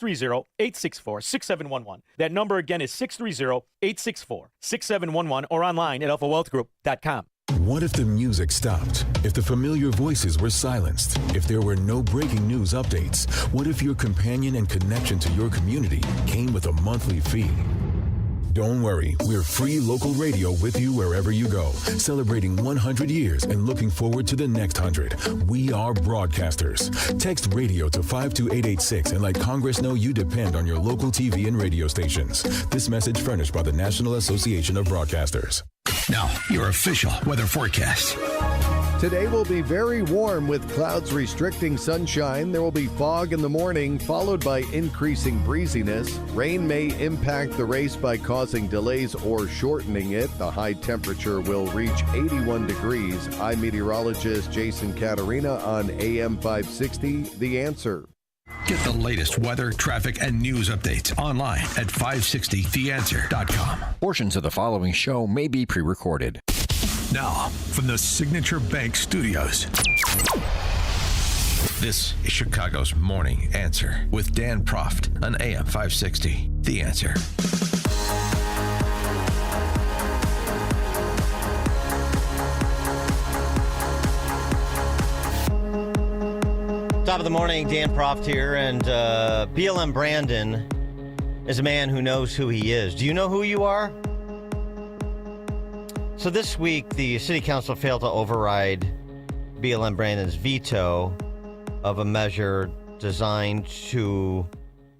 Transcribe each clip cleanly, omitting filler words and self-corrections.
630-864-6711. That number again is 630-864-6711 or online at alphawealthgroup.com. What if the music stopped? If the familiar voices were silenced? If there were no breaking news updates? What if your companion and connection to your community came with a monthly fee? Don't worry, we're free local radio with you wherever you go, celebrating 100 years and looking forward to the next 100. We are broadcasters. Text radio to 52886 and let Congress know you depend on your local TV and radio stations. This message furnished by the National Association of Broadcasters. Now, your official weather forecast. Today will be very warm with clouds restricting sunshine. There will be fog in the morning, followed by increasing breeziness. Rain may impact the race by causing delays or shortening it. The high temperature will reach 81 degrees. I'm meteorologist Jason Caterina on AM 560, The Answer. Get the latest weather, traffic, and news updates online at 560theanswer.com. Portions of the following show may be pre-recorded. Now, from the Signature Bank Studios, this is Chicago's Morning Answer with Dan Proft on AM 560. The Answer. Top of the morning, Dan Proft here, and BLM Brandon is a man who knows who he is. Do you know who you are? So this week, the City Council failed to override BLM Brandon's veto of a measure designed to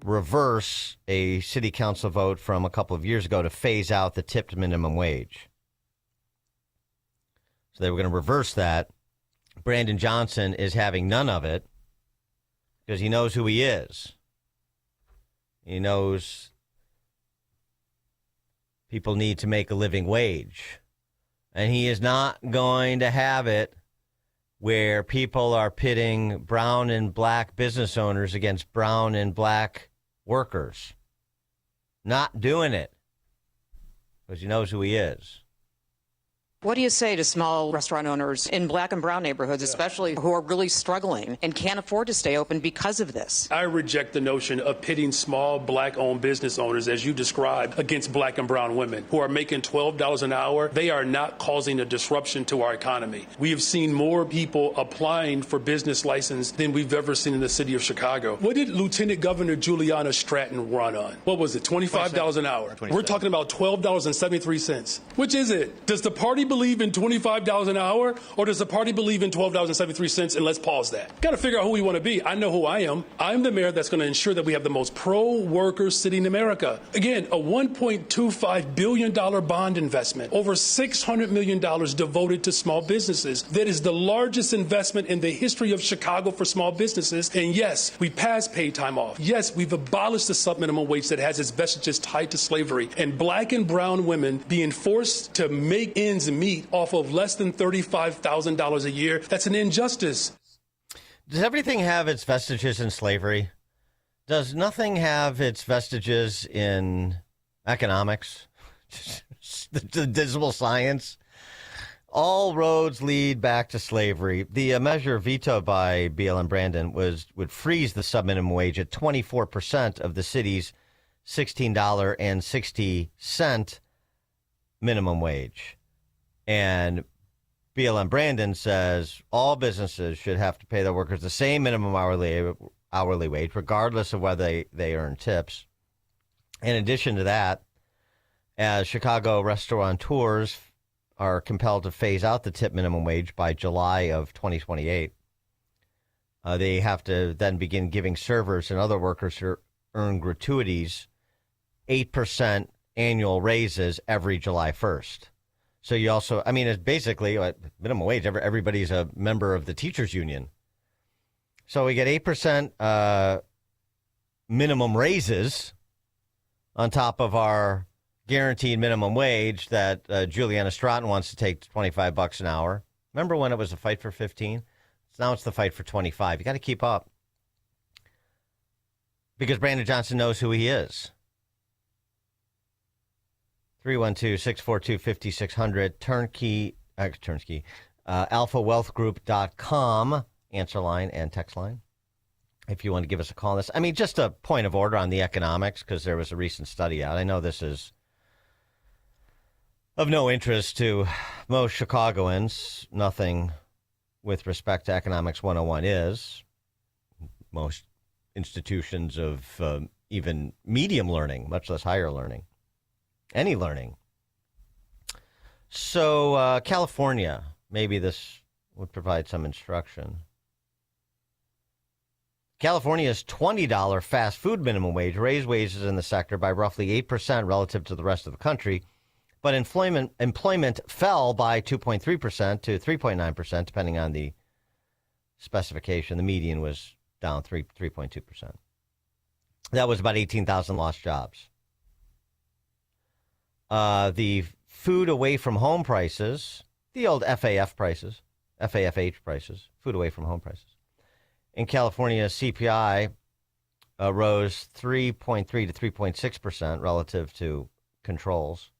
reverse a City Council vote from a couple of years ago to phase out the tipped minimum wage. So they were going to reverse that. Brandon Johnson is having none of it because he knows who he is. He knows people need to make a living wage. And he is not going to have it where people are pitting brown and black business owners against brown and black workers. Not doing it because he knows who he is. What do you say to small restaurant owners in black and brown neighborhoods, especially who are really struggling and can't afford to stay open because of this? I reject the notion of pitting small black-owned business owners, as you described, against black and brown women who are making $12 an hour. They are not causing a disruption to our economy. We have seen more people applying for business license than we've ever seen in the city of Chicago. What did Lieutenant Governor Juliana Stratton run on? What was it, $25 an hour? We're talking about $12.73. Which is it? Does the party believe in $25 an hour, or does the party believe in $12.73? And let's pause that. Got to figure out who we want to be. I know who I am. I'm the mayor that's going to ensure that we have the most pro-worker city in America. Again, a $1.25 billion bond investment, over $600 million devoted to small businesses. That is the largest investment in the history of Chicago for small businesses. And yes, we passed paid time off. Yes, we've abolished the subminimum wage that has its vestiges tied to slavery. And black and brown women being forced to make ends meet off of less than $35,000 a year. That's an injustice. Does everything have its vestiges in slavery? Does nothing have its vestiges in economics? the dismal science? All roads lead back to slavery. The measure vetoed by BLM Brandon would freeze the subminimum wage at 24% of the city's $16.60 minimum wage. And BLM Brandon says all businesses should have to pay their workers the same minimum hourly wage, regardless of whether they earn tips. In addition to that, as Chicago restaurateurs are compelled to phase out the tip minimum wage by July of 2028, they have to then begin giving servers and other workers who earn gratuities 8% annual raises every July 1st. So you also, I mean, it's basically minimum wage. Everybody's a member of the teachers union. So we get 8% minimum raises on top of our guaranteed minimum wage that Juliana Stratton wants to take $25 an hour. Remember when it was a fight for 15? Now it's the fight for 25. You got to keep up because Brandon Johnson knows who he is. 312-642-5600, turnkey, alphawealthgroup.com, answer line and text line. if you want to give us a call on this. I mean, just a point of order on the economics, because there was a recent study out. I know this is of no interest to most Chicagoans. Nothing with respect to Economics 101 is. Most institutions of even medium learning, much less higher learning, any learning. So California, maybe this would provide some instruction. California's $20 fast food minimum wage raised wages in the sector by roughly 8% relative to the rest of the country, but employment fell by 2.3% to 3.9%, depending on the specification. The median was down 3.2%. That was about 18,000 lost jobs. The food away from home prices, the old FAFH prices, food away from home prices. In California, CPI rose 3.3 to 3.6% relative to controls.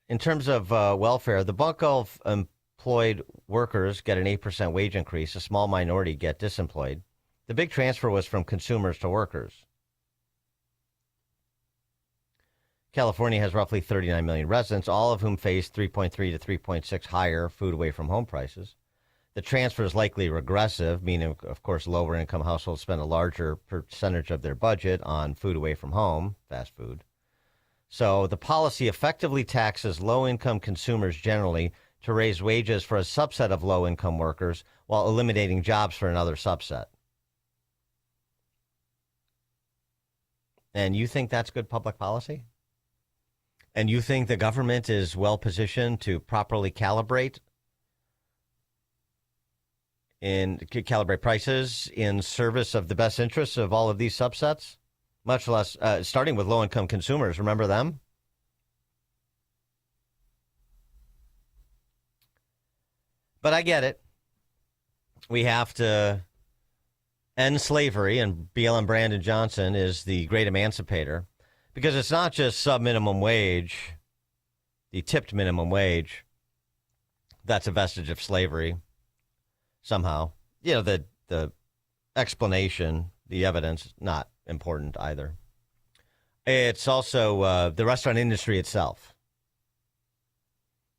In terms of welfare, the bulk of employed workers get an 8% wage increase. A small minority get disemployed. The big transfer was from consumers to workers. California has roughly 39 million residents, all of whom face 3.3 to 3.6 higher food away from home prices. The transfer is likely regressive, meaning, of course, lower income households spend a larger percentage of their budget on food away from home, fast food. So the policy effectively taxes low-income consumers generally to raise wages for a subset of low-income workers while eliminating jobs for another subset. And you think that's good public policy? And you think the government is well positioned to properly calibrate prices in service of the best interests of all of these subsets? Much less, starting with low-income consumers. Remember them? But I get it. We have to end slavery, and BLM Brandon Johnson is the great emancipator, because it's not just sub-minimum wage, the tipped minimum wage. That's a vestige of slavery somehow. You know, the explanation, the evidence, not important either. It's also the restaurant industry itself.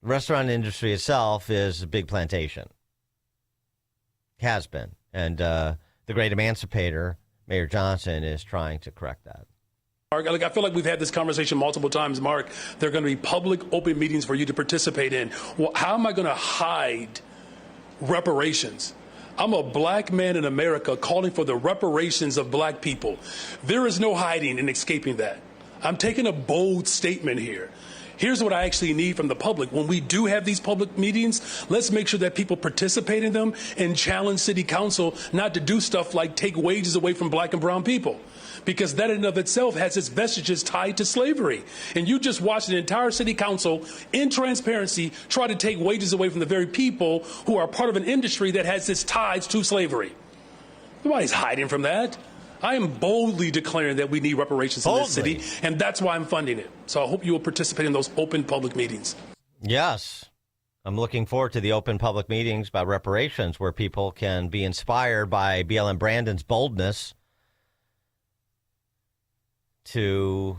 The restaurant industry itself is a big plantation. Has been. And the great emancipator, Mayor Johnson, is trying to correct that. Mark, I feel like we've had this conversation multiple times, Mark. There are going to be public open meetings for you to participate in. Well, how am I going to hide reparations? I'm a black man in America calling for the reparations of black people. There is no hiding and escaping that. I'm taking a bold statement here. Here's what I actually need from the public. When we do have these public meetings, let's make sure that people participate in them and challenge city council not to do stuff like take wages away from black and brown people, because that in and of itself has its vestiges tied to slavery. And you just watched an entire city council in transparency try to take wages away from the very people who are part of an industry that has its ties to slavery. Nobody's hiding from that. I am boldly declaring that we need reparations in this city, and that's why I'm funding it. So I hope you will participate in those open public meetings. Yes. I'm looking forward to the open public meetings about reparations where people can be inspired by BLM Brandon's boldness to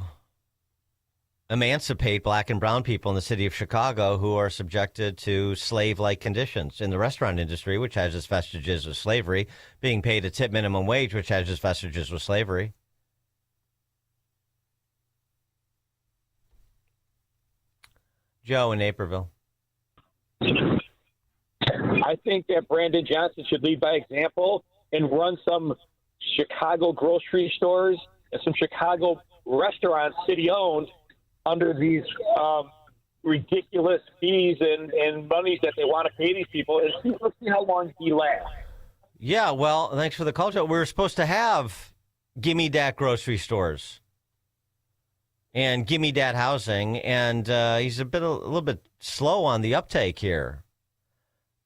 emancipate black and brown people in the city of Chicago who are subjected to slave-like conditions in the restaurant industry, which has its vestiges of slavery, being paid a tip minimum wage, which has its vestiges of slavery. Joe in Naperville. I think that Brandon Johnson should lead by example and run some Chicago grocery stores and some Chicago restaurants, city-owned, under these ridiculous fees and monies that they want to pay these people. And let's see how long he lasts. Yeah, well, thanks for the call, Joe. We were supposed to have Gimme Dat grocery stores and Gimme Dat housing, and he's a little bit slow on the uptake here.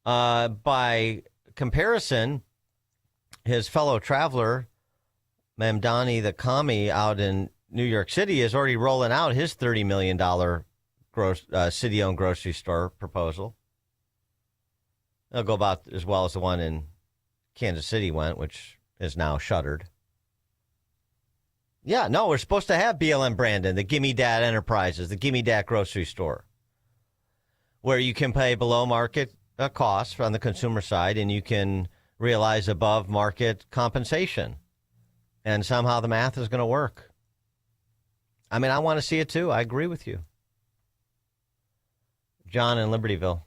By comparison, his fellow traveler, Mamdani the commie out in New York City, is already rolling out his $30 million city-owned grocery store proposal. It'll go about as well as the one in Kansas City went, which is now shuttered. Yeah, no, we're supposed to have BLM Brandon, the Gimme Dat Enterprises, the Gimme Dat grocery store, where you can pay below market costs on the consumer side and you can realize above market compensation. And somehow the math is going to work. I mean, I want to see it too. I agree with you. John in Libertyville.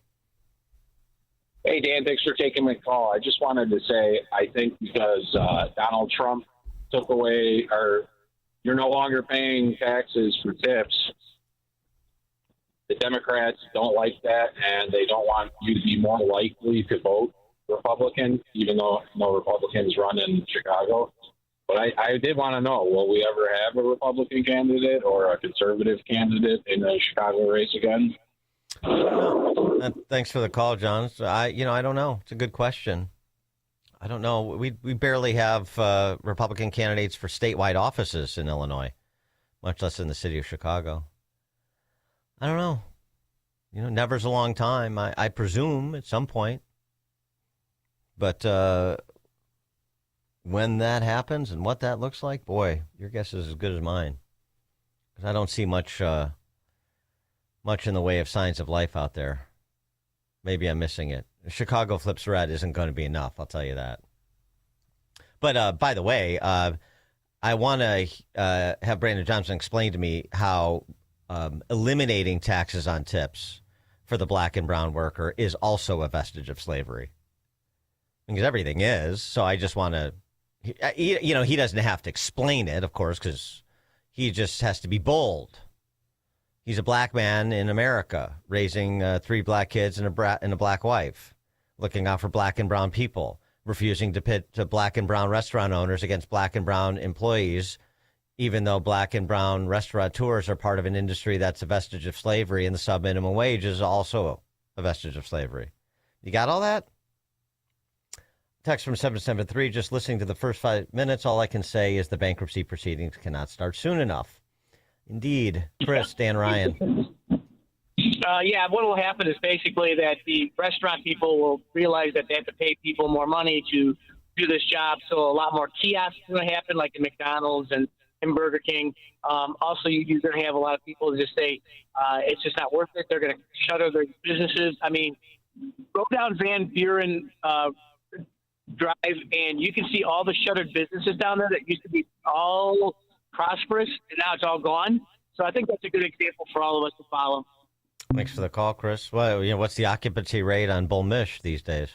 Hey, Dan, thanks for taking my call. I just wanted to say, I think because Donald Trump took away you're no longer paying taxes for tips, the Democrats don't like that, and they don't want you to be more likely to vote Republican, even though no Republicans run in Chicago. But I did want to know, will we ever have a Republican candidate or a conservative candidate in the Chicago race again? Thanks for the call, John. I don't know. It's a good question. I don't know. We barely have Republican candidates for statewide offices in Illinois, much less in the city of Chicago. I don't know. Never's a long time. I presume at some point. But when that happens and what that looks like, boy, your guess is as good as mine. Because I don't see much in the way of signs of life out there. Maybe I'm missing it. Chicago flips red isn't going to be enough, I'll tell you that. But by the way, I want to have Brandon Johnson explain to me how eliminating taxes on tips for the black and brown worker is also a vestige of slavery. Because everything is. So I just want to, he doesn't have to explain it, of course, because he just has to be bold. He's a black man in America, raising 3 black kids and a black wife, looking out for black and brown people, refusing to pit black and brown restaurant owners against black and brown employees, even though black and brown restaurateurs are part of an industry that's a vestige of slavery, and the sub-minimum wage is also a vestige of slavery. You got all that? Text from 773, just listening to the first 5 minutes, all I can say is the bankruptcy proceedings cannot start soon enough. Indeed. Chris, Dan Ryan. Yeah, what will happen is basically that the restaurant people will realize that they have to pay people more money to do this job. So a lot more kiosks are going to happen, like in McDonald's and Burger King. Also, you're going to have a lot of people just say it's just not worth it. They're going to shutter their businesses. I mean, go down Van Buren Drive, and you can see all the shuttered businesses down there that used to be all prosperous, and now it's all gone. So I think that's a good example for all of us to follow. Thanks for the call, Chris. Well, what's the occupancy rate on Bull Mish these days?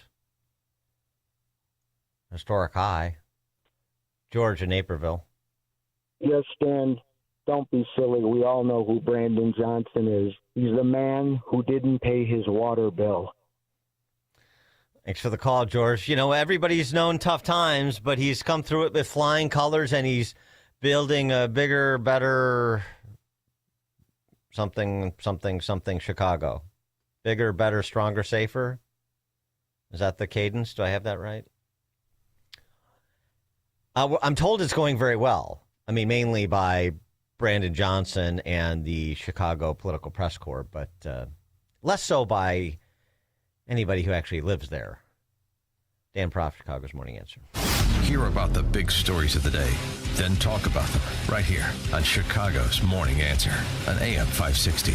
Historic high. George in Naperville. Yes, Dan, don't be silly. We all know who Brandon Johnson is. He's the man who didn't pay his water bill. Thanks for the call, George. Everybody's known tough times, but he's come through it with flying colors, and he's building a bigger, better something Chicago. Bigger, better, stronger, safer. Is that the cadence? Do I have that right? I'm told it's going very well. I mean, mainly by Brandon Johnson and the Chicago Political Press Corps, but less so by anybody who actually lives there. Dan Proft, Chicago's Morning Answer. Hear about the big stories of the day, then talk about them right here on Chicago's Morning Answer on AM 560.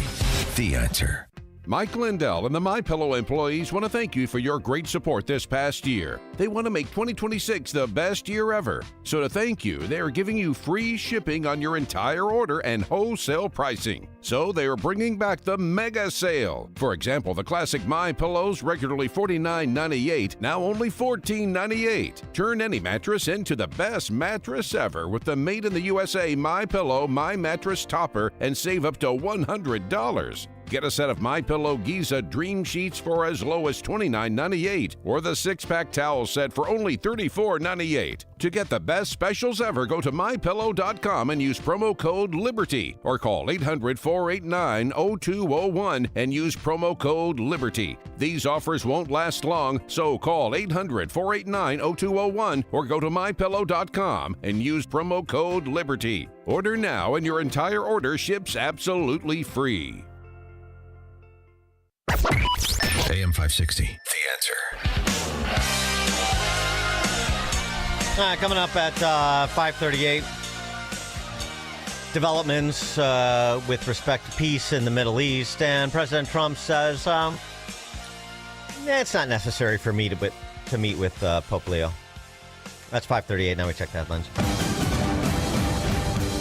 The Answer. Mike Lindell and the MyPillow employees want to thank you for your great support this past year. They want to make 2026 the best year ever. So to thank you, they are giving you free shipping on your entire order and wholesale pricing. So they are bringing back the mega sale. For example, the classic MyPillows, regularly $49.98, now only $14.98. Turn any mattress into the best mattress ever with the Made in the USA MyPillow My Mattress Topper and save up to $100. Get a set of MyPillow Giza Dream Sheets for as low as $29.98 or the 6-pack towel set for only $34.98. To get the best specials ever, go to MyPillow.com and use promo code LIBERTY or call 800-489-0201 and use promo code LIBERTY. These offers won't last long, so call 800-489-0201 or go to MyPillow.com and use promo code LIBERTY. Order now and your entire order ships absolutely free. AM 560, The Answer. Coming up at 5:38, developments with respect to peace in the Middle East, and President Trump says it's not necessary for me to meet with Pope Leo. That's 5:38. Now we check the headlines.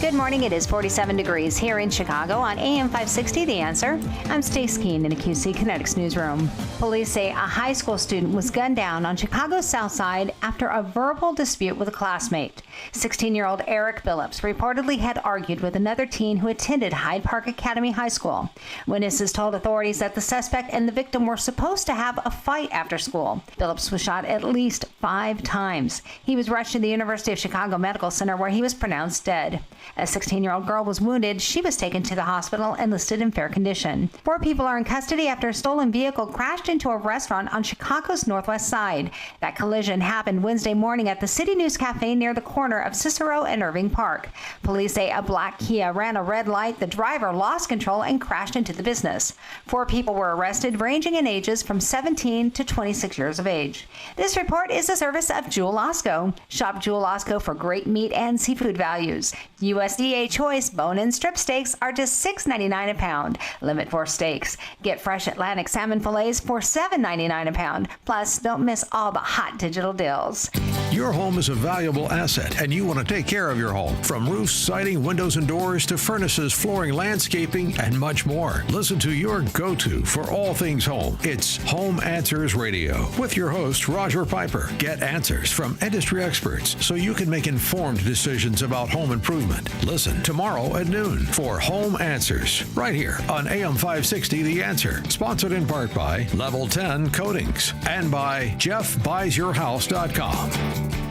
Good morning. It is 47 degrees here in Chicago on AM 560, The Answer. I'm Stace Keene in the QC Kinetics newsroom. Police say a high school student was gunned down on Chicago's South Side after a verbal dispute with a classmate. 16-year-old Eric Phillips reportedly had argued with another teen who attended Hyde Park Academy High School. Witnesses told authorities that the suspect and the victim were supposed to have a fight after school. Phillips was shot at least 5 times. He was rushed to the University of Chicago Medical Center where he was pronounced dead. A 16-year-old girl was wounded. She was taken to the hospital and listed in fair condition. 4 people are in custody after a stolen vehicle crashed into a restaurant on Chicago's northwest side. That collision happened Wednesday morning at the City News Cafe near the corner of Cicero and Irving Park. Police say a black Kia ran a red light. The driver lost control and crashed into the business. 4 people were arrested, ranging in ages from 17 to 26 years of age. This report is a service of Jewel Osco. Shop Jewel Osco for great meat and seafood values. USDA choice bone-in strip steaks are just $6.99 a pound. Limit for steaks. Get fresh Atlantic salmon fillets for $7.99 a pound. Plus, don't miss all the hot digital deals. Your home is a valuable asset, and you want to take care of your home. From roofs, siding, windows and doors to furnaces, flooring, landscaping, and much more. Listen to your go-to for all things home. It's Home Answers Radio with your host, Roger Piper. Get answers from industry experts so you can make informed decisions about home improvement. Listen tomorrow at noon for Home Answers, right here on AM 560 The Answer. Sponsored in part by Level 10 Coatings and by JeffBuysYourHouse.com.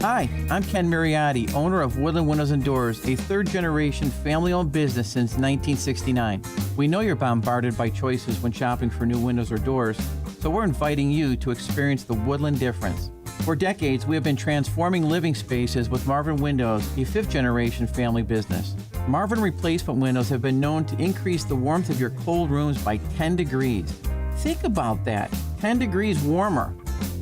Hi, I'm Ken Mariotti, owner of Woodland Windows and Doors, a third-generation family-owned business since 1969. We know you're bombarded by choices when shopping for new windows or doors, so we're inviting you to experience the Woodland difference. For decades, we have been transforming living spaces with Marvin Windows, a fifth-generation family business. Marvin replacement windows have been known to increase the warmth of your cold rooms by 10 degrees. Think about that, 10 degrees warmer.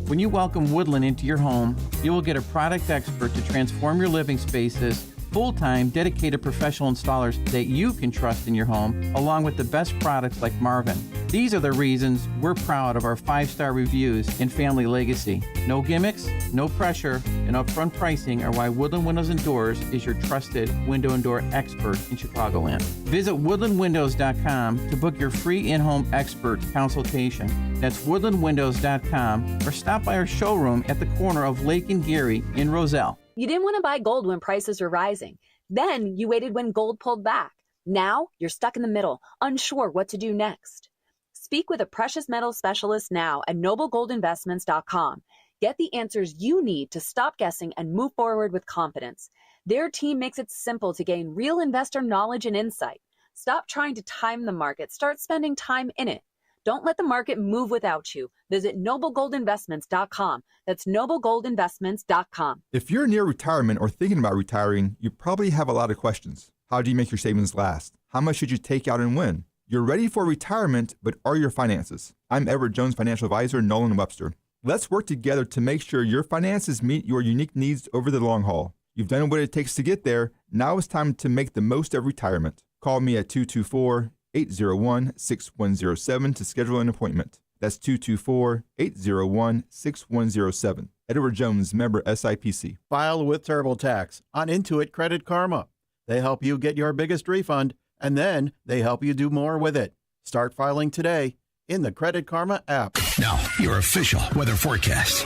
When you welcome Woodland into your home, you will get a product expert to transform your living spaces, full-time, dedicated professional installers that you can trust in your home, along with the best products like Marvin. These are the reasons we're proud of our 5-star reviews and family legacy. No gimmicks, no pressure, and upfront pricing are why Woodland Windows and Doors is your trusted window and door expert in Chicagoland. Visit woodlandwindows.com to book your free in-home expert consultation. That's woodlandwindows.com, or stop by our showroom at the corner of Lake and Geary in Roselle. You didn't want to buy gold when prices were rising. Then you waited when gold pulled back. Now you're stuck in the middle, unsure what to do next. Speak with a precious metal specialist now at noblegoldinvestments.com. Get the answers you need to stop guessing and move forward with confidence. Their team makes it simple to gain real investor knowledge and insight. Stop trying to time the market. Start spending time in it. Don't let the market move without you. Visit noblegoldinvestments.com. That's noblegoldinvestments.com. If you're near retirement or thinking about retiring, you probably have a lot of questions. How do you make your savings last? How much should you take out and when? You're ready for retirement, but are your finances? I'm Edward Jones Financial Advisor, Nolan Webster. Let's work together to make sure your finances meet your unique needs over the long haul. You've done what it takes to get there. Now it's time to make the most of retirement. Call me at 224-801-6107 to schedule an appointment. That's 224-801-6107. Edward Jones, member SIPC. File with TurboTax on Intuit Credit Karma. They help you get your biggest refund, and then they help you do more with it. Start filing today in the Credit Karma app. Now, your official weather forecast.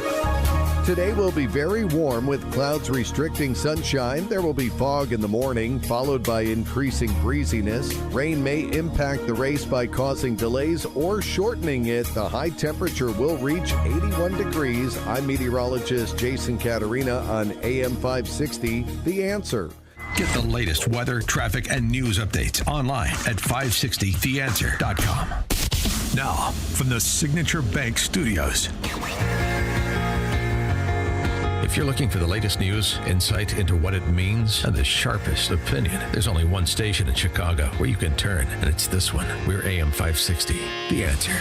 Today will be very warm with clouds restricting sunshine. There will be fog in the morning, followed by increasing breeziness. Rain may impact the race by causing delays or shortening it. The high temperature will reach 81 degrees. I'm meteorologist Jason Caterina on AM 560, The Answer. Get the latest weather, traffic, and news updates online at 560theanswer.com. Now, from the Signature Bank Studios. If you're looking for the latest news, insight into what it means, and the sharpest opinion, there's only one station in Chicago where you can turn, and it's this one. We're AM 560, The Answer.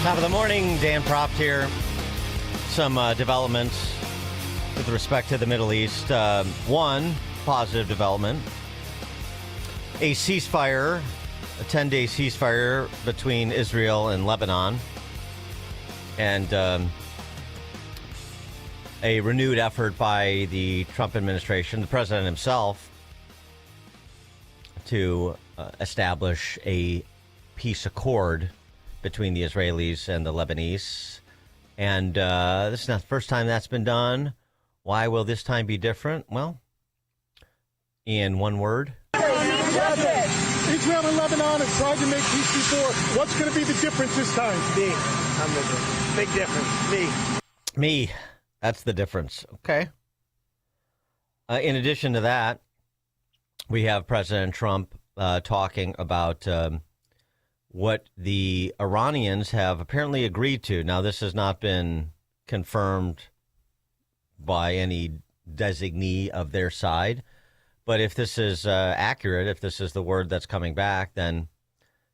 Top of the morning, Dan Proft here. Some developments with respect to the Middle East. One positive development. A ceasefire, a 10-day ceasefire between Israel and Lebanon. And a renewed effort by the Trump administration, the president himself, to establish a peace accord between the Israelis and the Lebanese. And this is not the first time that's been done. Why will this time be different? Well, in one word. Israel and Lebanon have tried to make peace before. What's going to be the difference this time? Me. I'm the big difference. Me. That's the difference. Okay. In addition to that, we have President Trump talking about what the Iranians have apparently agreed to. Now, this has not been confirmed by any designee of their side. But if this is accurate, if this is the word that's coming back, then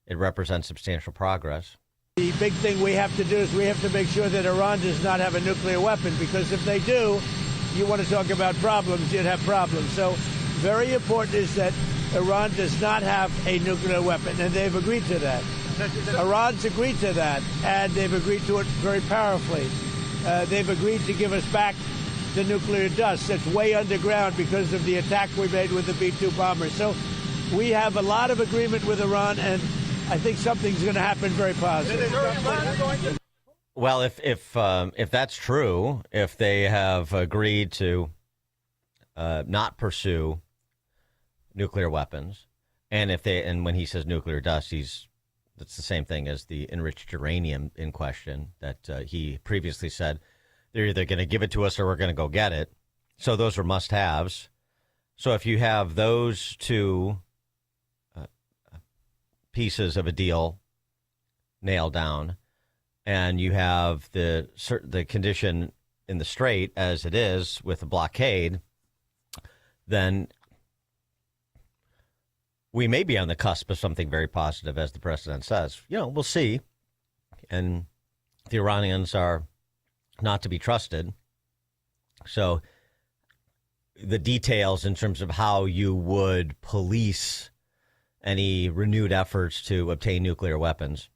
it represents substantial progress. The big thing we have to do is we have to make sure that Iran does not have a nuclear weapon, because if they do, you want to talk about problems, you'd have problems. So very important is that Iran does not have a nuclear weapon, and they've agreed to that. Iran's agreed to that, and they've agreed to it very powerfully. They've agreed to give us back the nuclear dust that's way underground because of the attack we made with the B-2 bombers. So we have a lot of agreement with Iran, and I think something's going to happen very positive. Well, if that's true, if they have agreed to not pursue nuclear weapons, and when he says nuclear dust, that's the same thing as the enriched uranium in question that he previously said they're either going to give it to us or we're going to go get it. So those are must-haves. So if you have those two pieces of a deal nailed down, and you have the condition in the strait as it is with a blockade, then we may be on the cusp of something very positive, as the president says. We'll see. And the Iranians are not to be trusted. So the details in terms of how you would police any renewed efforts to obtain nuclear weapons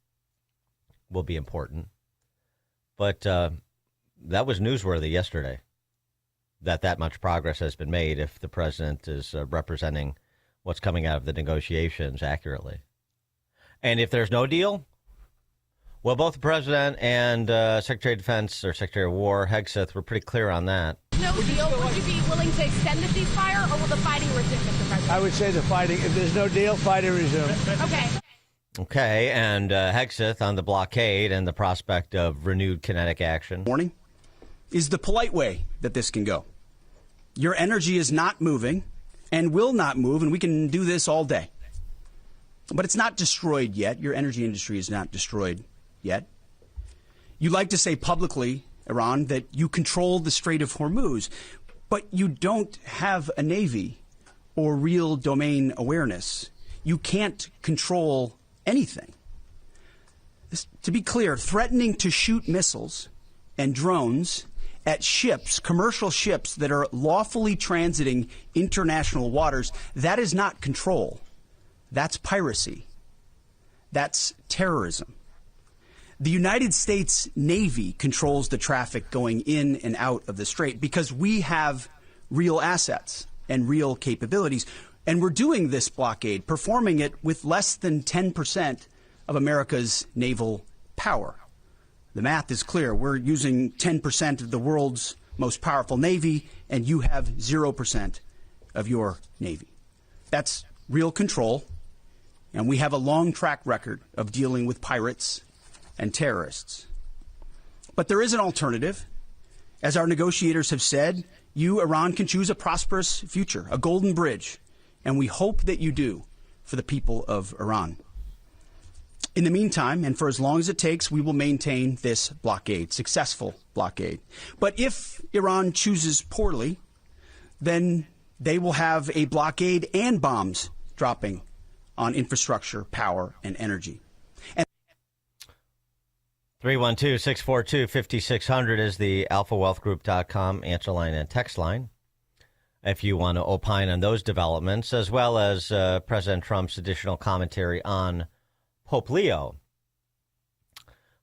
will be important. But that was newsworthy yesterday, that much progress has been made if the president is representing what's coming out of the negotiations accurately. And if there's no deal, well, both the president and Secretary of Defense or Secretary of War, Hegseth, were pretty clear on that. No deal. Would you be willing to extend the ceasefire, or will the fighting resume, Mr. President? I would say the fighting. If there's no deal, fighting resume. Okay. Okay, and Hegseth on the blockade and the prospect of renewed kinetic action. Morning is the polite way that this can go. Your energy is not moving and will not move, and we can do this all day. But it's not destroyed yet. Your energy industry is not destroyed yet. You like to say publicly, Iran, that you control the Strait of Hormuz, but you don't have a navy or real domain awareness. You can't control anything. To be clear, threatening to shoot missiles and drones at ships, commercial ships that are lawfully transiting international waters, that is not control. That's piracy. That's terrorism. The United States Navy controls the traffic going in and out of the strait because we have real assets and real capabilities. And we're doing this blockade, performing it with less than 10% of America's naval power. The math is clear. We're using 10% of the world's most powerful navy, and you have 0% of your navy. That's real control, and we have a long track record of dealing with pirates and terrorists. But there is an alternative. As our negotiators have said, you, Iran, can choose a prosperous future, a golden bridge, and we hope that you do for the people of Iran. In the meantime, and for as long as it takes, we will maintain this blockade, successful blockade. But if Iran chooses poorly, then they will have a blockade and bombs dropping on infrastructure, power, and energy. 312-642-5600 is the alphawealthgroup.com answer line and text line. If you want to opine on those developments, as well as President Trump's additional commentary on Pope Leo.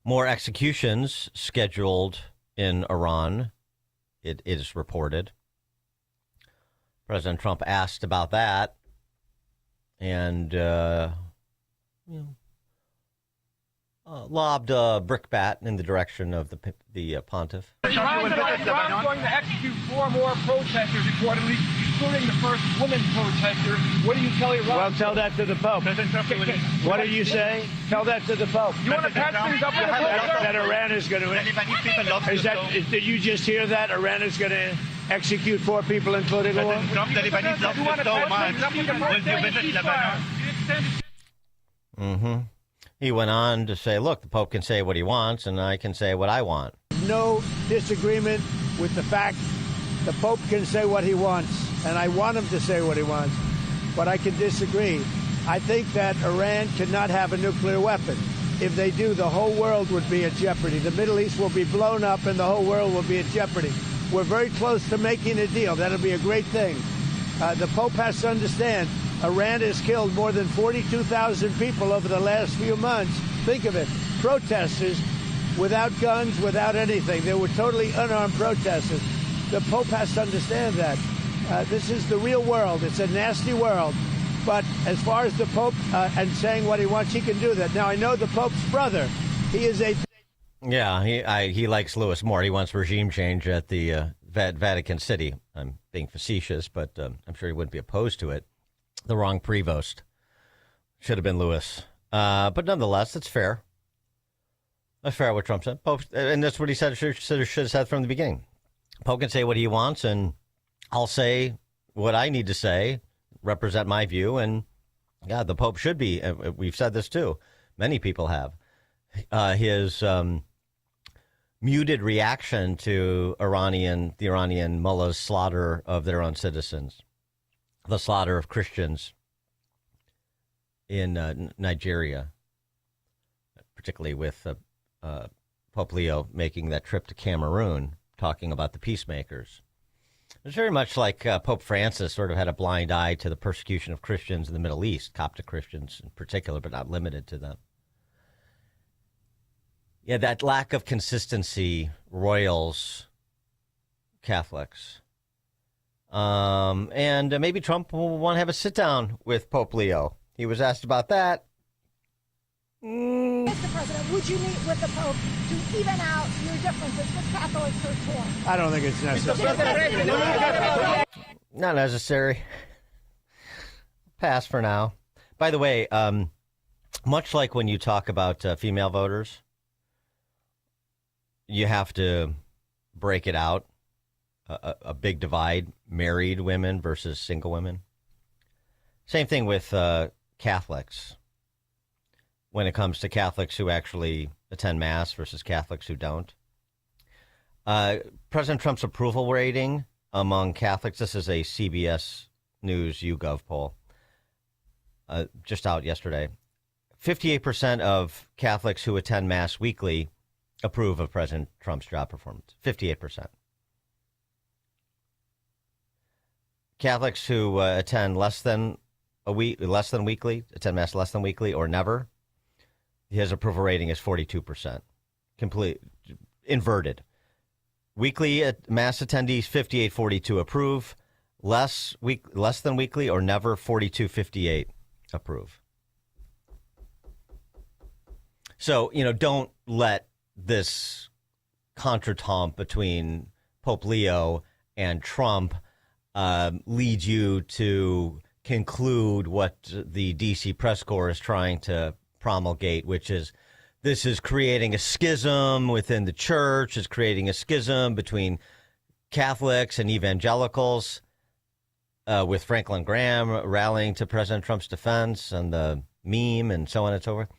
More executions scheduled in Iran, it is reported. President Trump asked about that, and lobbed a brickbat in the direction of the pontiff. Iran's going to execute 4 more protesters, accordingly, including the first women protester. What do you tell Iran? Well, tell that to the Pope. What did you say? Tell that to the Pope. You want to patch things up with the Pope? That Iran is going to... Did you just hear that? Iran is going to execute 4 people, including a woman? Mm-hmm. He went on to say, look, the Pope can say what he wants, and I can say what I want. No disagreement with the fact the Pope can say what he wants, and I want him to say what he wants, but I can disagree. I think that Iran cannot have a nuclear weapon. If they do, the whole world would be at jeopardy. The Middle East will be blown up, and the whole world will be at jeopardy. We're very close to making a deal. That'll be a great thing. The Pope has to understand, Iran has killed more than 42,000 people over the last few months. Think of it. Protesters without guns, without anything. They were totally unarmed protesters. The Pope has to understand that. This is the real world. It's a nasty world. But as far as the Pope and saying what he wants, he can do that. Now, I know the Pope's brother. He is a... Yeah, he likes Lewis more. He wants regime change at the Vatican City. I'm being facetious, but I'm sure he wouldn't be opposed to it. The wrong prevost. Should have been Lewis. But nonetheless, it's fair. That's fair what Trump said. Pope, and that's what he said, should have said from the beginning. Pope can say what he wants, and I'll say what I need to say, represent my view, and yeah, the Pope should be. We've said this too. Many people have. His muted reaction to the Iranian mullahs' slaughter of their own citizens. The slaughter of Christians in Nigeria, particularly with Pope Leo making that trip to Cameroon, talking about the peacemakers. It's very much like Pope Francis sort of had a blind eye to the persecution of Christians in the Middle East, Coptic Christians in particular, but not limited to them. Yeah, that lack of consistency roils Catholics. And maybe Trump will want to have a sit-down with Pope Leo. He was asked about that. Mr. President, would you meet with the Pope to even out your differences with Catholics or torn? I don't think it's necessary. Not necessary. Pass for now. By the way, much like when you talk about female voters, you have to break it out. A big divide, married women versus single women. Same thing with Catholics. When it comes to Catholics who actually attend Mass versus Catholics who don't. President Trump's approval rating among Catholics, this is a CBS News YouGov poll, just out yesterday. 58% of Catholics who attend Mass weekly approve of President Trump's job performance. 58%. Catholics who attend less than weekly, attend Mass less than weekly or never, his approval rating is 42%. Complete inverted. Weekly Mass attendees 58-42 approve, less than weekly or never 42-58 approve. So, don't let this contretemps between Pope Leo and Trump lead you to conclude what the D.C. press corps is trying to promulgate, which is this is creating a schism within the church, is creating a schism between Catholics and evangelicals, with Franklin Graham rallying to President Trump's defense and the meme and so on and so forth.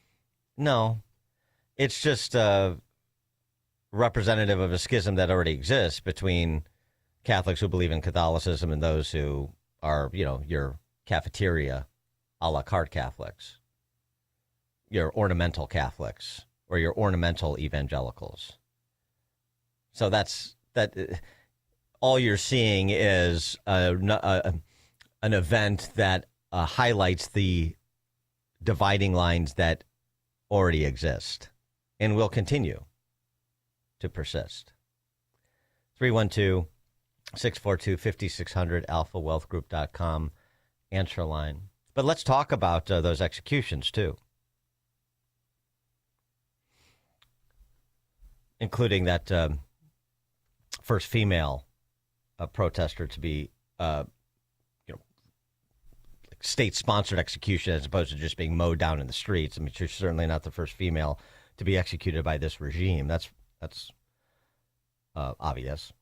No, it's just representative of a schism that already exists between Catholics who believe in Catholicism and those who are, your cafeteria a la carte Catholics, your ornamental Catholics, or your ornamental evangelicals. So that's that. All you're seeing is an event that highlights the dividing lines that already exist and will continue to persist. 312-642-5600, alphawealthgroup.com, answer line. But let's talk about those executions, too, including that first female protester to be, state-sponsored execution as opposed to just being mowed down in the streets. I mean, she's certainly not the first female to be executed by this regime. That's obvious.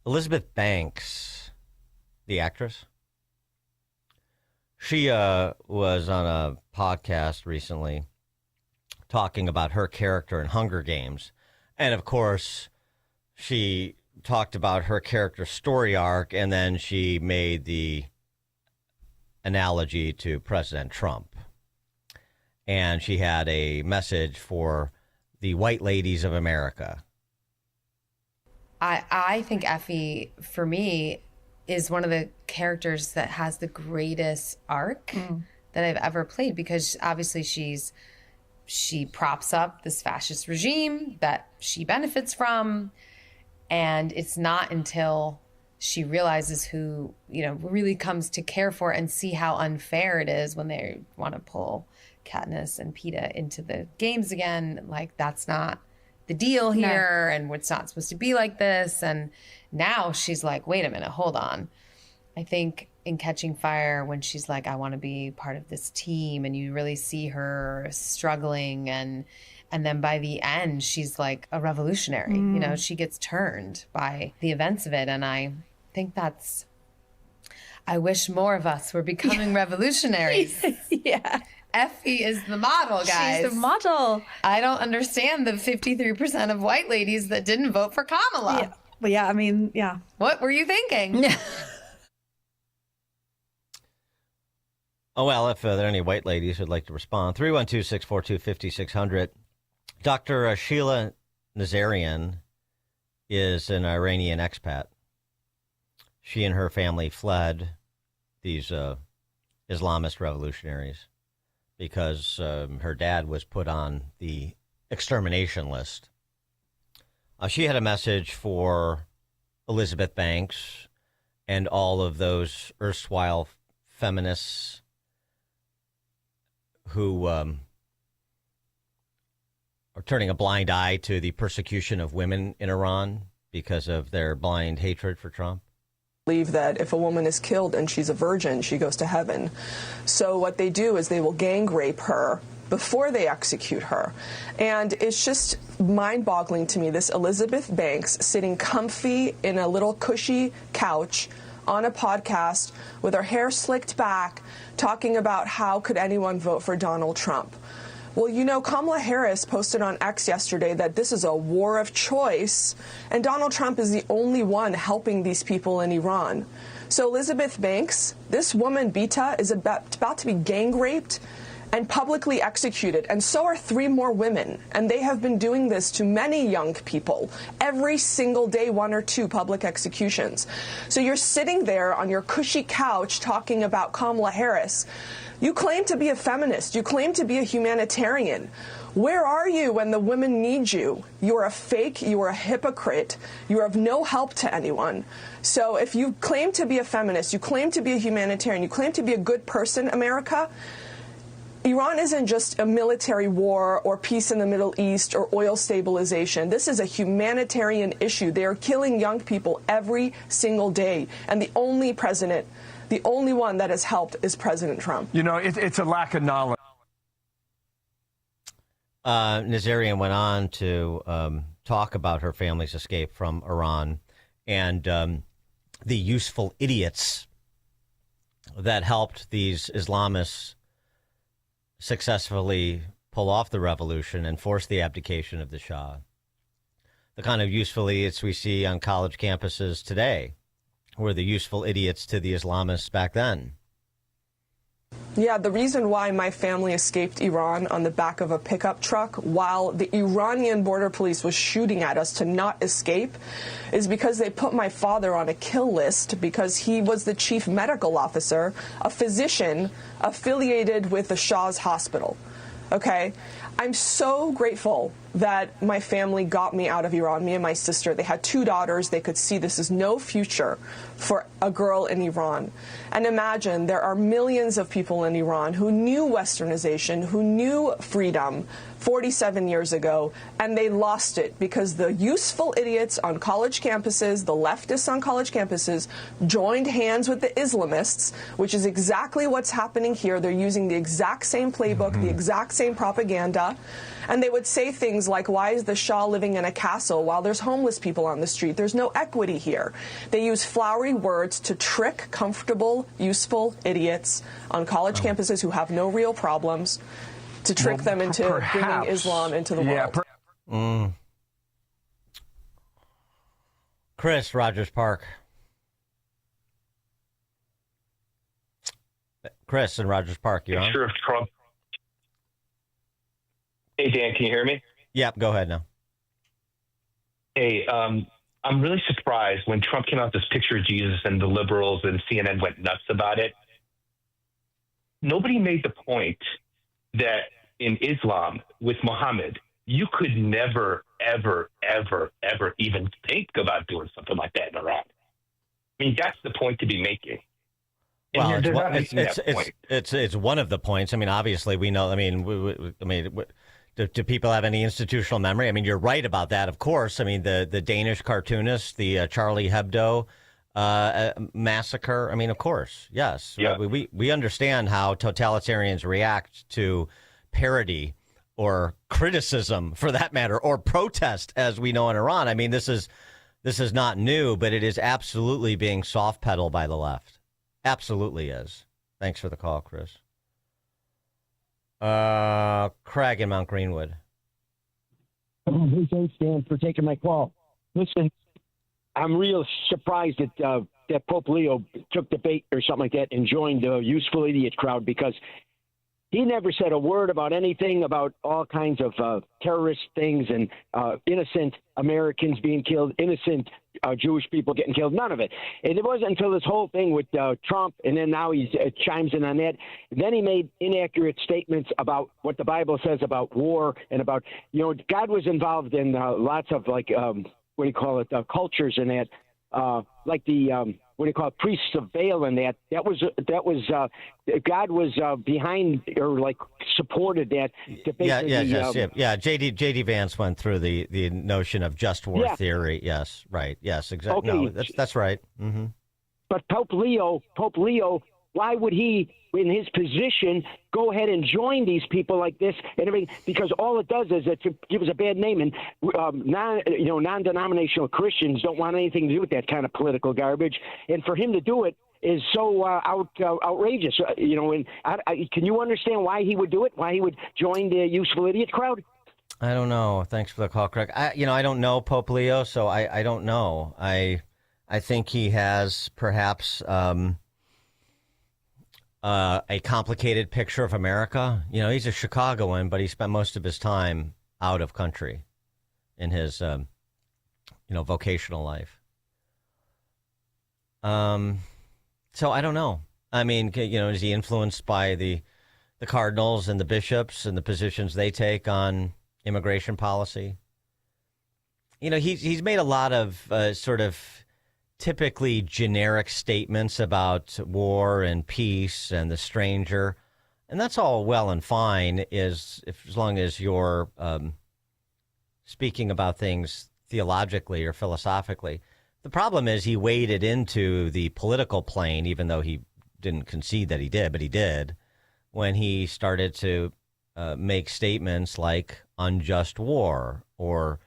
Elizabeth Banks, the actress, she was on a podcast recently talking about her character in Hunger Games. And, of course, she talked about her character's story arc, and then she made the analogy to President Trump. And she had a message for the white ladies of America. I think Effie, for me, is one of the characters that has the greatest arc that I've ever played, because obviously she props up this fascist regime that she benefits from. And it's not until she realizes who, really comes to care for and see how unfair it is when they want to pull Katniss and Peeta into the games again. Like, that's not the deal here, and it's not supposed to be like this. And now she's like, wait a minute, hold on. I think in Catching Fire, when she's like, I want to be part of this team, and you really see her struggling, and then by the end, she's like a revolutionary. She gets turned by the events of it. And I think I wish more of us were becoming revolutionaries. Yeah. Effie is the model, guys. She's the model. I don't understand the 53% of white ladies that didn't vote for Kamala. Yeah. Well, yeah, I mean, yeah. What were you thinking? Oh, well, if there are any white ladies who'd like to respond, 312-642-5600. Dr. Sheila Nazarian is an Iranian expat. She and her family fled these Islamist revolutionaries because her dad was put on the extermination list. She had a message for Elizabeth Banks and all of those erstwhile feminists who are turning a blind eye to the persecution of women in Iran because of their blind hatred for Trump. Believe that if a woman is killed and she's a virgin, she goes to heaven. So what they do is they will gang rape her before they execute her. And it's just mind-boggling to me, this Elizabeth Banks sitting comfy in a little cushy couch on a podcast with her hair slicked back, talking about how could anyone vote for Donald Trump. Well, Kamala Harris posted on X yesterday that this is a war of choice, and Donald Trump is the only one helping these people in Iran. So Elizabeth Banks, this woman, Bita, is about to be gang raped and publicly executed, and so are 3 more women. And they have been doing this to many young people. Every single day, 1 or 2 public executions. So you're sitting there on your cushy couch talking about Kamala Harris. You claim to be a feminist. You claim to be a humanitarian. Where are you when the women need you? You're a fake. You are a hypocrite. You are of no help to anyone. So if you claim to be a feminist, you claim to be a humanitarian, you claim to be a good person, America, Iran isn't just a military war or peace in the Middle East or oil stabilization. This is a humanitarian issue. They are killing young people every single day. And the only one that has helped is President Trump. It's a lack of knowledge. Nazarian went on to talk about her family's escape from Iran and the useful idiots that helped these Islamists successfully pull off the revolution and force the abdication of the Shah. The kind of useful idiots we see on college campuses today were the useful idiots to the Islamists back then. Yeah, the reason why my family escaped Iran on the back of a pickup truck while the Iranian border police was shooting at us to not escape is because they put my father on a kill list because he was the chief medical officer, a physician affiliated with the Shah's hospital. Okay? I'm so grateful that my family got me out of Iran, me and my sister. They had 2 daughters. They could see this is no future for a girl in Iran. And imagine there are millions of people in Iran who knew westernization, who knew freedom 47 years ago, and they lost it because the useful idiots on college campuses, the leftists on college campuses, joined hands with the Islamists, which is exactly what's happening here. They're using the exact same playbook, the exact same propaganda. And they would say things like, why is the Shah living in a castle while there's homeless people on the street? There's no equity here. They use flowery words to trick comfortable, useful idiots on college campuses who have no real problems, to trick them into bringing Islam into the world. Chris, Rogers Park. Chris in Rogers Park, you're on? Sure, Trump. Hey, Dan, can you hear me? Yep, go ahead now. Hey, I'm really surprised when Trump came out with this picture of Jesus and the liberals and CNN went nuts about it. Nobody made the point that in Islam with Muhammad, you could never, ever, ever, ever even think about doing something like that in Iran. I mean, that's the point to be making. Well, it's one of the points. I mean, obviously, we know. I mean, do people have any institutional memory? I mean, you're right about that, of course. I mean, the Danish cartoonist, the Charlie Hebdo massacre. I mean, of course, yes. Yeah. We understand how totalitarians react to parody or criticism, for that matter, or protest, as we know in Iran. I mean, this is not new, but it is absolutely being soft pedaled by the left. Absolutely is. Thanks for the call, Chris. Craig in Mount Greenwood. Hey, thanks, Dan, for taking my call. Listen, I'm real surprised that Pope Leo took the bait or something like that and joined the useful idiot crowd, because he never said a word about anything about all kinds of terrorist things and innocent Americans being killed, innocent Jewish people getting killed, none of it. And it wasn't until this whole thing with Trump, and then now he chimes in on that. Then he made inaccurate statements about what the Bible says about war and about, God was involved in lots of cultures and that, like the priests of Baal and that. That was God was behind or supported that. Yeah. J.D. Vance went through the notion of just war theory. Yes, right. Yes, exactly. Okay. No, that's right. Mm-hmm. But Pope Leo, why would he, in his position, go ahead and join these people like this and everything? Because all it does is it gives a bad name, and non-denominational Christians don't want anything to do with that kind of political garbage. And for him to do it is so outrageous. And can you understand why he would do it? Why he would join the useful idiot crowd? I don't know. Thanks for the call, Craig. I don't know Pope Leo, so I don't know. I think he has perhaps a complicated picture of America. He's a Chicagoan, but he spent most of his time out of country in his, vocational life. So I don't know. I mean, is he influenced by the cardinals and the bishops and the positions they take on immigration policy? He's made a lot of sort of typically generic statements about war and peace and the stranger. And that's all well and fine as long as you're speaking about things theologically or philosophically. The problem is he waded into the political plane, even though he didn't concede that he did, but he did, when he started to make statements like unjust war or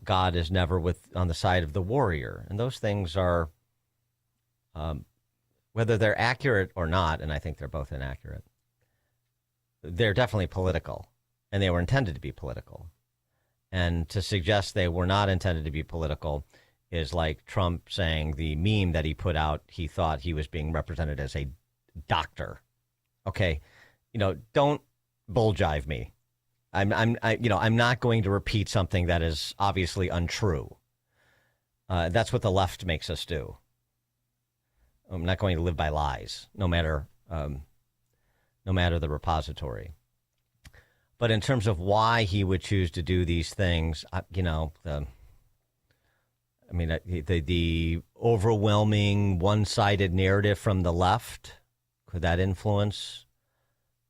God is never on the side of the warrior. And those things are, whether they're accurate or not, and I think they're both inaccurate, they're definitely political, and they were intended to be political. And to suggest they were not intended to be political is like Trump saying the meme that he put out, he thought he was being represented as a doctor. Okay, don't bull jive me. I'm not going to repeat something that is obviously untrue. That's what the left makes us do. I'm not going to live by lies, no matter the repository. But in terms of why he would choose to do these things, the overwhelming one-sided narrative from the left, could that influence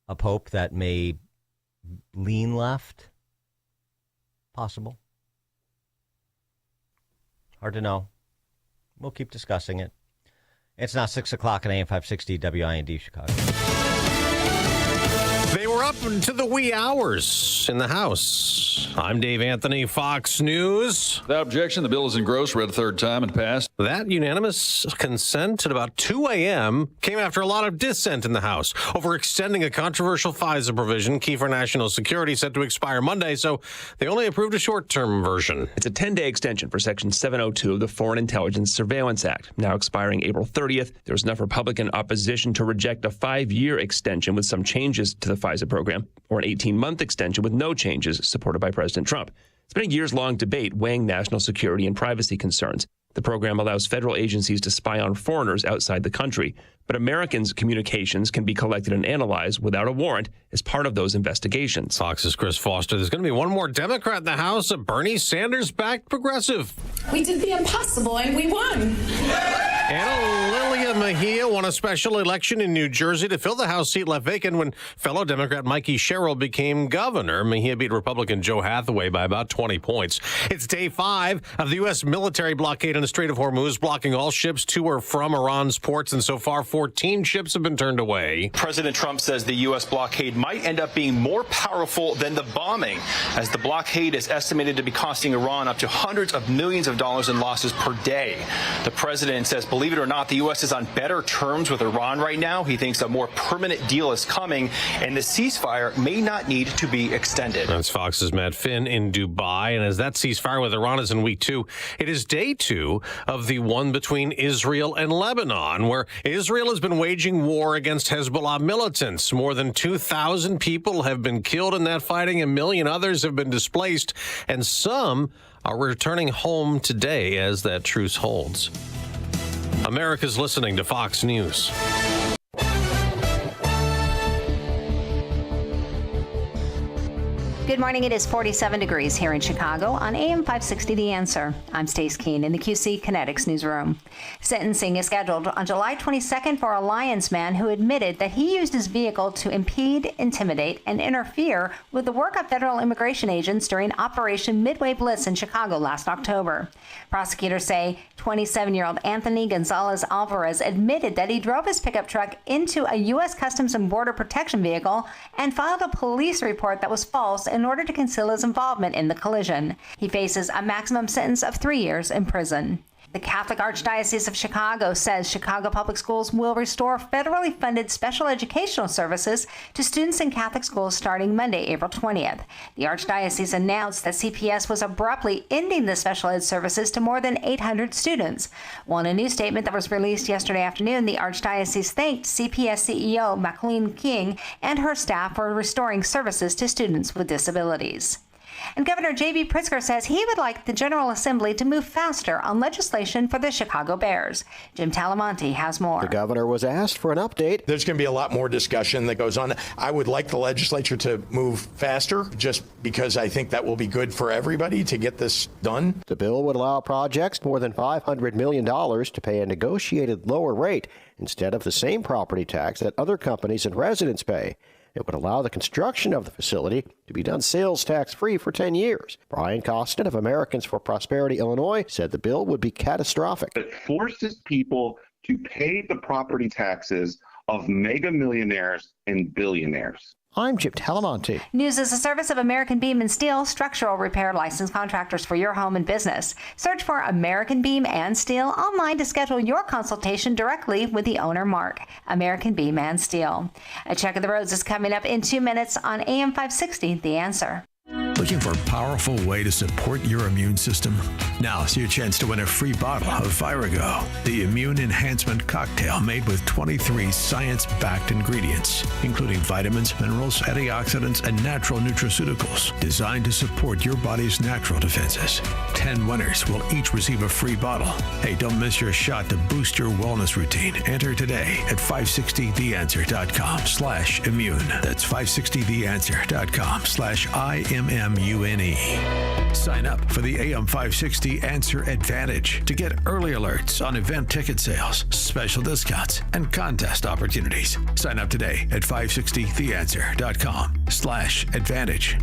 a pope that may lean left? Possible. Hard to know. We'll keep discussing it. It's now 6 o'clock at AM 560 WIND Chicago. They were up into the wee hours in the House. I'm Dave Anthony, Fox News. Without objection, the bill is engrossed, read a third time, and passed. That unanimous consent at about 2 a.m. came after a lot of dissent in the House over extending a controversial FISA provision key for national security set to expire Monday, so they only approved a short-term version. It's a 10-day extension for Section 702 of the Foreign Intelligence Surveillance Act, now expiring April 30th. There was enough Republican opposition to reject a 5-year extension with some changes to the FISA program, or an 18-month extension with no changes, supported by President Trump. It's been a years-long debate weighing national security and privacy concerns. The program allows federal agencies to spy on foreigners outside the country, but Americans' communications can be collected and analyzed without a warrant as part of those investigations. Fox's Chris Foster. There's going to be one more Democrat in the House, a Bernie Sanders-backed progressive. We did the impossible, and we won. Anna Lilia Mejia won a special election in New Jersey to fill the House seat left vacant when fellow Democrat Mikey Sherrill became governor. Mejia beat Republican Joe Hathaway by about 20 points. It's day 5 of the U.S. military blockade on the Strait of Hormuz, blocking all ships to or from Iran's ports, and so far 14 ships have been turned away. President Trump says the U.S. blockade might end up being more powerful than the bombing, as the blockade is estimated to be costing Iran up to hundreds of millions of dollars in losses per day. The president says, believe it or not, the U.S. is on better terms with Iran right now. He thinks a more permanent deal is coming, and the ceasefire may not need to be extended. That's Fox's Matt Finn in Dubai, and as that ceasefire with Iran is in week 2, it is day 2 of the one between Israel and Lebanon, where Israel has been waging war against Hezbollah militants. More than 2,000 people have been killed in that fighting. 1 million others have been displaced, and some are returning home today as that truce holds. America's listening to Fox News. Good morning. It is 47 degrees here in Chicago on AM 560 The Answer. I'm Stace Keene in the QC Kinetics newsroom. Sentencing is scheduled on July 22nd for a Lyons man who admitted that he used his vehicle to impede, intimidate, and interfere with the work of federal immigration agents during Operation Midway Blitz in Chicago last October. Prosecutors say 27-year-old Anthony Gonzalez Alvarez admitted that he drove his pickup truck into a U.S. Customs and Border Protection vehicle and filed a police report that was false in order to conceal his involvement in the collision. He faces a maximum sentence of 3 years in prison. The Catholic Archdiocese of Chicago says Chicago Public Schools will restore federally funded special educational services to students in Catholic schools starting Monday, April 20th. The Archdiocese announced that CPS was abruptly ending the special ed services to more than 800 students. Well, in a new statement that was released yesterday afternoon, the Archdiocese thanked CPS CEO Maclean King and her staff for restoring services to students with disabilities. And Governor J.B. Pritzker says he would like the General Assembly to move faster on legislation for the Chicago Bears. Jim Talamonte has more. The governor was asked for an update. There's going to be a lot more discussion that goes on. I would like the legislature to move faster just because I think that will be good for everybody to get this done. The bill would allow projects more than $500 million to pay a negotiated lower rate instead of the same property tax that other companies and residents pay. It would allow the construction of the facility to be done sales tax-free for 10 years. Brian Costin of Americans for Prosperity, Illinois, said the bill would be catastrophic. It forces people to pay the property taxes of mega millionaires and billionaires. I'm Jim Talamonte. News is a service of American Beam and Steel, structural repair licensed contractors for your home and business. Search for American Beam and Steel online to schedule your consultation directly with the owner, Mark. American Beam and Steel. A check of the roads is coming up in 2 minutes on AM 560, The Answer. Looking for a powerful way to support your immune system? Now's your chance to win a free bottle of Virago, the immune enhancement cocktail made with 23 science-backed ingredients, including vitamins, minerals, antioxidants, and natural nutraceuticals designed to support your body's natural defenses. 10 winners will each receive a free bottle. Hey, don't miss your shot to boost your wellness routine. Enter today at 560theanswer.com/immune. That's 560theanswer.com/IMMUNE. Sign up for the AM 560 Answer Advantage to get early alerts on event ticket sales, special discounts, and contest opportunities. Sign up today at 560theanswer.com/advantage.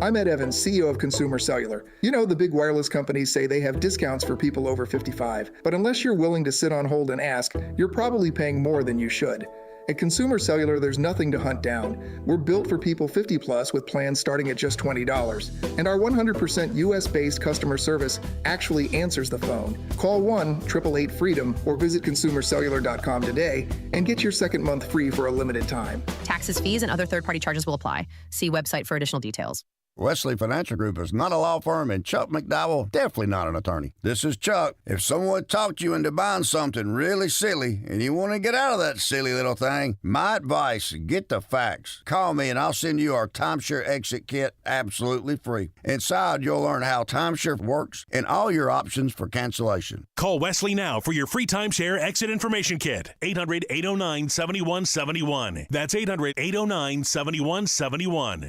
I'm Ed Evans, CEO of Consumer Cellular. You know, the big wireless companies say they have discounts for people over 55, but unless you're willing to sit on hold and ask, you're probably paying more than you should. At Consumer Cellular, there's nothing to hunt down. We're built for people 50 plus with plans starting at just $20. And our 100% US-based customer service actually answers the phone. Call 1-888-FREEDOM or visit consumercellular.com today and get your second month free for a limited time. Taxes, fees, and other third-party charges will apply. See website for additional details. Wesley Financial Group is not a law firm, and Chuck McDowell definitely not an attorney. This is Chuck. If someone talked you into buying something really silly and you want to get out of that silly little thing, my advice, get the facts. Call me and I'll send you our timeshare exit kit absolutely free. Inside, you'll learn how timeshare works and all your options for cancellation. Call Wesley now for your free timeshare exit information kit. 800-809-7171. That's 800-809-7171.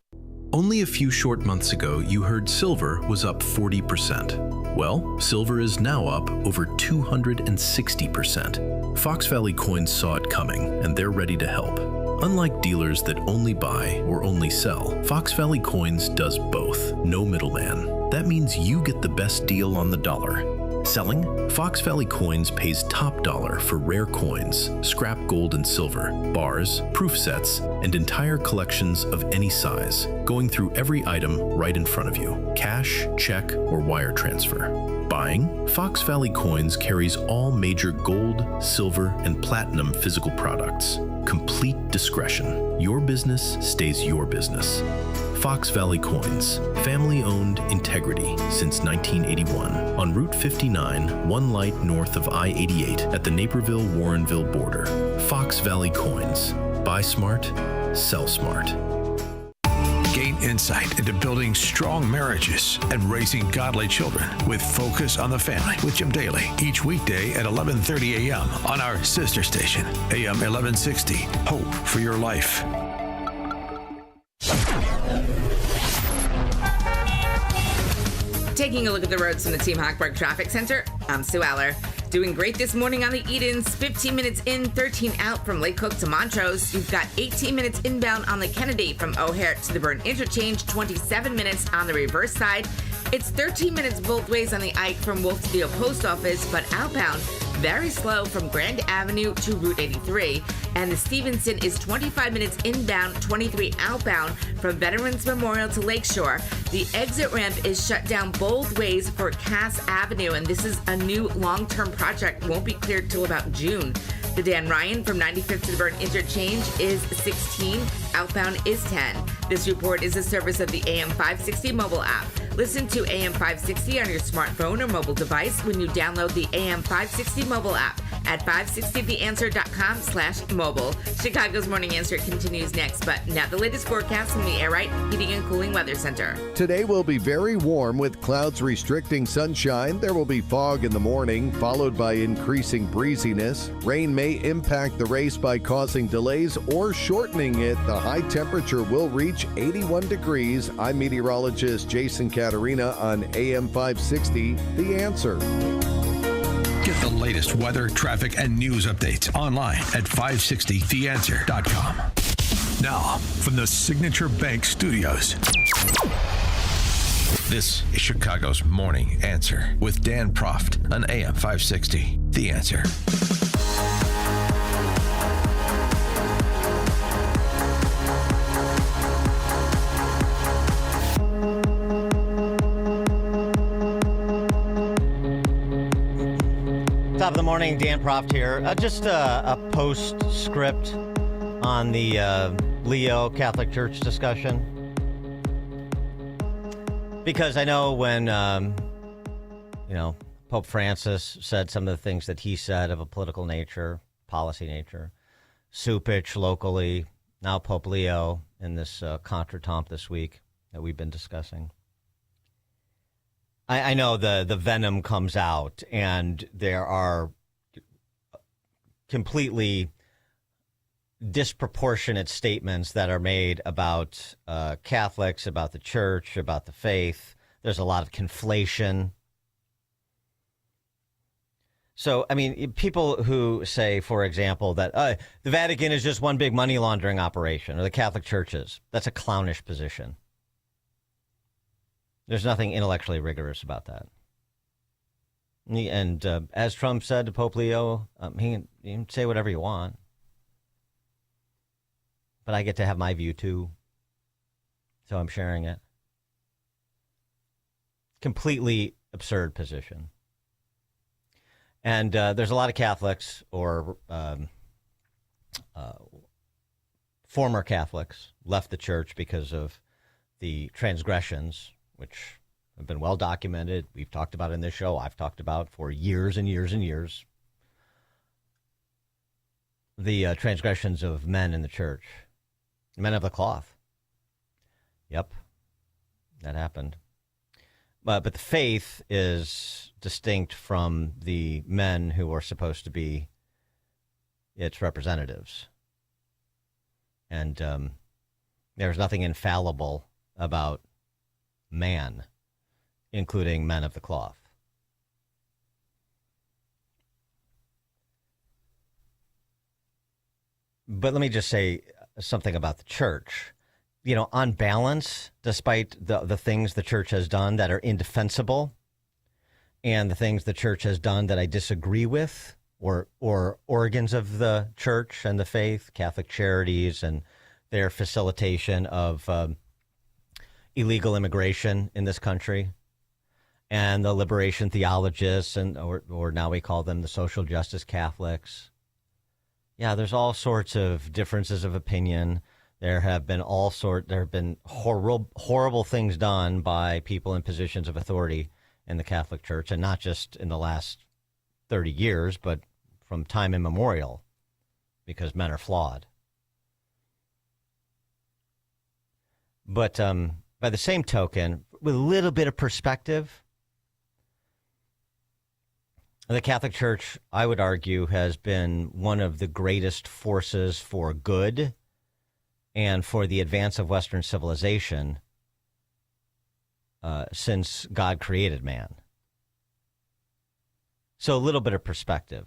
Only a few short months ago, you heard silver was up 40%. Well, silver is now up over 260%. Fox Valley Coins saw it coming, and they're ready to help. Unlike dealers that only buy or only sell, Fox Valley Coins does both. No middleman. That means you get the best deal on the dollar. Selling? Fox Valley Coins pays top dollar for rare coins, scrap gold and silver, bars, proof sets, and entire collections of any size, going through every item right in front of you. Cash, check, or wire transfer. Buying? Fox Valley Coins carries all major gold, silver, and platinum physical products. Complete discretion. Your business stays your business. Fox Valley Coins, family-owned integrity since 1981. On Route 59, one light north of I-88 at the Naperville-Warrenville border. Fox Valley Coins. Buy smart, sell smart. Gain insight into building strong marriages and raising godly children with Focus on the Family with Jim Daly each weekday at 11:30 a.m. on our sister station, AM 1160. Hope for your life. Taking a look at the roads from the Team Hochberg Traffic Center, I'm Sue Aller. Doing great this morning on the Edens, 15 minutes in, 13 out from Lake Cook to Montrose. You've got 18 minutes inbound on the Kennedy from O'Hare to the Burn Interchange, 27 minutes on the reverse side. It's 13 minutes both ways on the Ike from Wolfsville Post Office, but outbound, very slow from Grand Avenue to Route 83. And the Stevenson is 25 minutes inbound, 23 outbound from Veterans Memorial to Lakeshore. The exit ramp is shut down both ways for Cass Avenue, and this is a new long-term project. Won't be cleared till about June. The Dan Ryan from 95th to the Burn Interchange is 16. Outbound is 10. This report is a service of the AM 560 mobile app. Listen to AM 560 on your smartphone or mobile device when you download the AM 560 mobile app at 560theanswer.com/mobile. Chicago's Morning Answer continues next, but now the latest forecast from the Air Right Heating and Cooling Weather Center. Today will be very warm with clouds restricting sunshine. There will be fog in the morning, followed by increasing breeziness. Rain may impact the race by causing delays or shortening it. The high temperature will reach 81 degrees. I'm meteorologist Jason Caterina on AM 560, The Answer. Get the latest weather, traffic, and news updates online at 560theanswer.com. Now, from the Signature Bank Studios, this is Chicago's Morning Answer with Dan Proft on AM 560, The Answer. Top of the morning, Dan Proft here. Just a postscript on the Leo Catholic Church discussion. Because I know when, Pope Francis said some of the things that he said of a political nature, policy nature, Supich locally, now Pope Leo in this contretemps this week that we've been discussing. I know the venom comes out, and there are completely disproportionate statements that are made about Catholics, about the church, about the faith. There's a lot of conflation. So, I mean, people who say, for example, that the Vatican is just one big money laundering operation, or the Catholic churches, that's a clownish position. There's nothing intellectually rigorous about that. And as Trump said to Pope Leo, you can say whatever you want. But I get to have my view, too. So I'm sharing it. Completely absurd position. And there's a lot of Catholics or former Catholics left the church because of the transgressions, which have been well documented. We've talked about in this show. I've talked about for years and years and years. The transgressions of men in the church. Men of the cloth. Yep, that happened. But the faith is distinct from the men who are supposed to be its representatives. And there's nothing infallible about man, including men of the cloth. But let me just say something about the church. You know, on balance, despite the things the church has done that are indefensible and the things the church has done that I disagree with, or organs of the church and the faith, Catholic Charities and their facilitation of illegal immigration in this country, and the liberation theologists, or now we call them the social justice Catholics. Yeah, there's all sorts of differences of opinion. There have been horrible things done by people in positions of authority in the Catholic Church, and not just in the last 30 years, but from time immemorial, because men are flawed. But by the same token, with a little bit of perspective, the Catholic Church, I would argue, has been one of the greatest forces for good and for the advance of Western civilization since God created man. So a little bit of perspective.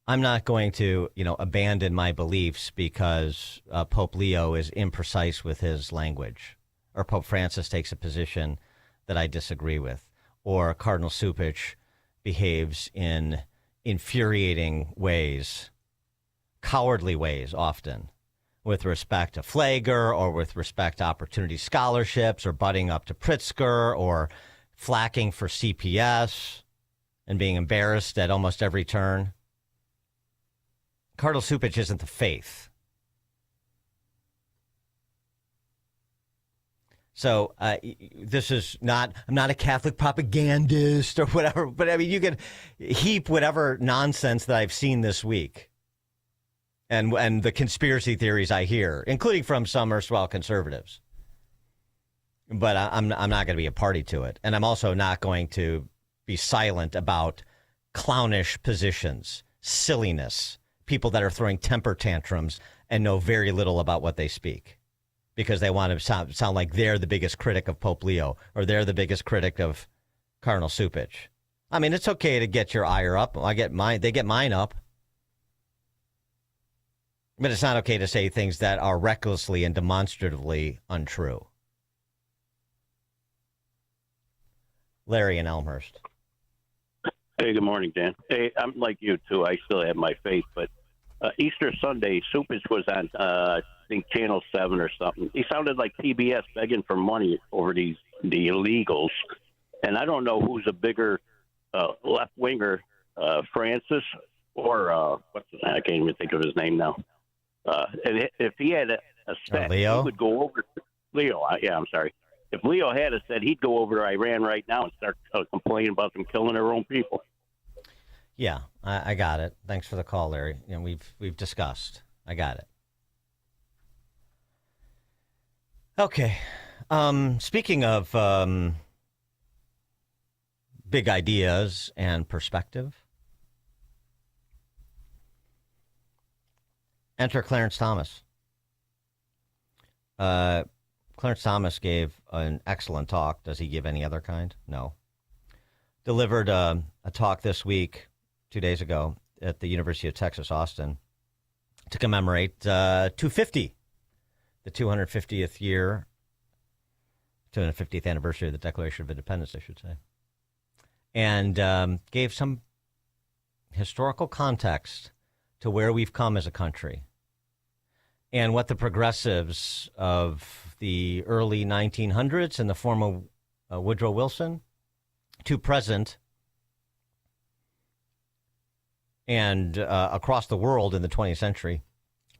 I'm not going to, abandon my beliefs because Pope Leo is imprecise with his language, or Pope Francis takes a position that I disagree with, or Cardinal Supich behaves in infuriating ways, cowardly ways often, with respect to Flagger, or with respect to opportunity scholarships, or butting up to Pritzker, or flacking for CPS and being embarrassed at almost every turn. Cardinal Supich isn't the faith. So this is not, I'm not a Catholic propagandist or whatever, but I mean, you can heap whatever nonsense that I've seen this week and the conspiracy theories I hear, including from some erstwhile conservatives. But I'm not going to be a party to it. And I'm also not going to be silent about clownish positions, silliness, people that are throwing temper tantrums and know very little about what they speak, because they want to sound like they're the biggest critic of Pope Leo, or they're the biggest critic of Cardinal Supich. I mean, it's okay to get your ire up. They get mine up. But it's not okay to say things that are recklessly and demonstratively untrue. Larry in Elmhurst. Hey, good morning, Dan. Hey, I'm like you, too. I still have my faith, but Easter Sunday, Supich was on, I think, Channel 7 or something. He sounded like PBS begging for money over the illegals. And I don't know who's a bigger left-winger, Francis, or I can't even think of his name now. And if he had a stat, he would go over Leo. Yeah, I'm sorry. If Leo had said, he'd go over to Iran right now and start complaining about them killing their own people. Yeah, I got it. Thanks for the call, Larry. You know, we've discussed. I got it. Okay. Speaking of big ideas and perspective, enter Clarence Thomas. Clarence Thomas gave an excellent talk. Does he give any other kind? No. Delivered a talk this week, 2 days ago, at the University of Texas, Austin, to commemorate 250, the 250th year, 250th anniversary of the Declaration of Independence, I should say, and gave some historical context to where we've come as a country and what the progressives of the early 1900s in the form of Woodrow Wilson to present and across the world in the 20th century,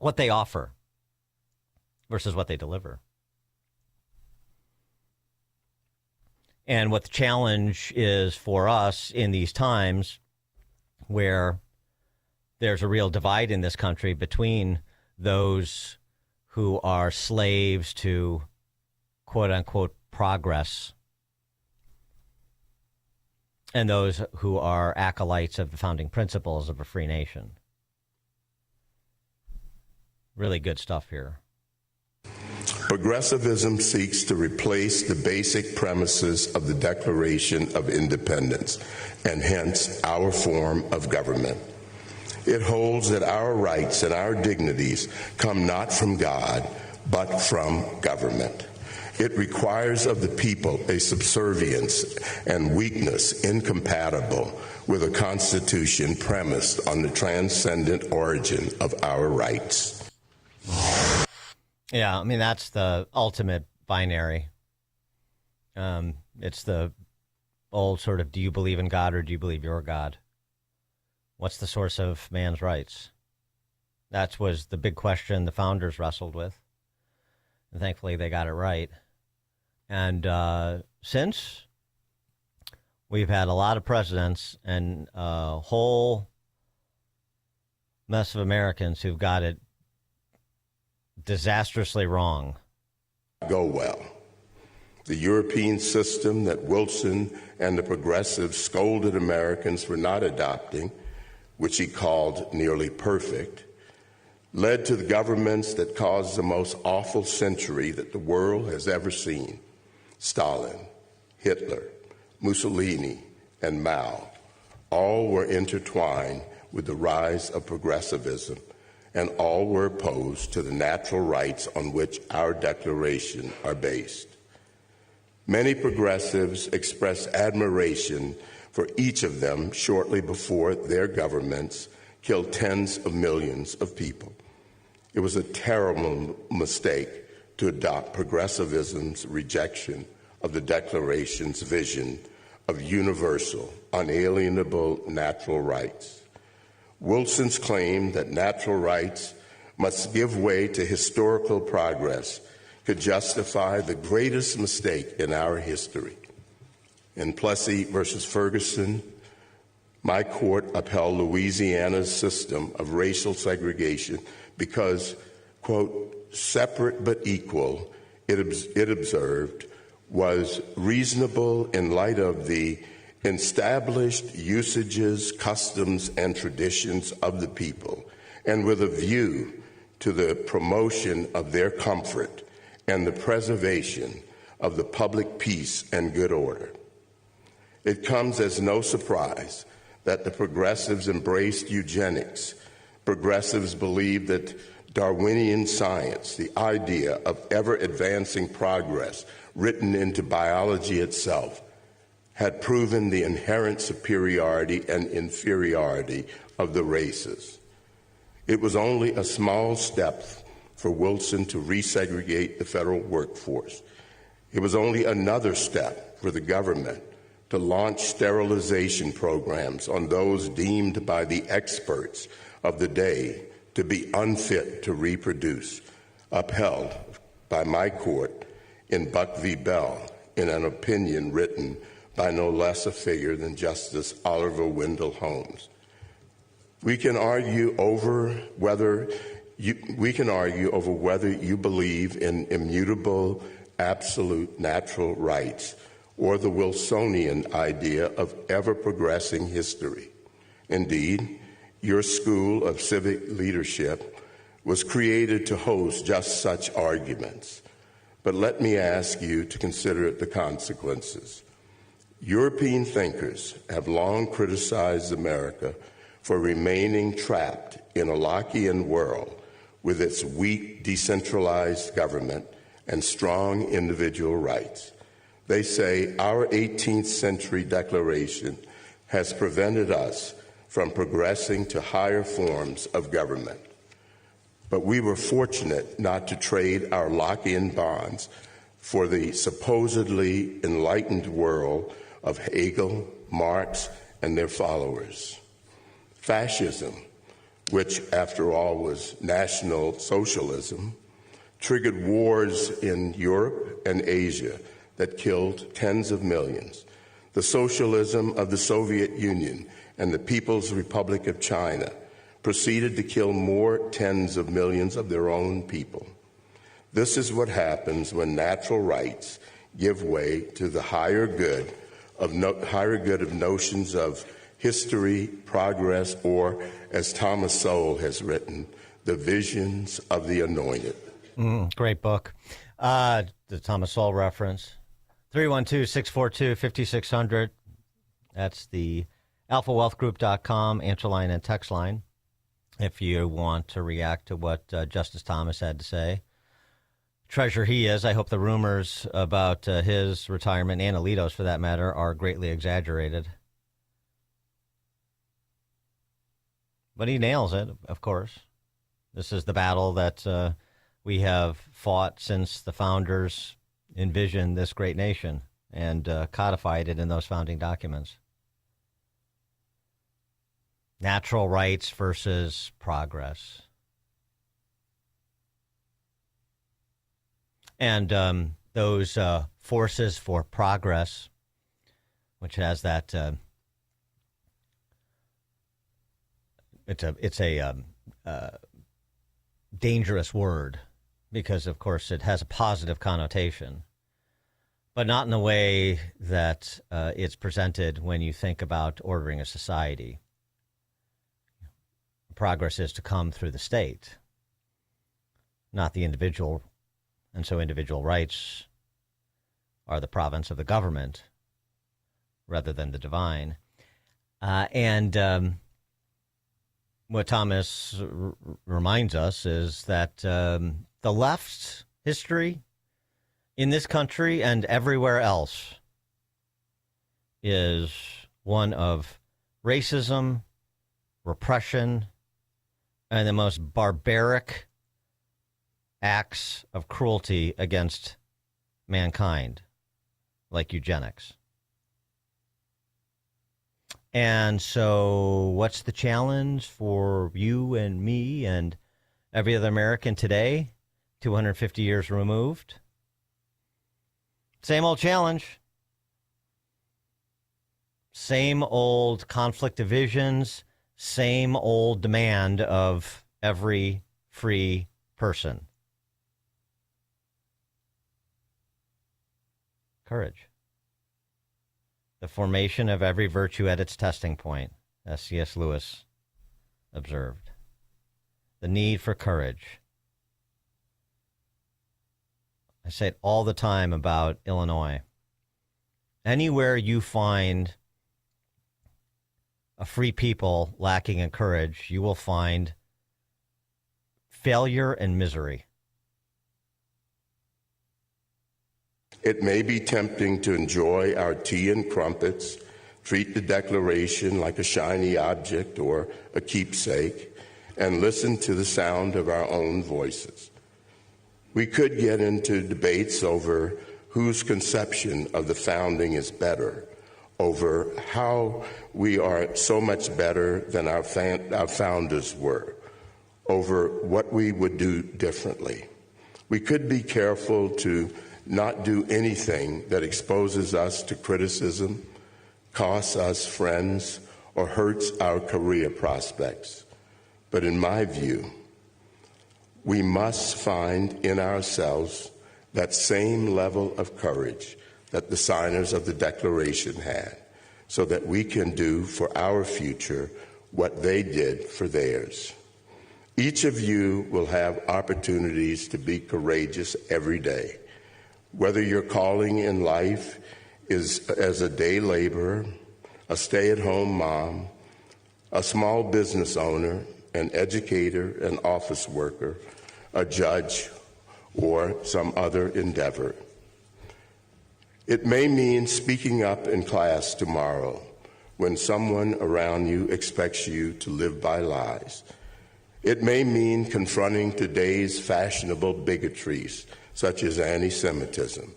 what they offer versus what they deliver. And what the challenge is for us in these times where there's a real divide in this country between those who are slaves to quote unquote progress and those who are acolytes of the founding principles of a free nation. Really good stuff here. Progressivism seeks to replace the basic premises of the Declaration of Independence, and hence our form of government. It holds that our rights and our dignities come not from God, but from government. It requires of the people a subservience and weakness incompatible with a constitution premised on the transcendent origin of our rights. Yeah, I mean, that's the ultimate binary. It's the old sort of, do you believe in God or do you believe you're God? What's the source of man's rights? That was the big question the founders wrestled with. And thankfully, they got it right. And since, we've had a lot of presidents and a whole mess of Americans who've got it disastrously wrong. Go well. The European system that Wilson and the progressives scolded Americans for not adopting, which he called nearly perfect, led to the governments that caused the most awful century that the world has ever seen. Stalin, Hitler, Mussolini, and Mao all were intertwined with the rise of progressivism, and all were opposed to the natural rights on which our Declaration are based. Many progressives expressed admiration for each of them shortly before their governments killed tens of millions of people. It was a terrible mistake to adopt progressivism's rejection of the Declaration's vision of universal, unalienable natural rights. Wilson's claim that natural rights must give way to historical progress could justify the greatest mistake in our history. In Plessy versus Ferguson, my court upheld Louisiana's system of racial segregation because, quote, separate but equal, it observed, was reasonable in light of the established usages, customs, and traditions of the people, and with a view to the promotion of their comfort and the preservation of the public peace and good order. It comes as no surprise that the progressives embraced eugenics. Progressives believed that Darwinian science, the idea of ever-advancing progress written into biology itself, had proven the inherent superiority and inferiority of the races. It was only a small step for Wilson to resegregate the federal workforce. It was only another step for the government to launch sterilization programs on those deemed by the experts of the day to be unfit to reproduce, upheld by my court in Buck v. Bell in an opinion written by no less a figure than Justice Oliver Wendell Holmes. We can argue over whether you believe in immutable, absolute natural rights or the Wilsonian idea of ever-progressing history. Indeed, your school of civic leadership was created to host just such arguments. But let me ask you to consider the consequences. European thinkers have long criticized America for remaining trapped in a Lockean world with its weak, decentralized government and strong individual rights. They say our 18th century declaration has prevented us from progressing to higher forms of government. But we were fortunate not to trade our Lockean bonds for the supposedly enlightened world of Hegel, Marx, and their followers. Fascism, which after all was National Socialism, triggered wars in Europe and Asia that killed tens of millions. The socialism of the Soviet Union and the People's Republic of China proceeded to kill more tens of millions of their own people. This is what happens when natural rights give way to the higher good of notions of history, progress, or, as Thomas Sowell has written, the visions of the anointed. Great book. The Thomas Sowell reference. 312-642-5600. That's the alphawealthgroup.com answer line and text line if you want to react to what Justice Thomas had to say. Treasure he is. I hope the rumors about his retirement, and Alito's for that matter, are greatly exaggerated. But he nails it, of course. This is the battle that we have fought since the founders envisioned this great nation and codified it in those founding documents. Natural rights versus progress. And those forces for progress, which has that, it's a dangerous word because, of course, it has a positive connotation, but not in the way that it's presented when you think about ordering a society. Progress is to come through the state, not the individual. And so individual rights are the province of the government rather than the divine. And what Thomas reminds us is that the left's history in this country and everywhere else is one of racism, repression, and the most barbaric acts of cruelty against mankind, like eugenics. And so what's the challenge for you and me and every other American today, 250 years removed? Same old challenge. Same old conflict of visions, same old demand of every free person. Courage. The formation of every virtue at its testing point, as C.S. Lewis observed. The need for courage. I say it all the time about Illinois. Anywhere you find a free people lacking in courage, you will find failure and misery. It may be tempting to enjoy our tea and crumpets, treat the Declaration like a shiny object or a keepsake, and listen to the sound of our own voices. We could get into debates over whose conception of the founding is better, over how we are so much better than our founders were, over what we would do differently. We could be careful to not do anything that exposes us to criticism, costs us friends, or hurts our career prospects. But in my view, we must find in ourselves that same level of courage that the signers of the Declaration had, so that we can do for our future what they did for theirs. Each of you will have opportunities to be courageous every day, whether your calling in life is as a day laborer, a stay-at-home mom, a small business owner, an educator, an office worker, a judge, or some other endeavor. It may mean speaking up in class tomorrow when someone around you expects you to live by lies. It may mean confronting today's fashionable bigotries, such as anti-Semitism.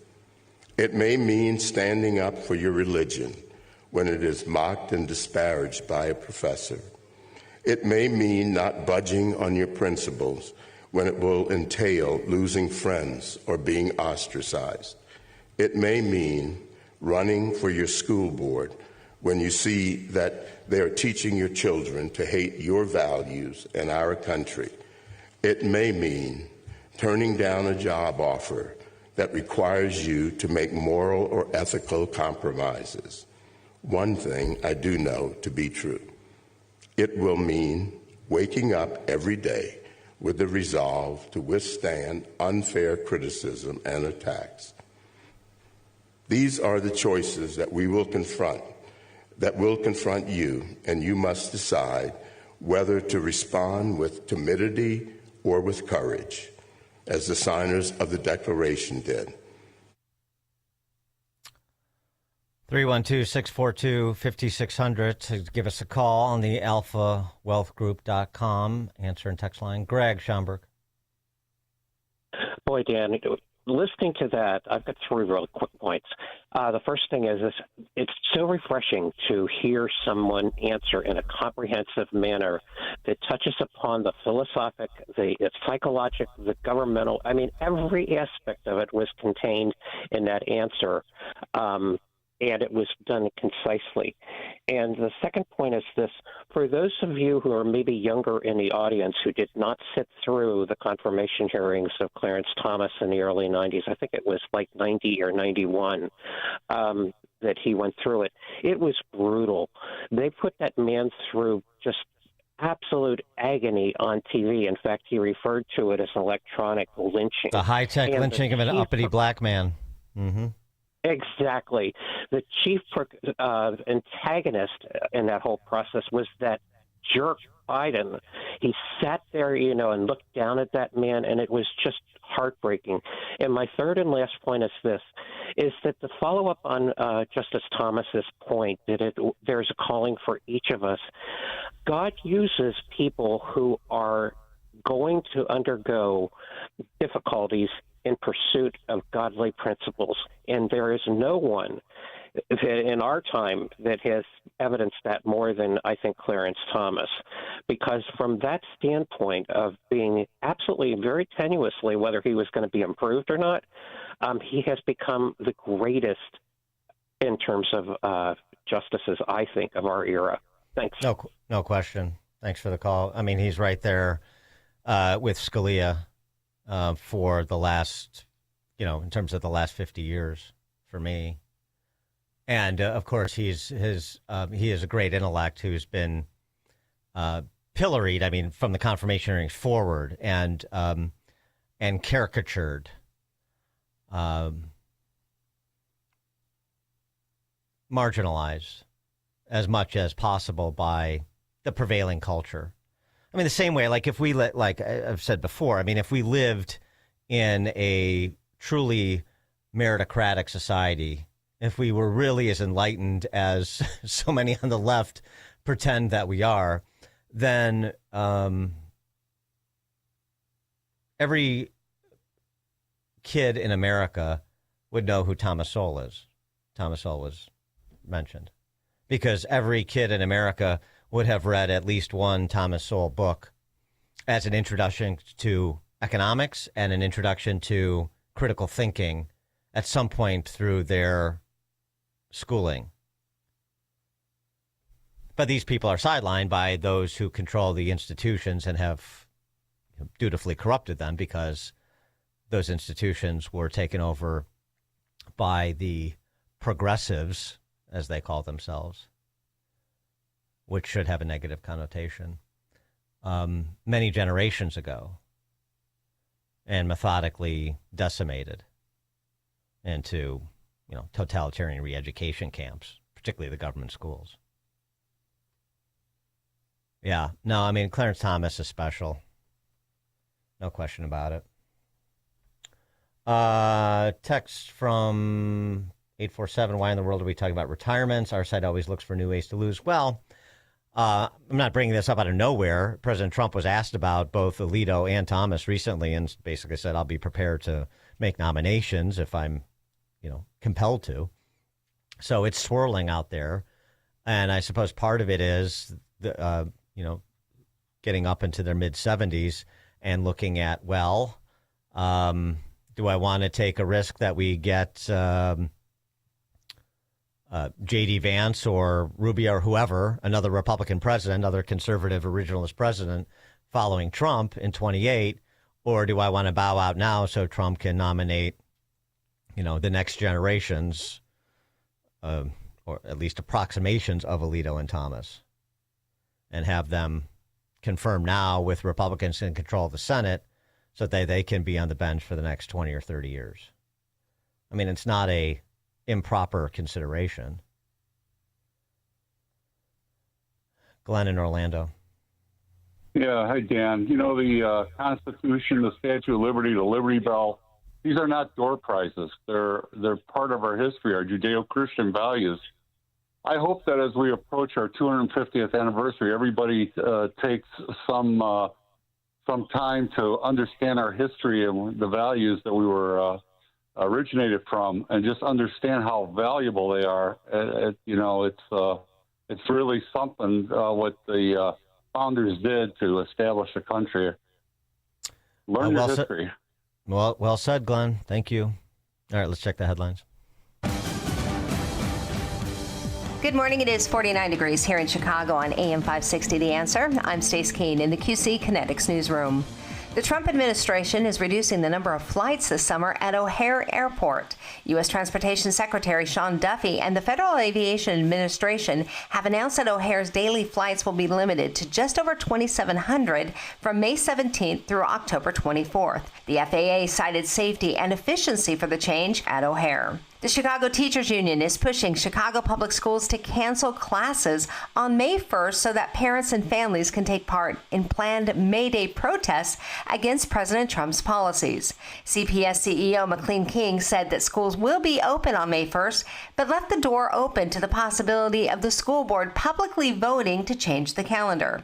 It may mean standing up for your religion when it is mocked and disparaged by a professor. It may mean not budging on your principles when it will entail losing friends or being ostracized. It may mean running for your school board when you see that they are teaching your children to hate your values and our country. It may mean turning down a job offer that requires you to make moral or ethical compromises. One thing I do know to be true. It will mean waking up every day with the resolve to withstand unfair criticism and attacks. These are the choices that we will confront, that will confront you, and you must decide whether to respond with timidity or with courage, as the signers of the Declaration did. 312-642-5600 to give us a call on the alphawealthgroup.com answer and text line. Greg Schomburg. Boy, Dan, listening to that, I've got three real quick points. The first thing is it's so refreshing to hear someone answer in a comprehensive manner that touches upon the philosophic, the psychological, the governmental. I mean, every aspect of it was contained in that answer, and it was done concisely. And the second point is this. For those of you who are maybe younger in the audience who did not sit through the confirmation hearings of Clarence Thomas in the early 90s, I think it was like 90 or 91 that he went through it. It was brutal. They put that man through just absolute agony on TV. In fact, he referred to it as electronic lynching. The high-tech lynching of an uppity black man. Mm-hmm. Exactly. The chief antagonist in that whole process was that jerk Biden. He sat there, and looked down at that man, and it was just heartbreaking. And my third and last point is this, is that the follow-up on Justice Thomas's point that there's a calling for each of us. God uses people who are going to undergo difficulties in pursuit of godly principles. And there is no one in our time that has evidenced that more than, I think, Clarence Thomas. Because from that standpoint of being absolutely very tenuously whether he was going to be improved or not, he has become the greatest in terms of justices, I think, of our era. Thanks. No question. Thanks for the call. I mean, he's right there with Scalia for the last, in terms of the last 50 years for me. And of course, he is a great intellect who's been pilloried. I mean, from the confirmation hearings forward, and caricatured, marginalized as much as possible by the prevailing culture. I mean, the same way, like if we like I've said before, I mean, if we lived in a truly meritocratic society, if we were really as enlightened as so many on the left pretend that we are, then every kid in America would know who Thomas Sowell is. Thomas Sowell was mentioned because every kid in America would have read at least one Thomas Sowell book as an introduction to economics and an introduction to critical thinking at some point through their schooling. But these people are sidelined by those who control the institutions and have dutifully corrupted them, because those institutions were taken over by the progressives, as they call themselves, which should have a negative connotation, many generations ago, and methodically decimated into, totalitarian re-education camps, particularly the government schools. Yeah, no, I mean, Clarence Thomas is special. No question about it. Text from 847, why in the world are we talking about retirements? Our side always looks for new ways to lose. Well, I'm not bringing this up out of nowhere. President Trump was asked about both Alito and Thomas recently and basically said, I'll be prepared to make nominations if I'm, compelled to. So it's swirling out there. And I suppose part of it is, getting up into their mid-70s and looking at, do I want to take a risk that we get J.D. Vance or Rubio or whoever, another Republican president, another conservative originalist president following Trump in 28, or do I want to bow out now so Trump can nominate, the next generations, or at least approximations of Alito and Thomas, and have them confirmed now with Republicans in control of the Senate so that they can be on the bench for the next 20 or 30 years. I mean, it's not a improper consideration. Glenn in Orlando. Yeah, hi, Dan. The Constitution, the Statue of Liberty, the Liberty Bell, these are not door prizes. They're part of our history, our Judeo-Christian values. I hope that as we approach our 250th anniversary, everybody takes some time to understand our history and the values that we were originated from, and just understand how valuable they are. It's really something what the founders did to establish a country. Learn your history. Well said, Glenn. Thank you. All right, let's check the headlines. Good morning. It is 49 degrees here in Chicago on AM 560 The Answer. I'm Stace Keene in the QC Kinetics newsroom. The Trump administration is reducing the number of flights this summer at O'Hare Airport. U.S. Transportation Secretary Sean Duffy and the Federal Aviation Administration have announced that O'Hare's daily flights will be limited to just over 2,700 from May 17th through October 24th. The FAA cited safety and efficiency for the change at O'Hare. The Chicago Teachers Union is pushing Chicago Public Schools to cancel classes on May 1st so that parents and families can take part in planned May Day protests against President Trump's policies. CPS CEO McLean King said that schools will be open on May 1st, but left the door open to the possibility of the school board publicly voting to change the calendar.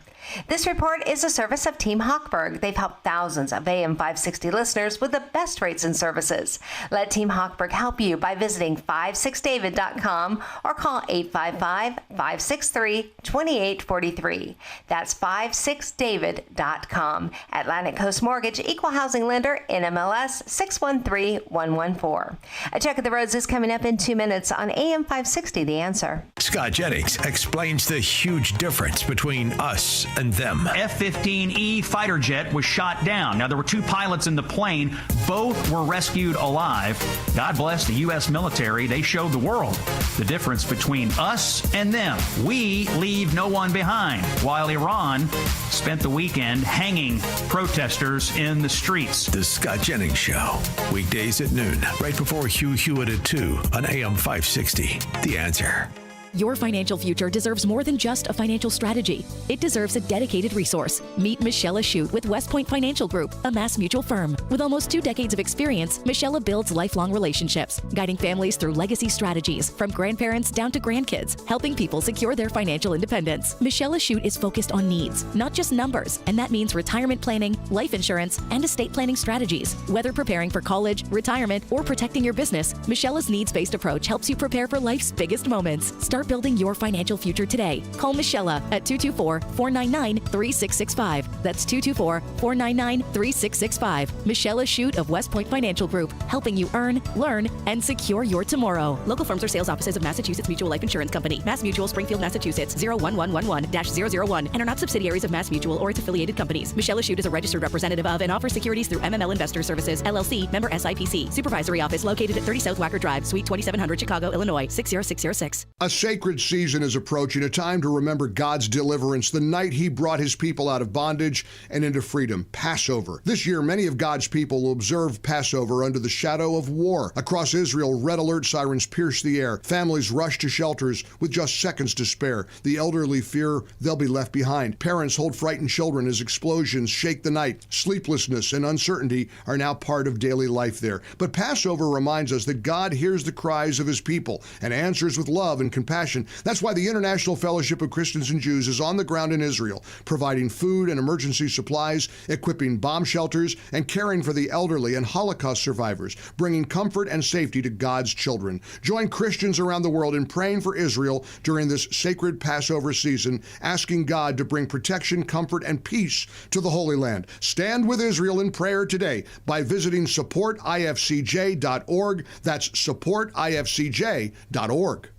This report is a service of Team Hochberg. They've helped thousands of AM 560 listeners with the best rates and services. Let Team Hochberg help you by visiting 56david.com or call 855-563-2843. That's 56david.com. Atlantic Coast Mortgage, Equal Housing Lender, NMLS 613114. A check of the roads is coming up in 2 minutes on AM 560 The Answer. Scott Jennings explains the huge difference between us and them. F-15E fighter jet was shot down. Now, there were two pilots in the plane. Both were rescued alive. God bless the U.S. military. They showed the world the difference between us and them. We leave no one behind, while Iran spent the weekend hanging protesters in the streets. The Scott Jennings Show, weekdays at noon, right before Hugh Hewitt at 2 on AM 560. The Answer. Your financial future deserves more than just a financial strategy. It deserves a dedicated resource. Meet Michelle Ashute with West Point Financial Group, a Mass Mutual firm. With almost 2 decades of experience, Michelle builds lifelong relationships, guiding families through legacy strategies from grandparents down to grandkids, helping people secure their financial independence. Michelle Ashute is focused on needs, not just numbers, and that means retirement planning, life insurance, and estate planning strategies. Whether preparing for college, retirement, or protecting your business, Michelle's needs-based approach helps you prepare for life's biggest moments. Start Start building your financial future today. Call Michelle at 224-499-3665. That's 224-499-3665. Michelle Shute of West Point Financial Group, helping you earn, learn, and secure your tomorrow. Local firms are sales offices of Massachusetts Mutual Life Insurance Company. Mass Mutual, Springfield, Massachusetts, 01111-001, and are not subsidiaries of Mass Mutual or its affiliated companies. Michelle Shute is a registered representative of and offers securities through MML Investor Services, LLC, member SIPC. Supervisory office located at 30 South Wacker Drive, Suite 2700, Chicago, Illinois, 60606. A sacred season is approaching, a time to remember God's deliverance, the night he brought his people out of bondage and into freedom, Passover. This year, many of God's people will observe Passover under the shadow of war. Across Israel, red alert sirens pierce the air. Families rush to shelters with just seconds to spare. The elderly fear they'll be left behind. Parents hold frightened children as explosions shake the night. Sleeplessness and uncertainty are now part of daily life there. But Passover reminds us that God hears the cries of his people and answers with love and compassion. That's why the International Fellowship of Christians and Jews is on the ground in Israel, providing food and emergency supplies, equipping bomb shelters, and caring for the elderly and Holocaust survivors, bringing comfort and safety to God's children. Join Christians around the world in praying for Israel during this sacred Passover season, asking God to bring protection, comfort, and peace to the Holy Land. Stand with Israel in prayer today by visiting supportifcj.org. That's supportifcj.org.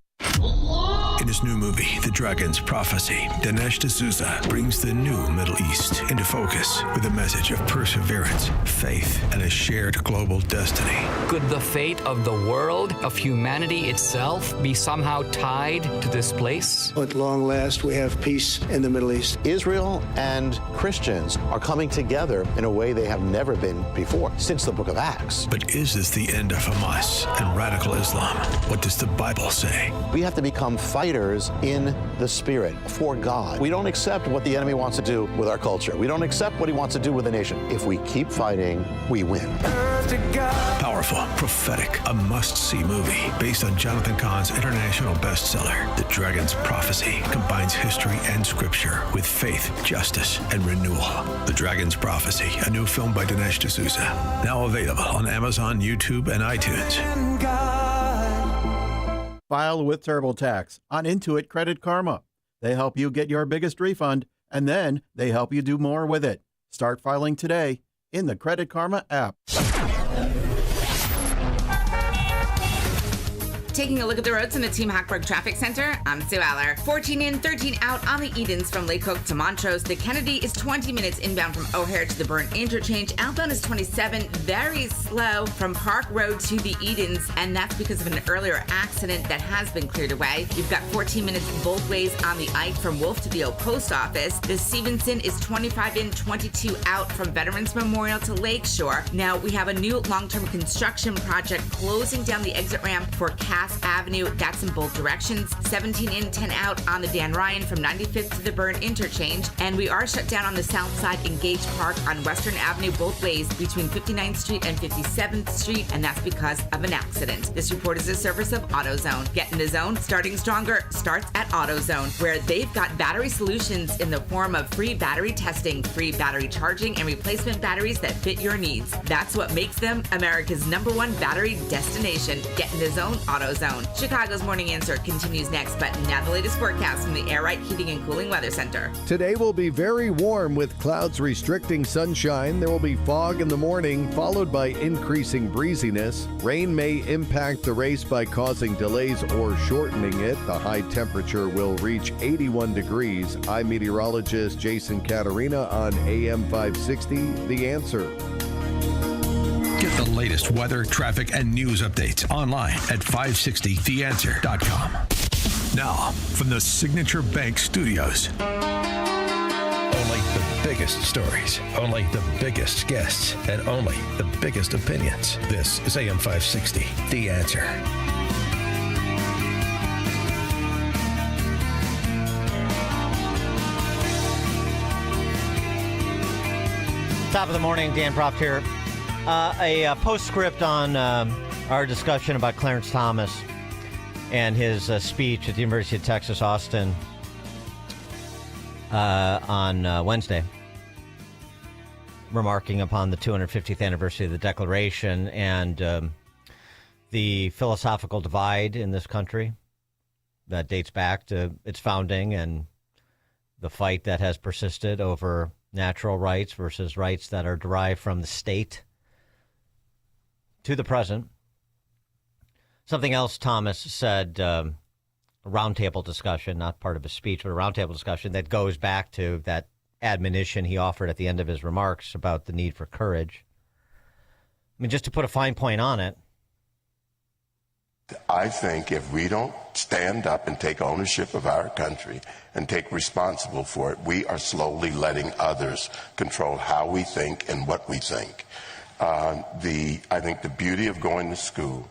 In his new movie, The Dragon's Prophecy, Dinesh D'Souza brings the new Middle East into focus with a message of perseverance, faith, and a shared global destiny. Could the fate of the world, of humanity itself, be somehow tied to this place? At long last, we have peace in the Middle East. Israel and Christians are coming together in a way they have never been before, since the book of Acts. But is this the end of Hamas and radical Islam? What does the Bible say? We have to become fighters in the spirit for God. We don't accept what the enemy wants to do with our culture. We don't accept what he wants to do with the nation. If we keep fighting, we win. Powerful, prophetic, a must-see movie based on Jonathan Cahn's international bestseller, The Dragon's Prophecy, combines history and scripture with faith, justice, and renewal. The Dragon's Prophecy, a new film by Dinesh D'Souza, now available on Amazon, YouTube, and iTunes. File with TurboTax on Intuit Credit Karma. They help you get your biggest refund, and then they help you do more with it. Start filing today in the Credit Karma app. Taking a look at the roads in the Team Hackberg Traffic Center, I'm Sue Aller. 14 in, 13 out on the Edens from Lake Hook to Montrose. The Kennedy is 20 minutes inbound from O'Hare to the Burn Interchange. Outbound is 27, very slow from Park Road to the Edens, and that's because of an earlier accident that has been cleared away. You've got 14 minutes both ways on the Ike from Wolf to the old post office. The Stevenson is 25 in, 22 out from Veterans Memorial to Lakeshore. Now, we have a new long-term construction project closing down the exit ramp for Cass Avenue. That's in both directions. 17 in, 10 out on the Dan Ryan from 95th to the Burn Interchange. And we are shut down on the south side in Gage Park on Western Avenue both ways between 59th Street and 57th Street, and that's because of an accident. This report is a service of AutoZone. Get in the zone. Starting stronger starts at AutoZone, where they've got battery solutions in the form of free battery testing, free battery charging, and replacement batteries that fit your needs. That's what makes them America's #1 battery destination. Get in the zone, AutoZone. Chicago's Morning Answer continues next, but now the latest forecast from the Air Right Heating and Cooling Weather Center. Today will be very warm with clouds restricting sunshine. There will be fog in the morning, followed by increasing breeziness. Rain may impact the race by causing delays or shortening it. The high temperature will reach 81 degrees. I'm meteorologist Jason Caterina on AM 560, The Answer. Get the latest weather, traffic, and news updates online at 560theanswer.com. Now, from the Signature Bank Studios. Only the biggest stories, only the biggest guests, and only the biggest opinions. This is AM 560, The Answer. Top of the morning, Dan Proft here. A postscript on our discussion about Clarence Thomas and his speech at the University of Texas, Austin on Wednesday, remarking upon the 250th anniversary of the Declaration and the philosophical divide in this country. that dates back to its founding and the fight that has persisted over natural rights versus rights that are derived from the state to the present. Something else Thomas said, a roundtable discussion, not part of his speech, but a roundtable discussion that goes back to that admonition he offered at the end of his remarks about the need for courage. I mean, just to put a fine point on it, I think if we don't stand up and take ownership of our country and take responsible for it, we are slowly letting others control how we think and what we think. I think the beauty of going to school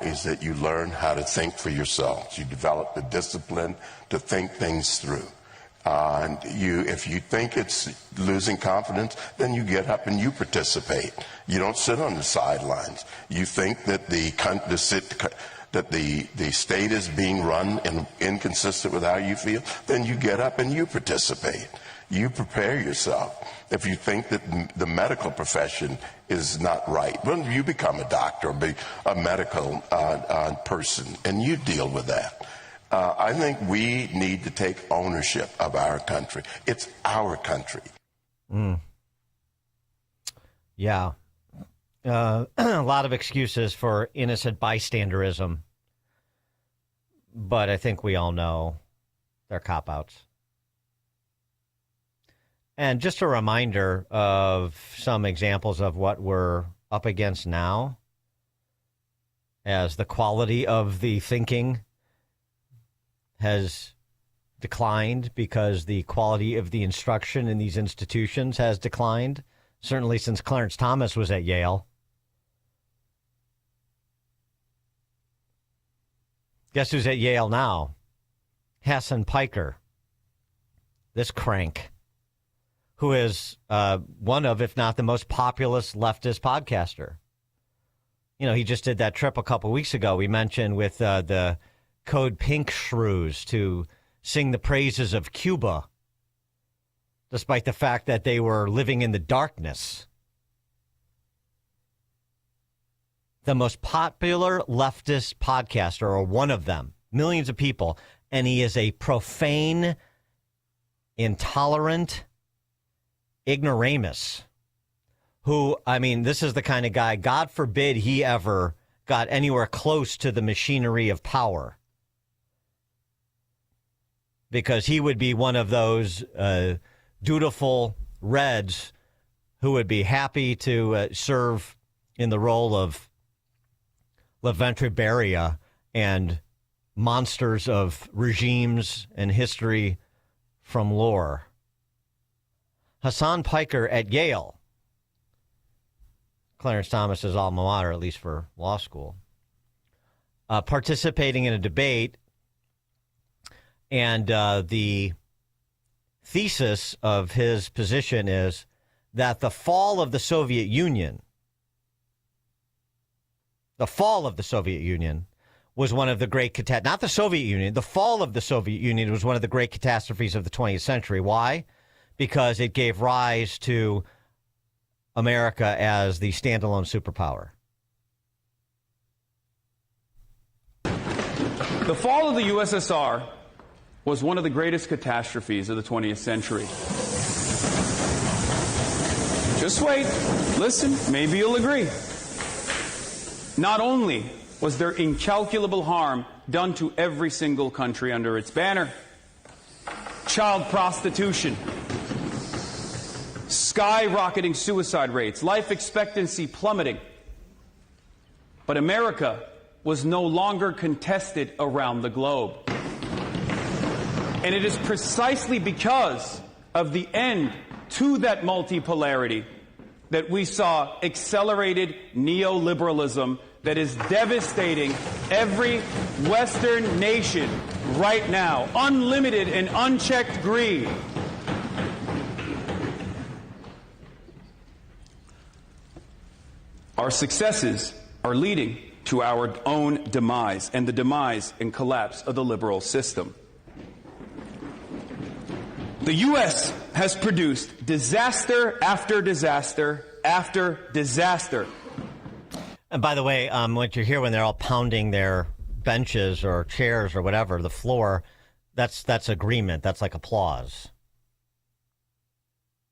is that you learn how to think for yourself. You develop the discipline to think things through. If you think it's losing confidence, then you get up and you participate. You don't sit on the sidelines. You think that the state is being run and inconsistent with how you feel, then you get up and you participate. You prepare yourself. If you think that the medical profession is not right, well, you become a doctor or be a medical person, and you deal with that. I think we need to take ownership of our country. It's our country. Yeah. A lot of excuses for innocent bystanderism. But I think we all know they're cop-outs. And just a reminder of some examples of what we're up against now as the quality of the thinking has declined because the quality of the instruction in these institutions has declined, certainly since Clarence Thomas was at Yale. Guess who's at Yale now? Hassan Piker, this crank, who is one of, if not the most populist leftist podcaster. You know, he just did that trip a couple weeks ago. We mentioned with the Code Pink shrews to sing the praises of Cuba, despite the fact that they were living in the darkness. The most popular leftist podcaster, or one of them, millions of people, and he is a profane, intolerant ignoramus who, I mean, this is the kind of guy, God forbid he ever got anywhere close to the machinery of power, because he would be one of those dutiful Reds who would be happy to serve in the role of La Ventreberia and monsters of regimes and history from lore. Hassan Piker at Yale, Clarence Thomas's alma mater, at least for law school, participating in a debate. And the thesis of his position is that the fall of the Soviet Union was one of the great not the Soviet Union, the fall of the Soviet Union was one of the great catastrophes of the 20th century. Why? Because it gave rise to America as the standalone superpower. The fall of the USSR was one of the greatest catastrophes of the 20th century. Just wait, listen, maybe you'll agree. Not only was there incalculable harm done to every single country under its banner, child prostitution, skyrocketing suicide rates, life expectancy plummeting, but America was no longer contested around the globe. And it is precisely because of the end to that multipolarity that we saw accelerated neoliberalism that is devastating every Western nation right now. Unlimited and unchecked greed. Our successes are leading to our own demise and the demise and collapse of the liberal system. The U.S. has produced disaster after disaster after disaster. And by the way, what you hear when they're all pounding their benches or chairs or whatever, the floor, that's agreement. That's like applause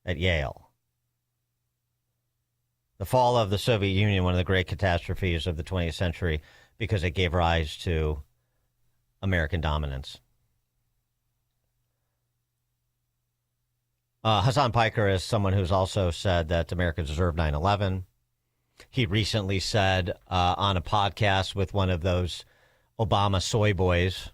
at Yale. The fall of the Soviet Union, one of the great catastrophes of the 20th century, because it gave rise to American dominance. Hassan Piker is someone who's also said that America deserved 9/11. He recently said on a podcast with one of those Obama soy boys.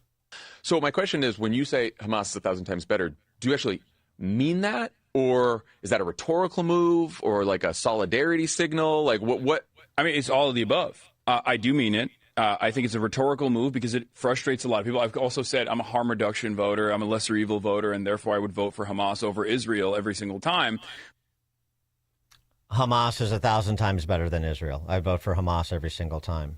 So my question is, when you say Hamas is 1,000 times better, do you actually mean that? Or is that a rhetorical move or like a solidarity signal? Like what? I mean, it's all of the above. I do mean it. I think it's a rhetorical move because it frustrates a lot of people. I've also said I'm a harm reduction voter. I'm a lesser evil voter, and therefore I would vote for Hamas over Israel every single time. Hamas is 1,000 times better than Israel. I vote for Hamas every single time.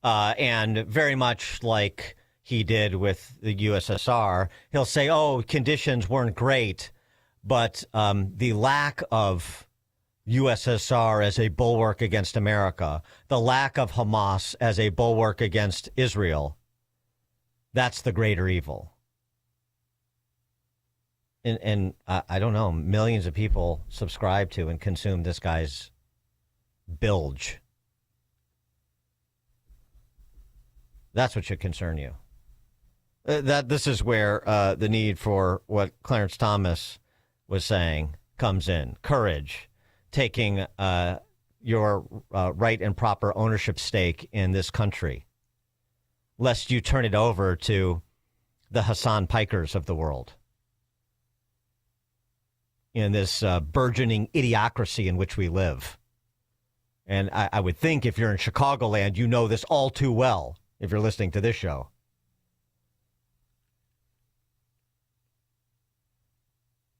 And very much like he did with the USSR, he'll say, oh, conditions weren't great, but the lack of USSR as a bulwark against America, the lack of Hamas as a bulwark against Israel, that's the greater evil. And I don't know, millions of people subscribe to and consume this guy's bilge. That's what should concern you. This is where the need for what Clarence Thomas was saying comes in. Courage. Taking your right and proper ownership stake in this country, lest you turn it over to the Hassan Pikers of the world in this burgeoning idiocracy in which we live. And I would think if you're in Chicagoland, you know this all too well if you're listening to this show.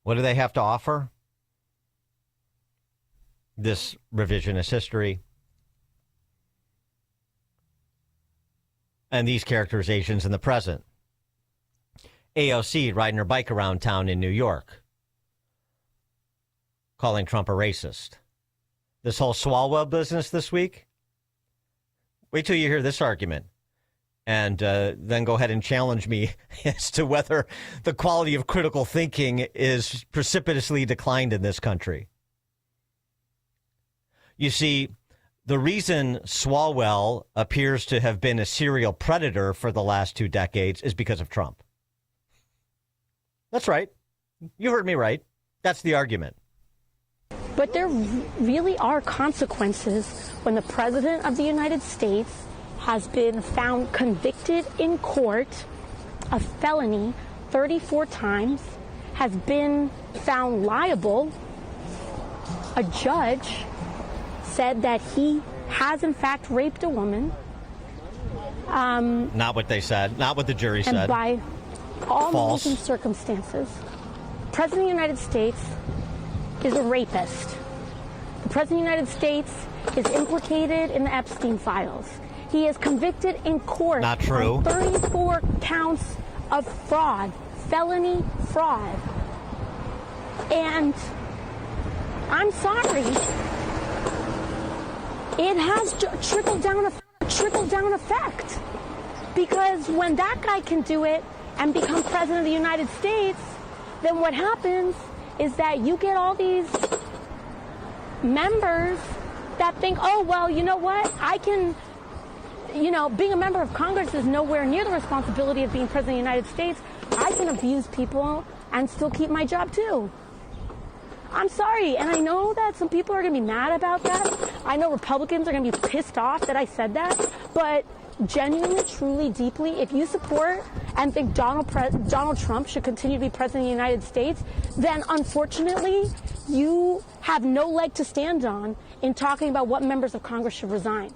What do they have to offer? This revisionist history and these characterizations in the present. AOC riding her bike around town in New York, calling Trump a racist. This whole Swalwell business this week. Wait till you hear this argument and then go ahead and challenge me as to whether the quality of critical thinking is precipitously declined in this country. You see, the reason Swalwell appears to have been a serial predator for the last 2 decades is because of Trump. That's right. You heard me right. That's the argument. But there really are consequences when the President of the United States has been found convicted in court of felony 34 times, has been found liable. A judge said that he has, in fact, raped a woman. Not what they said. Not what the jury said. And by all False. means and circumstances, the President of the United States is a rapist. The President of the United States is implicated in the Epstein files. He is convicted in court Not true. on 34 counts of fraud, felony fraud. And I'm sorry, it has trickle-down effect. Because when that guy can do it and become President of the United States, then what happens is that you get all these members that think, oh, well, you know what? I can, being a member of Congress is nowhere near the responsibility of being President of the United States. I can abuse people and still keep my job, too. I'm sorry, and I know that some people are going to be mad about that. I know Republicans are going to be pissed off that I said that, but genuinely, truly, deeply, if you support and think Donald Trump should continue to be President of the United States, then unfortunately, you have no leg to stand on in talking about what members of Congress should resign.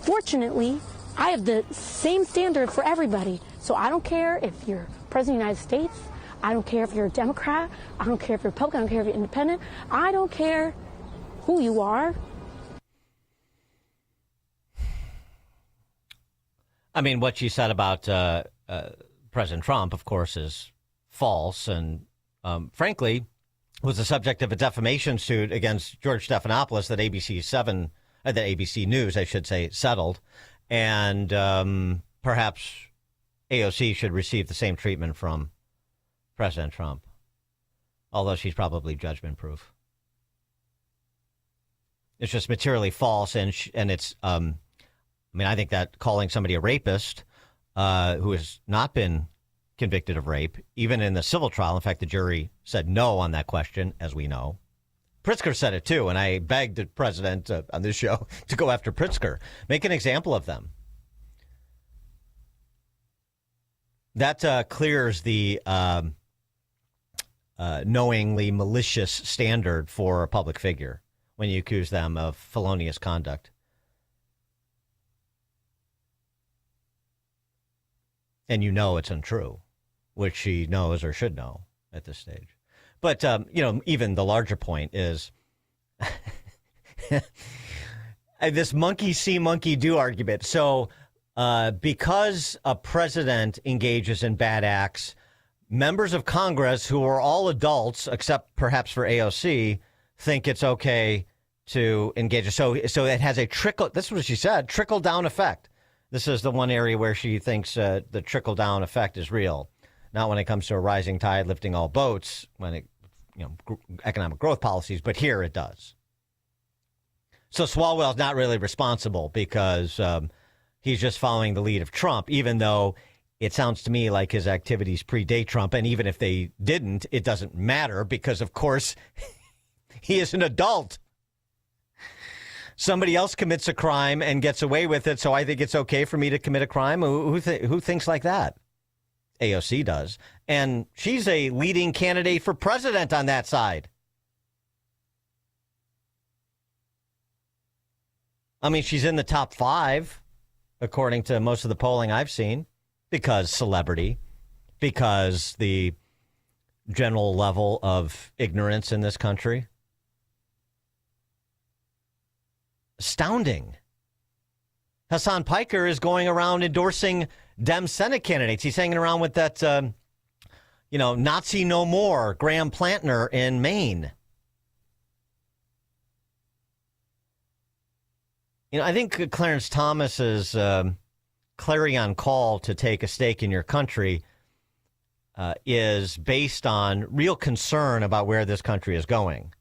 Fortunately, I have the same standard for everybody, so I don't care if you're President of the United States, I don't care if you're a Democrat, I don't care if you're Republican, I don't care if you're independent, I don't care who you are. I mean, what she said about President Trump, of course, is false and, frankly, was the subject of a defamation suit against George Stephanopoulos that ABC News, I should say, settled. And perhaps AOC should receive the same treatment from President Trump, although she's probably judgment-proof. It's just materially false, and it's, I think that calling somebody a rapist who has not been convicted of rape, even in the civil trial, in fact, the jury said no on that question, as we know. Pritzker said it, too, and I begged the president on this show to go after Pritzker. Make an example of them. That clears the knowingly malicious standard for a public figure when you accuse them of felonious conduct. And you know it's untrue, which she knows or should know at this stage. But, even the larger point is this monkey see, monkey do argument. So because a president engages in bad acts, members of Congress who are all adults, except perhaps for AOC, think it's okay to engage. So it has a trickle. This is what she said, trickle down effect. This is the one area where she thinks the trickle down effect is real. Not when it comes to a rising tide lifting all boats, when it, economic growth policies, but here it does. So Swalwell's not really responsible because he's just following the lead of Trump, even though it sounds to me like his activities predate Trump. And even if they didn't, it doesn't matter because, of course, he is an adult. Somebody else commits a crime and gets away with it, so I think it's okay for me to commit a crime. Who thinks like that? AOC does. And she's a leading candidate for president on that side. I mean, she's in the top 5, according to most of the polling I've seen, because celebrity, because the general level of ignorance in this country. Astounding. Hassan Piker is going around endorsing Dem Senate candidates. He's hanging around with that, Nazi no more, Graham Plantner in Maine. I think Clarence Thomas's clarion call to take a stake in your country is based on real concern about where this country is going.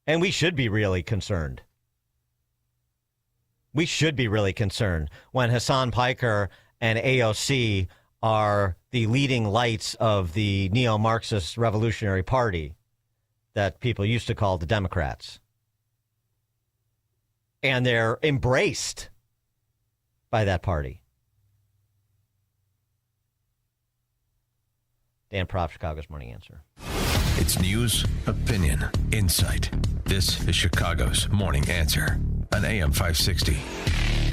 And we should be really concerned. We should be really concerned when Hassan Piker and AOC are the leading lights of the neo-Marxist Revolutionary Party that people used to call the Democrats. And they're embraced by that party. Dan Proft, Chicago's Morning Answer. It's news, opinion, insight. This is Chicago's Morning Answer on AM 560.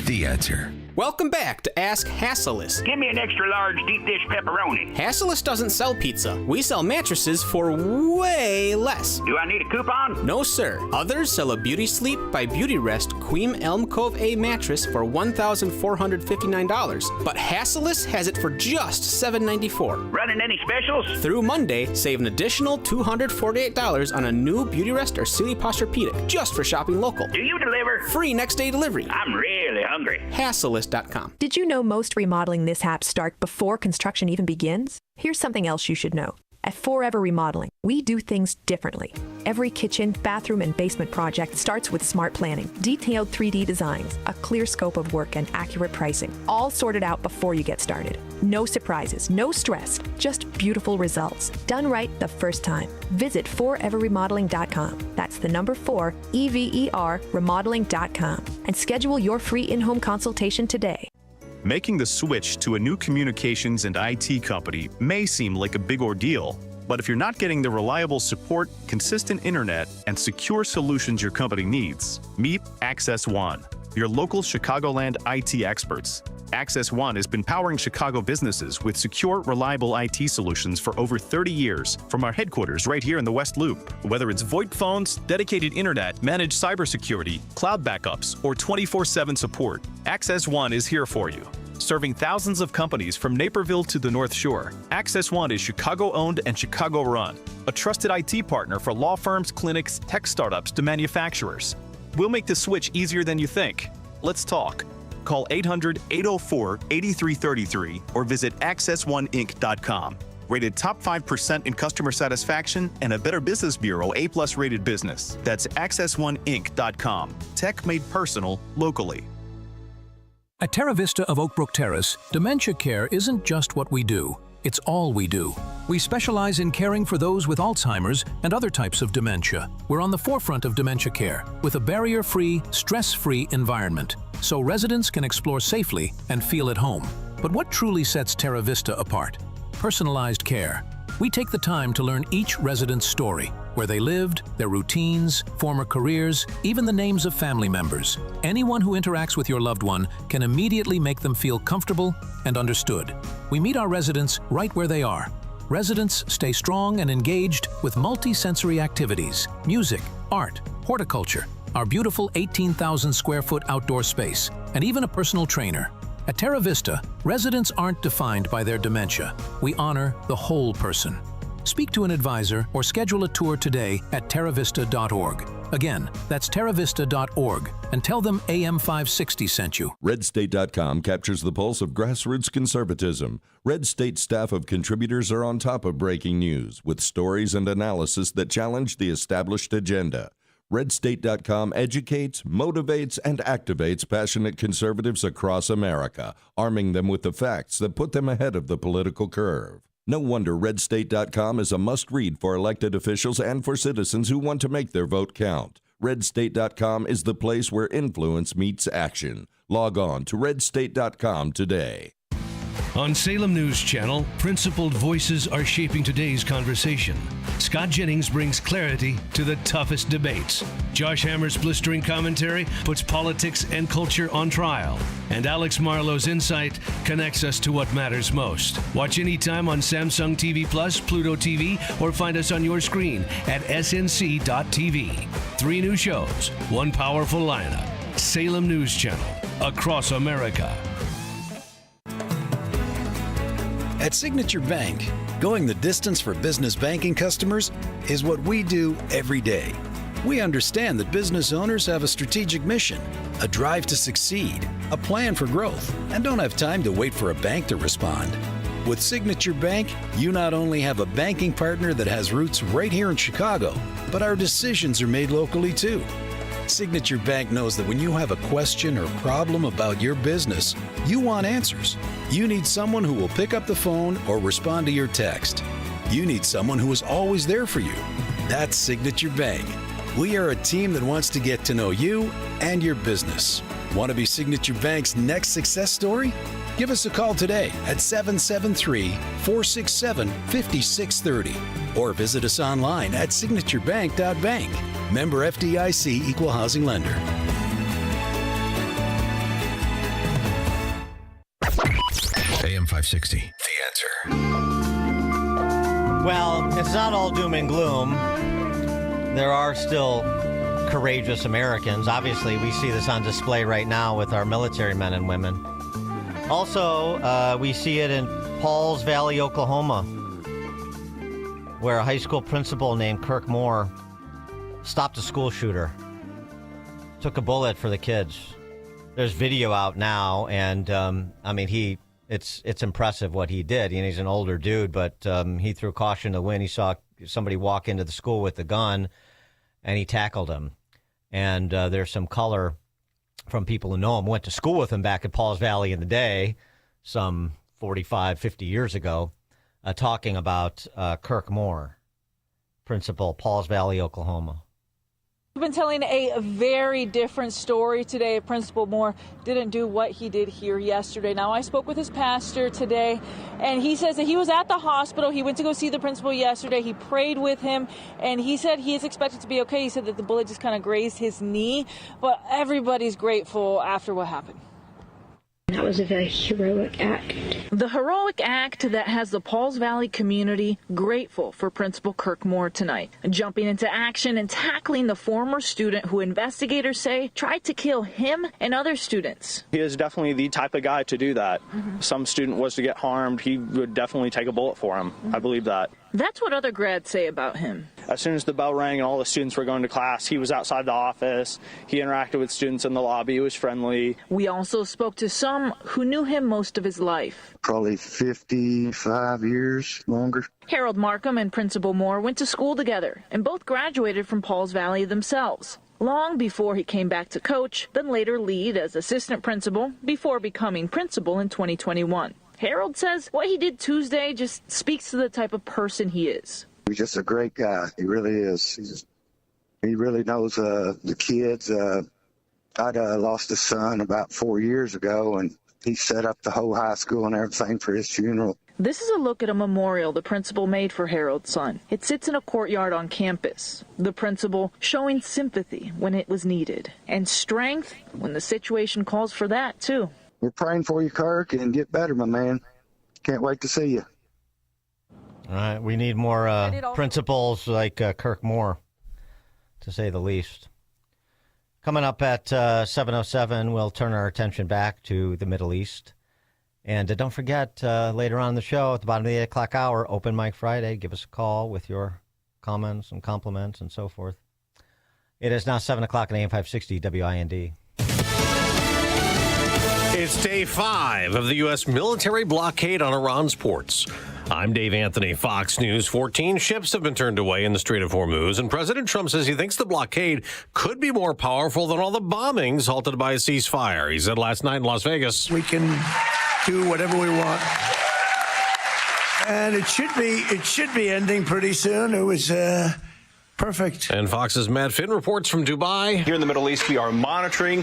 The Answer. Welcome back to Ask Hasselus. Give me an extra large deep dish pepperoni. Hasselus doesn't sell pizza. We sell mattresses for way less. Do I need a coupon? No, sir. Others sell a Beauty Sleep by Beauty Rest Queen Elm Cove A mattress for $1,459. But Hasselus has it for just $794. Running any specials? Through Monday, save an additional $248 on a new Beauty Rest or Sealy Posturepedic just for shopping local. Do you deliver? Free next day delivery. I'm really hungry. Hasselus.com. Did you know most remodeling mishaps start before construction even begins? Here's something else you should know. At Forever Remodeling, we do things differently. Every kitchen, bathroom, and basement project starts with smart planning, detailed 3D designs, a clear scope of work, and accurate pricing, all sorted out before you get started. No surprises, no stress, just beautiful results. Done right the first time. Visit foreverremodeling.com. That's the number 4, EVER, remodeling.com. And schedule your free in-home consultation today. Making the switch to a new communications and IT company may seem like a big ordeal, but if you're not getting the reliable support, consistent internet, and secure solutions your company needs, meet Access One, your local Chicagoland IT experts. Access One has been powering Chicago businesses with secure, reliable IT solutions for over 30 years from our headquarters right here in the West Loop. Whether it's VoIP phones, dedicated internet, managed cybersecurity, cloud backups, or 24/7 support, Access One is here for you. Serving thousands of companies from Naperville to the North Shore, Access One is Chicago-owned and Chicago-run, a trusted IT partner for law firms, clinics, tech startups to manufacturers. We'll make the switch easier than you think. Let's talk. Call 800-804-8333 or visit accessoneInc.com. Rated top 5% in customer satisfaction and a Better Business Bureau A+ rated business. That's accessoneInc.com. Tech made personal locally. At Terra Vista of Oak Brook Terrace, dementia care isn't just what we do, it's all we do. We specialize in caring for those with Alzheimer's and other types of dementia. We're on the forefront of dementia care with a barrier-free, stress-free environment, so residents can explore safely and feel at home. But what truly sets Terra Vista apart? Personalized care. We take the time to learn each resident's story, where they lived, their routines, former careers, even the names of family members. Anyone who interacts with your loved one can immediately make them feel comfortable and understood. We meet our residents right where they are. Residents stay strong and engaged with multi-sensory activities, music, art, horticulture, our beautiful 18,000 square foot outdoor space, and even a personal trainer. At Terra Vista, residents aren't defined by their dementia. We honor the whole person. Speak to an advisor or schedule a tour today at terravista.org. Again, that's terravista.org, and tell them AM 560 sent you. RedState.com captures the pulse of grassroots conservatism. Red State staff of contributors are on top of breaking news with stories and analysis that challenge the established agenda. RedState.com educates, motivates, and activates passionate conservatives across America, arming them with the facts that put them ahead of the political curve. No wonder RedState.com is a must-read for elected officials and for citizens who want to make their vote count. RedState.com is the place where influence meets action. Log on to RedState.com today. On Salem News Channel, principled voices are shaping today's conversation. Scott Jennings brings clarity to the toughest debates. Josh Hammer's blistering commentary puts politics and culture on trial. And Alex Marlowe's insight connects us to what matters most. Watch anytime on Samsung TV Plus, Pluto TV, or find us on your screen at snc.tv. 3 new shows, 1 powerful lineup. Salem News Channel, across America. At Signature Bank, going the distance for business banking customers is what we do every day. We understand that business owners have a strategic mission, a drive to succeed, a plan for growth, and don't have time to wait for a bank to respond. With Signature Bank, you not only have a banking partner that has roots right here in Chicago, but our decisions are made locally too. Signature Bank knows that when you have a question or problem about your business, you want answers. You need someone who will pick up the phone or respond to your text. You need someone who is always there for you. That's Signature Bank. We are a team that wants to get to know you and your business. Want to be Signature Bank's next success story? Give us a call today at 773-467-5630 or visit us online at signaturebank.bank. Member FDIC Equal Housing Lender. AM 560, The Answer. Well, it's not all doom and gloom. There are still courageous Americans. Obviously, we see this on display right now with our military men and women. Also, we see it in Pauls Valley, Oklahoma, where a high school principal named Kirk Moore stopped a school shooter, took a bullet for the kids. There's video out now, and it's impressive what he did. You know, he's an older dude, but he threw caution to the wind. He saw somebody walk into the school with a gun, and he tackled him. And there's some color from people who know him, went to school with him back at Pauls Valley in the day, some 45, 50 years ago, talking about Kirk Moore, principal, Pauls Valley, Oklahoma. We've been telling a very different story today. Principal Moore didn't do what he did here yesterday. Now, I spoke with his pastor today, and he says that he was at the hospital. He went to go see the principal yesterday. He prayed with him, and he said he is expected to be okay. He said that the bullet just kind of grazed his knee, but everybody's grateful after what happened. That was a very heroic act. The heroic act that has the Pauls Valley community grateful for Principal Kirk Moore tonight, jumping into action and tackling the former student who investigators say tried to kill him and other students. He is definitely the type of guy to do that. Some student was to get harmed, he would definitely take a bullet for him. I believe that. That's what other grads say about him. As soon as the bell rang and all the students were going to class, he was outside the office. He interacted with students in the lobby. He was friendly. We also spoke to some who knew him most of his life. Probably 55 years longer. Harold Markham and Principal Moore went to school together and both graduated from Pauls Valley themselves. Long before he came back to coach, then later lead as assistant principal before becoming principal in 2021. Harold says what he did Tuesday just speaks to the type of person he is. He's just a great guy. He really is. He really knows the kids. I'd lost a son about 4 years ago, and he set up the whole high school and everything for his funeral. This is a look at a memorial the principal made for Harold's son. It sits in a courtyard on campus. The principal showing sympathy when it was needed and strength when the situation calls for that, too. We're praying for you, Kirk, and get better, my man. Can't wait to see you. All right, we need more principals like Kirk Moore, to say the least. Coming up at 7:07, we'll turn our attention back to the Middle East. And don't forget, later on in the show, at the bottom of the 8 o'clock hour, Open Mic Friday. Give us a call with your comments and compliments and so forth. It is now 7 o'clock at AM 560 WIND. It's day 5 of the U.S. military blockade on Iran's ports. I'm Dave Anthony, Fox News. 14 ships have been turned away in the Strait of Hormuz, and President Trump says he thinks the blockade could be more powerful than all the bombings halted by a ceasefire. He said last night in Las Vegas, "We can do whatever we want, and it should be ending pretty soon." It was perfect. And Fox's Matt Finn reports from Dubai. Here in the Middle East, we are monitoring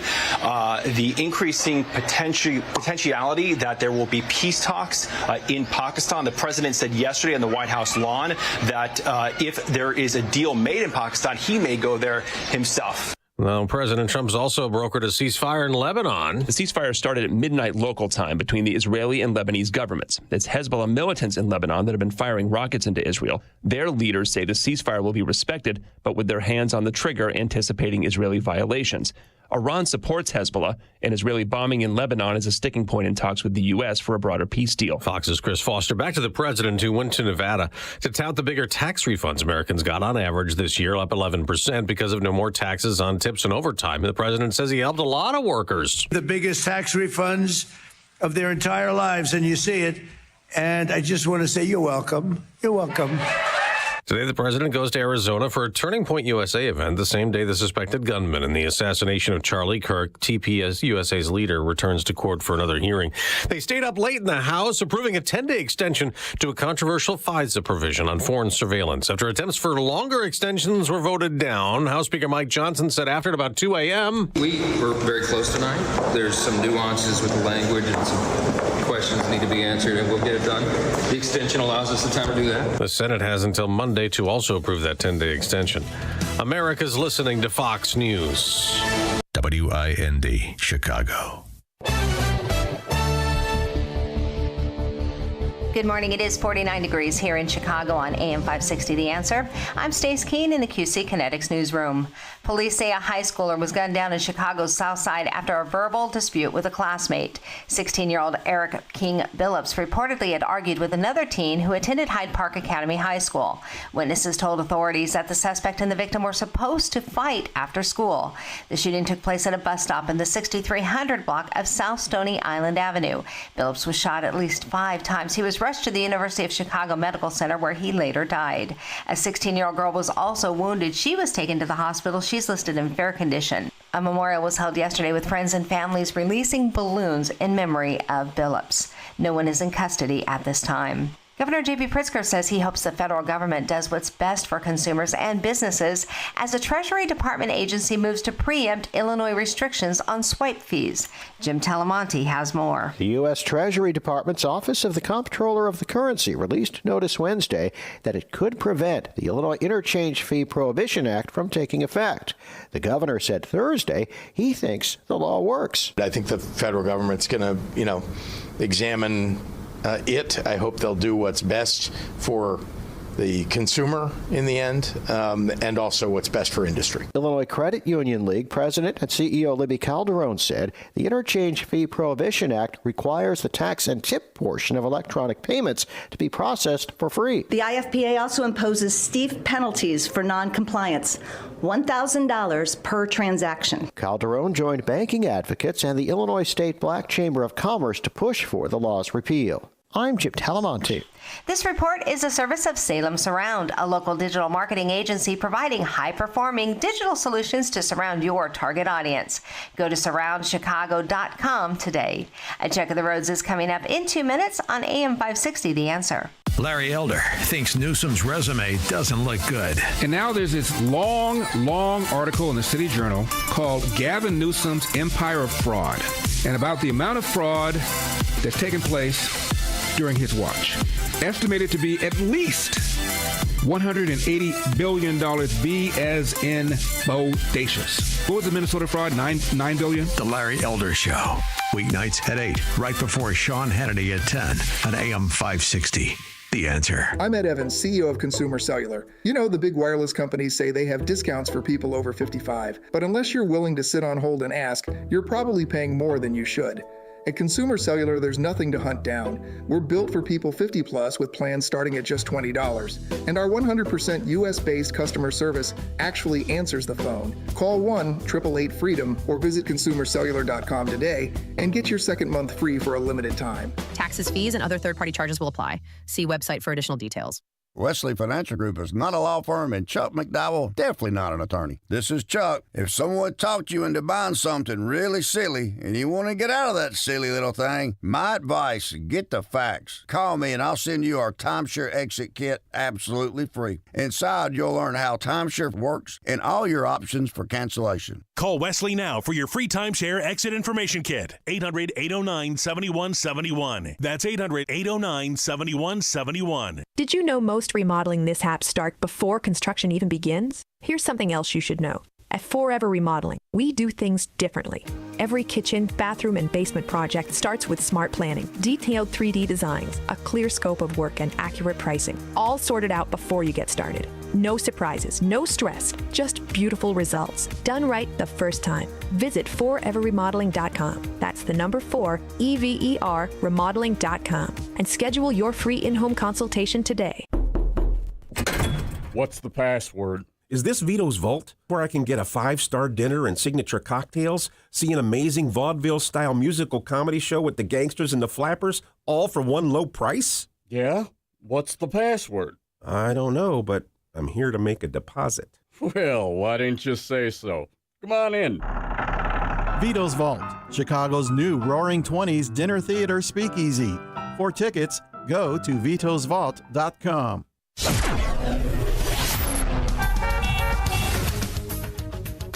the increasing potentiality that there will be peace talks in Pakistan. The president said yesterday on the White House lawn that if there is a deal made in Pakistan, he may go there himself. Well, President Trump's also brokered a ceasefire in Lebanon. The ceasefire started at midnight local time between the Israeli and Lebanese governments. It's Hezbollah militants in Lebanon that have been firing rockets into Israel. Their leaders say the ceasefire will be respected, but with their hands on the trigger, anticipating Israeli violations. Iran supports Hezbollah, and Israeli bombing in Lebanon is a sticking point in talks with the U.S. for a broader peace deal. Fox's Chris Foster. Back to the president who went to Nevada to tout the bigger tax refunds Americans got on average this year, up 11% because of no more taxes on tips and overtime. The president says he helped a lot of workers. The biggest tax refunds of their entire lives, and you see it. And I just want to say you're welcome. You're welcome. Today, the president goes to Arizona for a Turning Point USA event, the same day the suspected gunman in the assassination of Charlie Kirk, TPS USA's leader, returns to court for another hearing. They stayed up late in the House, approving a 10-day extension to a controversial FISA provision on foreign surveillance. After attempts for longer extensions were voted down, House Speaker Mike Johnson said after at about 2 a.m. We were very close tonight. There's some nuances with the language and some questions need to be answered, and we'll get it done. The extension allows us the time to do that. The Senate has until Monday to also approve that 10-day extension. America's listening to Fox News. WIND, Chicago. Good morning. It is 49 degrees here in Chicago on AM 560 The Answer. I'm Stace Keene in the QC Kinetics newsroom. Police say a high schooler was gunned down in Chicago's South Side after a verbal dispute with a classmate. 16-year-old Eric King Billups reportedly had argued with another teen who attended Hyde Park Academy High School. Witnesses told authorities that the suspect and the victim were supposed to fight after school. The shooting took place at a bus stop in the 6300 block of South Stony Island Avenue. Billups was shot at least 5 times. He was rushed to the University of Chicago Medical Center where he later died. A 16-year-old girl was also wounded. She was taken to the hospital. She's listed in fair condition. A memorial was held yesterday with friends and families releasing balloons in memory of Billups. No one is in custody at this time. Governor J.B. Pritzker says he hopes the federal government does what's best for consumers and businesses as the Treasury Department agency moves to preempt Illinois restrictions on swipe fees. Jim Talamonte has more. The U.S. Treasury Department's Office of the Comptroller of the Currency released notice Wednesday that it could prevent the Illinois Interchange Fee Prohibition Act from taking effect. The governor said Thursday he thinks the law works. I think the federal government's going to, examine it. I hope they'll do what's best for the consumer in the end, and also what's best for industry. Illinois Credit Union League President and CEO Libby Calderon said the Interchange Fee Prohibition Act requires the tax and tip portion of electronic payments to be processed for free. The IFPA also imposes steep penalties for noncompliance, $1,000 per transaction. Calderon joined banking advocates and the Illinois State Black Chamber of Commerce to push for the law's repeal. I'm Chip Talamonte. This report is a service of Salem Surround, a local digital marketing agency providing high-performing digital solutions to surround your target audience. Go to surroundchicago.com today. A check of the roads is coming up in 2 minutes on AM 560, The Answer. Larry Elder thinks Newsom's resume doesn't look good. And now there's this long article in the City Journal called Gavin Newsom's Empire of Fraud, and about the amount of fraud that's taken place during his watch. Estimated to be at least $180 billion, B as in bodacious. What was the Minnesota fraud? $9 billion? The Larry Elder Show. Weeknights at 8, right before Sean Hannity at 10 on AM 560. The Answer. I'm Ed Evans, CEO of Consumer Cellular. You know, the big wireless companies say they have discounts for people over 55, but unless you're willing to sit on hold and ask, you're probably paying more than you should. At Consumer Cellular, there's nothing to hunt down. We're built for people 50 plus with plans starting at just $20. And our 100% US-based customer service actually answers the phone. Call 1-888-FREEDOM or visit consumercellular.com today and get your second month free for a limited time. Taxes, fees, and other third-party charges will apply. See website for additional details. Wesley Financial Group is not a law firm, and Chuck McDowell definitely not an attorney. This is Chuck. If someone talked you into buying something really silly and you want to get out of that silly little thing, my advice, get the facts. Call me and I'll send you our timeshare exit kit absolutely free. Inside, you'll learn how timeshare works and all your options for cancellation. Call Wesley now for your free timeshare exit information kit. 800-809-7171. That's 800-809-7171. Did you know most remodeling mishaps start before construction even begins? Here's something else you should know. At Forever Remodeling, we do things differently. Every kitchen, bathroom, and basement project starts with smart planning, detailed 3D designs, a clear scope of work, and accurate pricing, all sorted out before you get started. No surprises, no stress, just beautiful results. Done right the first time. Visit foreverremodeling.com. That's the number 4, EVER, remodeling.com. And schedule your free in-home consultation today. What's the password? Is this Vito's Vault, where I can get a 5-star dinner and signature cocktails, see an amazing vaudeville-style musical comedy show with the gangsters and the flappers, all for one low price? Yeah? What's the password? I don't know, but I'm here to make a deposit. Well, why didn't you say so? Come on in. Vito's Vault, Chicago's new Roaring 20s dinner theater speakeasy. For tickets, go to vitosvault.com.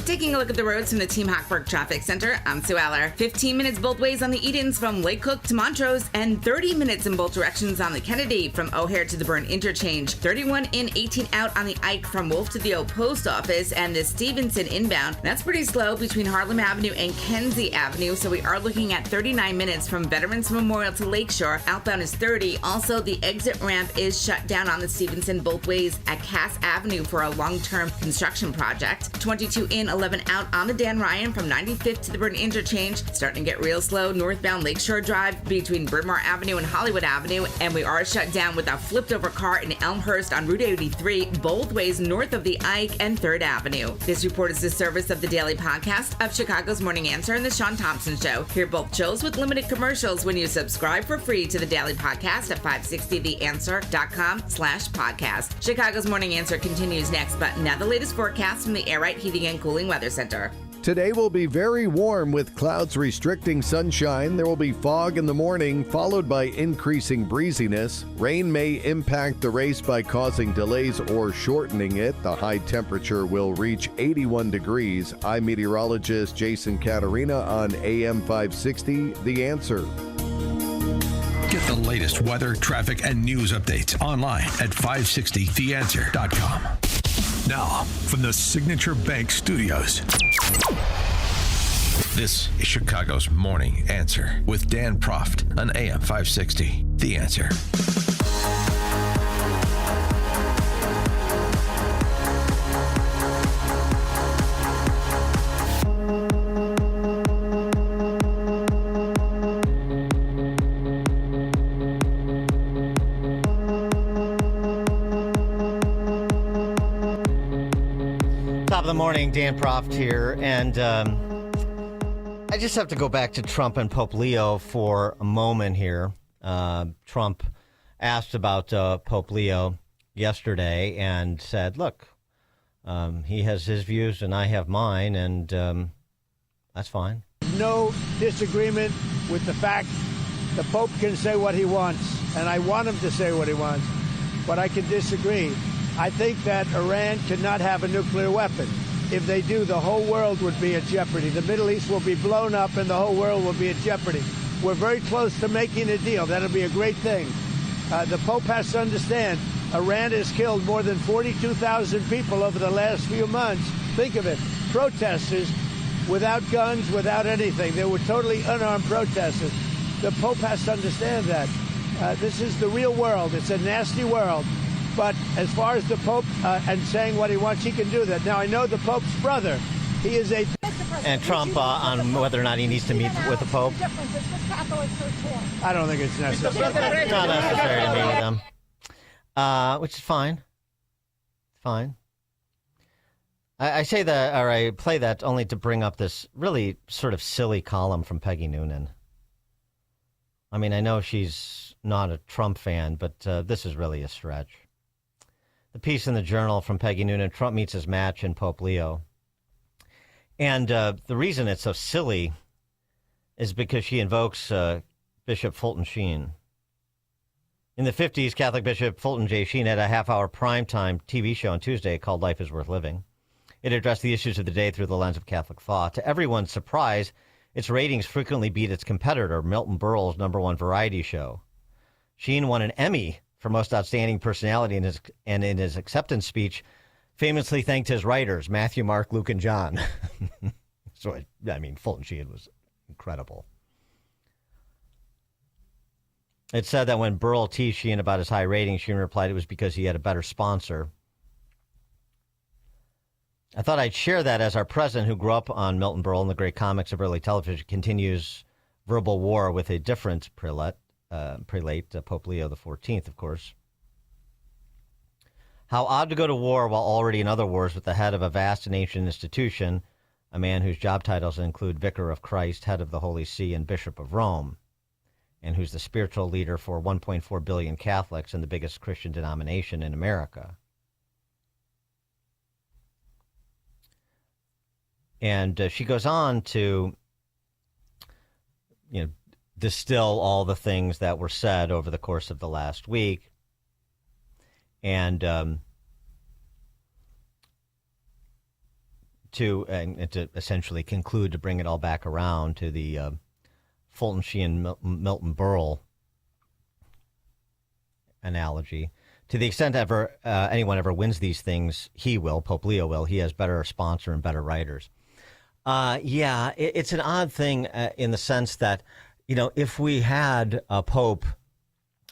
Taking a look at the roads from the Team Hochberg Traffic Center, I'm Sue Eller. 15 minutes both ways on the Edens from Lake Cook to Montrose, and 30 minutes in both directions on the Kennedy from O'Hare to the Byrne Interchange. 31 in, 18 out on the Ike from Wolf to the Old Post Office, and the Stevenson inbound. That's pretty slow between Harlem Avenue and Kenzie Avenue, so we are looking at 39 minutes from Veterans Memorial to Lakeshore. Outbound is 30. Also, the exit ramp is shut down on the Stevenson both ways at Cass Avenue for a long-term construction project. 22 in, 11 out on the Dan Ryan from 95th to the Byrne Interchange. Starting to get real slow northbound Lakeshore Drive between Bryn Mawr Avenue and Hollywood Avenue. And we are shut down with a flipped over car in Elmhurst on Route 83, both ways north of the Ike and 3rd Avenue. This report is the service of the daily podcast of Chicago's Morning Answer and the Sean Thompson Show. Hear both shows with limited commercials when you subscribe for free to the daily podcast at 560theanswer.com/podcast. Chicago's Morning Answer continues next, but now the latest forecast from the Air Right Heating and Cooling Weather Center. Today will be very warm with clouds restricting sunshine. There will be fog in the morning, followed by increasing breeziness. Rain may impact the race by causing delays or shortening it. The high temperature will reach 81 degrees. I'm meteorologist Jason Caterina on AM 560, The Answer. Get the latest weather, traffic, and news updates online at 560theanswer.com. Now, from the Signature Bank Studios, this is Chicago's Morning Answer with Dan Proft on AM 560. The Answer. Top of the morning, Dan Proft here, and I just have to go back to Trump and Pope Leo for a moment here. Trump asked about Pope Leo yesterday and said, look, he has his views and I have mine, and that's fine. No disagreement with the fact the Pope can say what he wants, and I want him to say what he wants, but I can disagree. I think that Iran cannot have a nuclear weapon. If they do, the whole world would be at jeopardy. The Middle East will be blown up and the whole world will be at jeopardy. We're very close to making a deal. That'll be a great thing. The Pope has to understand, Iran has killed more than 42,000 people over the last few months. Think of it. Protesters without guns, without anything. They were totally unarmed protesters. The Pope has to understand that. This is the real world. It's a nasty world. But as far as the Pope and saying what he wants, he can do that. Now, I know the Pope's brother. He is a... And Trump on whether or not he needs to meet with the Pope? I don't think it's necessary. It's not necessary to meet with them, which is fine. Fine. I say that, or I play that only to bring up this really sort of silly column from Peggy Noonan. I mean, I know she's not a Trump fan, but this is really a stretch. The piece in the Journal from Peggy Noonan, Trump meets his match in Pope Leo. And the reason it's so silly is because she invokes Bishop Fulton Sheen. In the 50s, Catholic Bishop Fulton J. Sheen had a half-hour primetime TV show on Tuesday called Life is Worth Living. It addressed the issues of the day through the lens of Catholic thought. To everyone's surprise, its ratings frequently beat its competitor, Milton Berle's #1 variety show. Sheen won an Emmy for Most Outstanding Personality and in his acceptance speech, famously thanked his writers, Matthew, Mark, Luke, and John. So, I mean, Fulton Sheen was incredible. It said that when Berle teased Sheen about his high rating, Sheen replied it was because he had a better sponsor. I thought I'd share that as our president, who grew up on Milton Berle and the great comics of early television, continues verbal war with a different prelate, Pope Leo XIV, of course. How odd to go to war while already in other wars with the head of a vast and ancient institution, a man whose job titles include Vicar of Christ, Head of the Holy See, and Bishop of Rome, and who's the spiritual leader for 1.4 billion Catholics and the biggest Christian denomination in America. And she goes on to, distill all the things that were said over the course of the last week, and to essentially conclude, to bring it all back around to the Fulton Sheen Milton Berle analogy. To the extent anyone ever wins these things, he will. Pope Leo will. He has better sponsor and better writers. It's an odd thing in the sense that, if we had a pope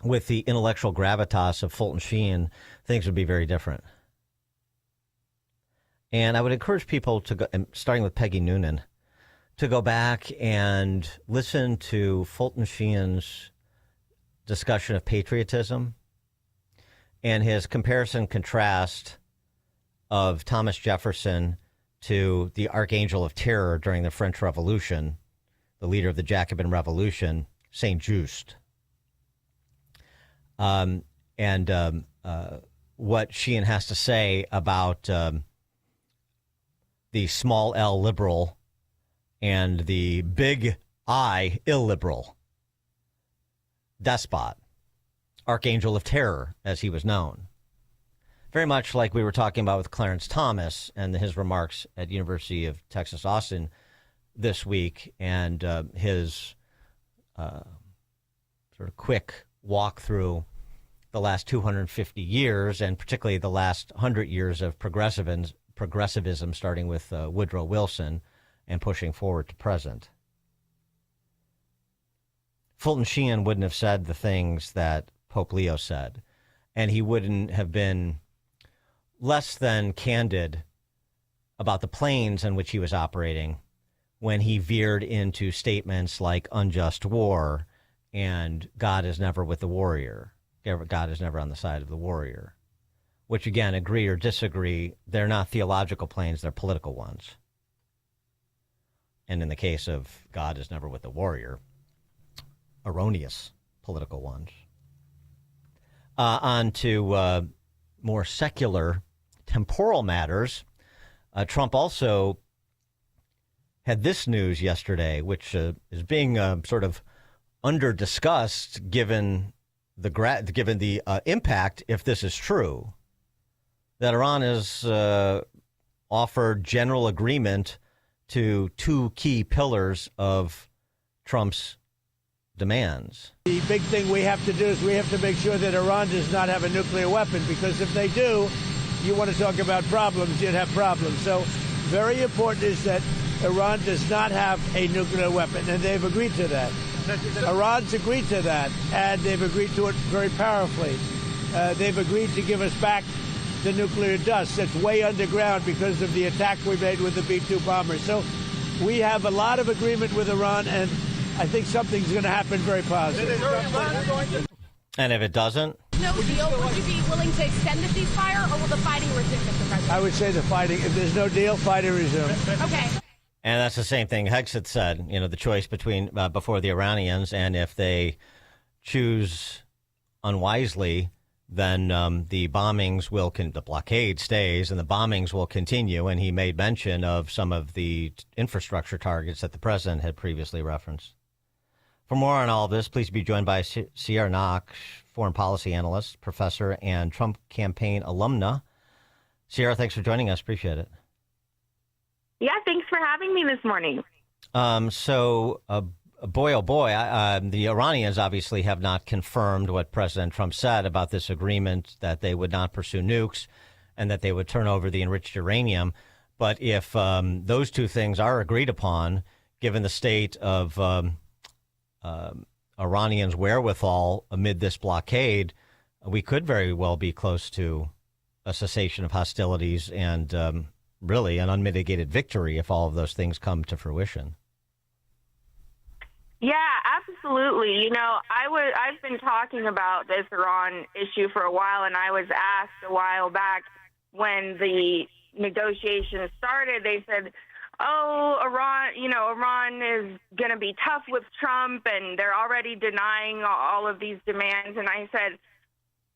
with the intellectual gravitas of Fulton Sheen, things would be very different. And I would encourage people to go, starting with Peggy Noonan, to go back and listen to Fulton Sheen's discussion of patriotism and his comparison contrast of Thomas Jefferson to the Archangel of Terror during the French Revolution, the leader of the Jacobin Revolution, Saint Just. What Sheehan has to say about the small L liberal and the big I illiberal despot, Archangel of Terror, as he was known. Very much like we were talking about with Clarence Thomas and his remarks at University of Texas, Austin this week, and his sort of quick walk through the last 250 years, and particularly the last 100 years of progressivism, starting with Woodrow Wilson and pushing forward to present. Fulton Sheen wouldn't have said the things that Pope Leo said, and he wouldn't have been less than candid about the planes in which he was operating when he veered into statements like unjust war and God is never with the warrior. God is never on the side of the warrior. which, again, agree or disagree, they're not theological planes, they're political ones. And in the case of God is never with the warrior, erroneous political ones. On to more secular, temporal matters. Trump also had this news yesterday, which is being sort of under-discussed given the impact, if this is true, that Iran has offered general agreement to two key pillars of Trump's demands. The big thing we have to do is we have to make sure that Iran does not have a nuclear weapon, because if they do, you want to talk about problems, you'd have problems. So very important is that Iran does not have a nuclear weapon, and they've agreed to that. Iran's agreed to that, and they've agreed to it very powerfully. They've agreed to give us back the nuclear dust that's way underground because of the attack we made with the B-2 bombers. So we have a lot of agreement with Iran, and I think something's going to happen very positive. And if it doesn't? No deal. Would you be willing to extend the ceasefire, or will the fighting resume, Mr. President? I would say the fighting. If there's no deal, fighting resume. Okay. And that's the same thing Hegseth said, the choice between before the Iranians, and if they choose unwisely, then the bombings the blockade stays and the bombings will continue. And he made mention of some of the infrastructure targets that the president had previously referenced. For more on all of this, please be joined by Sierra Knox, foreign policy analyst, professor, and Trump campaign alumna. Sierra, thanks for joining us. Appreciate it. Yeah, thanks for having me this morning. Boy, oh boy, the Iranians obviously have not confirmed what President Trump said about this agreement, that they would not pursue nukes and that they would turn over the enriched uranium. But if those two things are agreed upon, given the state of Iranians' wherewithal amid this blockade, we could very well be close to a cessation of hostilities and really an unmitigated victory if all of those things come to fruition. Yeah, absolutely. I've been talking about this Iran issue for a while, and I was asked a while back when the negotiations started, they said, Iran is going to be tough with Trump, and they're already denying all of these demands. And I said,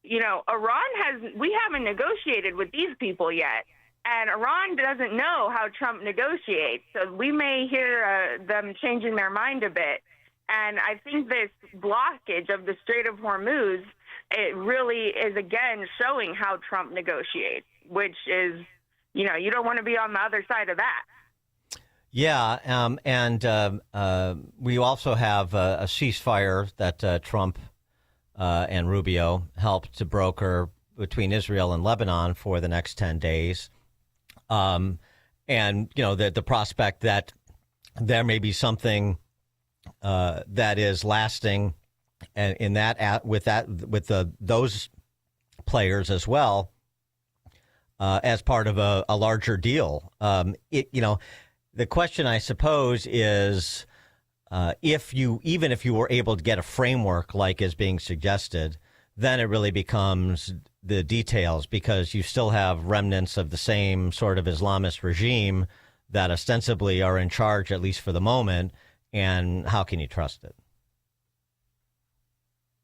we haven't negotiated with these people yet. And Iran doesn't know how Trump negotiates. So we may hear them changing their mind a bit. And I think this blockage of the Strait of Hormuz, it really is, again, showing how Trump negotiates, which is, you don't want to be on the other side of that. Yeah, and we also have a ceasefire that Trump and Rubio helped to broker between Israel and Lebanon for the next 10 days. And, the prospect that there may be something that is lasting and with those players as well as part of a larger deal. The question, I suppose, is if you were able to get a framework like is being suggested, then it really becomes the details, because you still have remnants of the same sort of Islamist regime that ostensibly are in charge, at least for the moment. And how can you trust it?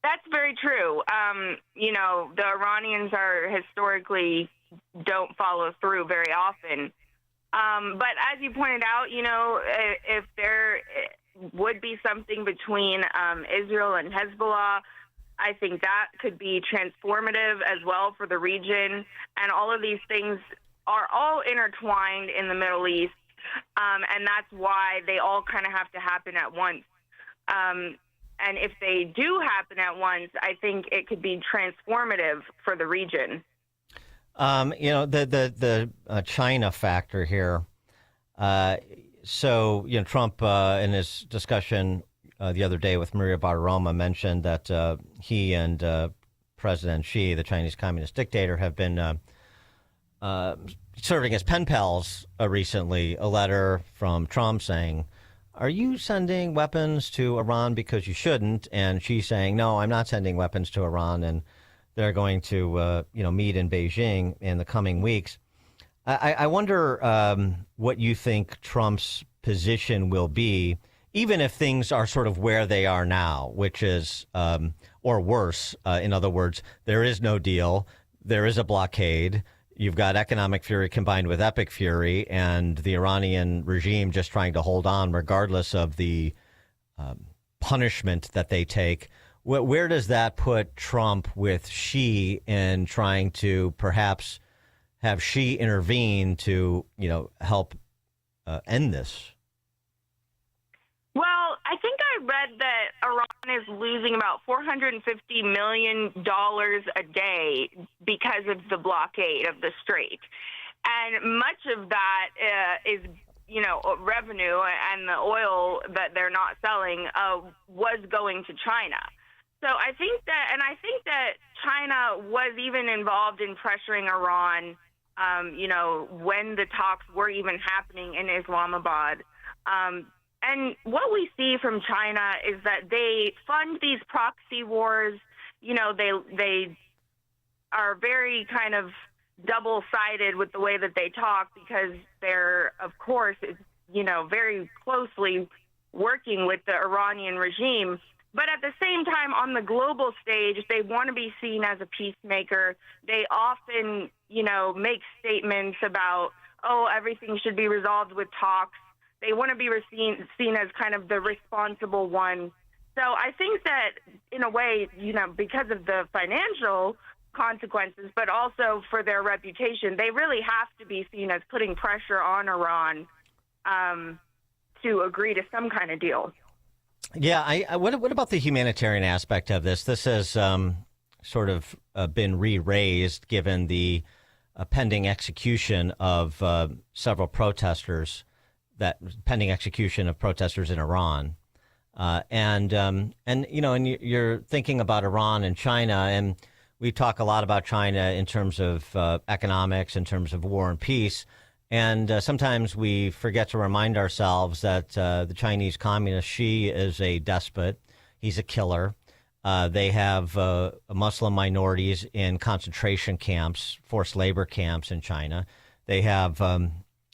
That's very true. The Iranians historically don't follow through very often. But as you pointed out, if there would be something between Israel and Hezbollah, I think that could be transformative as well for the region. And all of these things are all intertwined in the Middle East. And that's why they all kind of have to happen at once. And if they do happen at once, I think it could be transformative for the region. The China factor here. Trump in his discussion the other day with Maria Bartiromo mentioned that he and President Xi, the Chinese communist dictator, have been serving as pen pals recently. A letter from Trump saying, "Are you sending weapons to Iran because you shouldn't?" And Xi saying, "No, I'm not sending weapons to Iran." And they're going to meet in Beijing in the coming weeks. I wonder what you think Trump's position will be, even if things are sort of where they are now, which is, or worse, in other words, there is no deal, there is a blockade, you've got economic fury combined with epic fury, and the Iranian regime just trying to hold on regardless of the punishment that they take. Where does that put Trump with Xi in trying to perhaps have Xi intervene to, help end this? Well, I think I read that Iran is losing about $450 million a day because of the blockade of the strait. And much of that is, revenue, and the oil that they're not selling was going to China. So I think that China was even involved in pressuring Iran, when the talks were even happening in Islamabad. And what we see from China is that they fund these proxy wars. They are very kind of double-sided with the way that they talk, because they're, of course, very closely working with the Iranian regime. But at the same time, on the global stage, they want to be seen as a peacemaker. They often, make statements about, everything should be resolved with talks. They want to be seen as kind of the responsible one. So I think that, in a way, because of the financial consequences, but also for their reputation, they really have to be seen as putting pressure on Iran to agree to some kind of deal. Yeah. What about the humanitarian aspect of this? This has sort of been re-raised given the pending execution of several protesters. That pending execution of protesters in Iran, and you're thinking about Iran and China, and we talk a lot about China in terms of economics, in terms of war and peace, and sometimes we forget to remind ourselves that the Chinese Communist Xi is a despot. He's a killer. They have Muslim minorities in concentration camps, forced labor camps in China. They have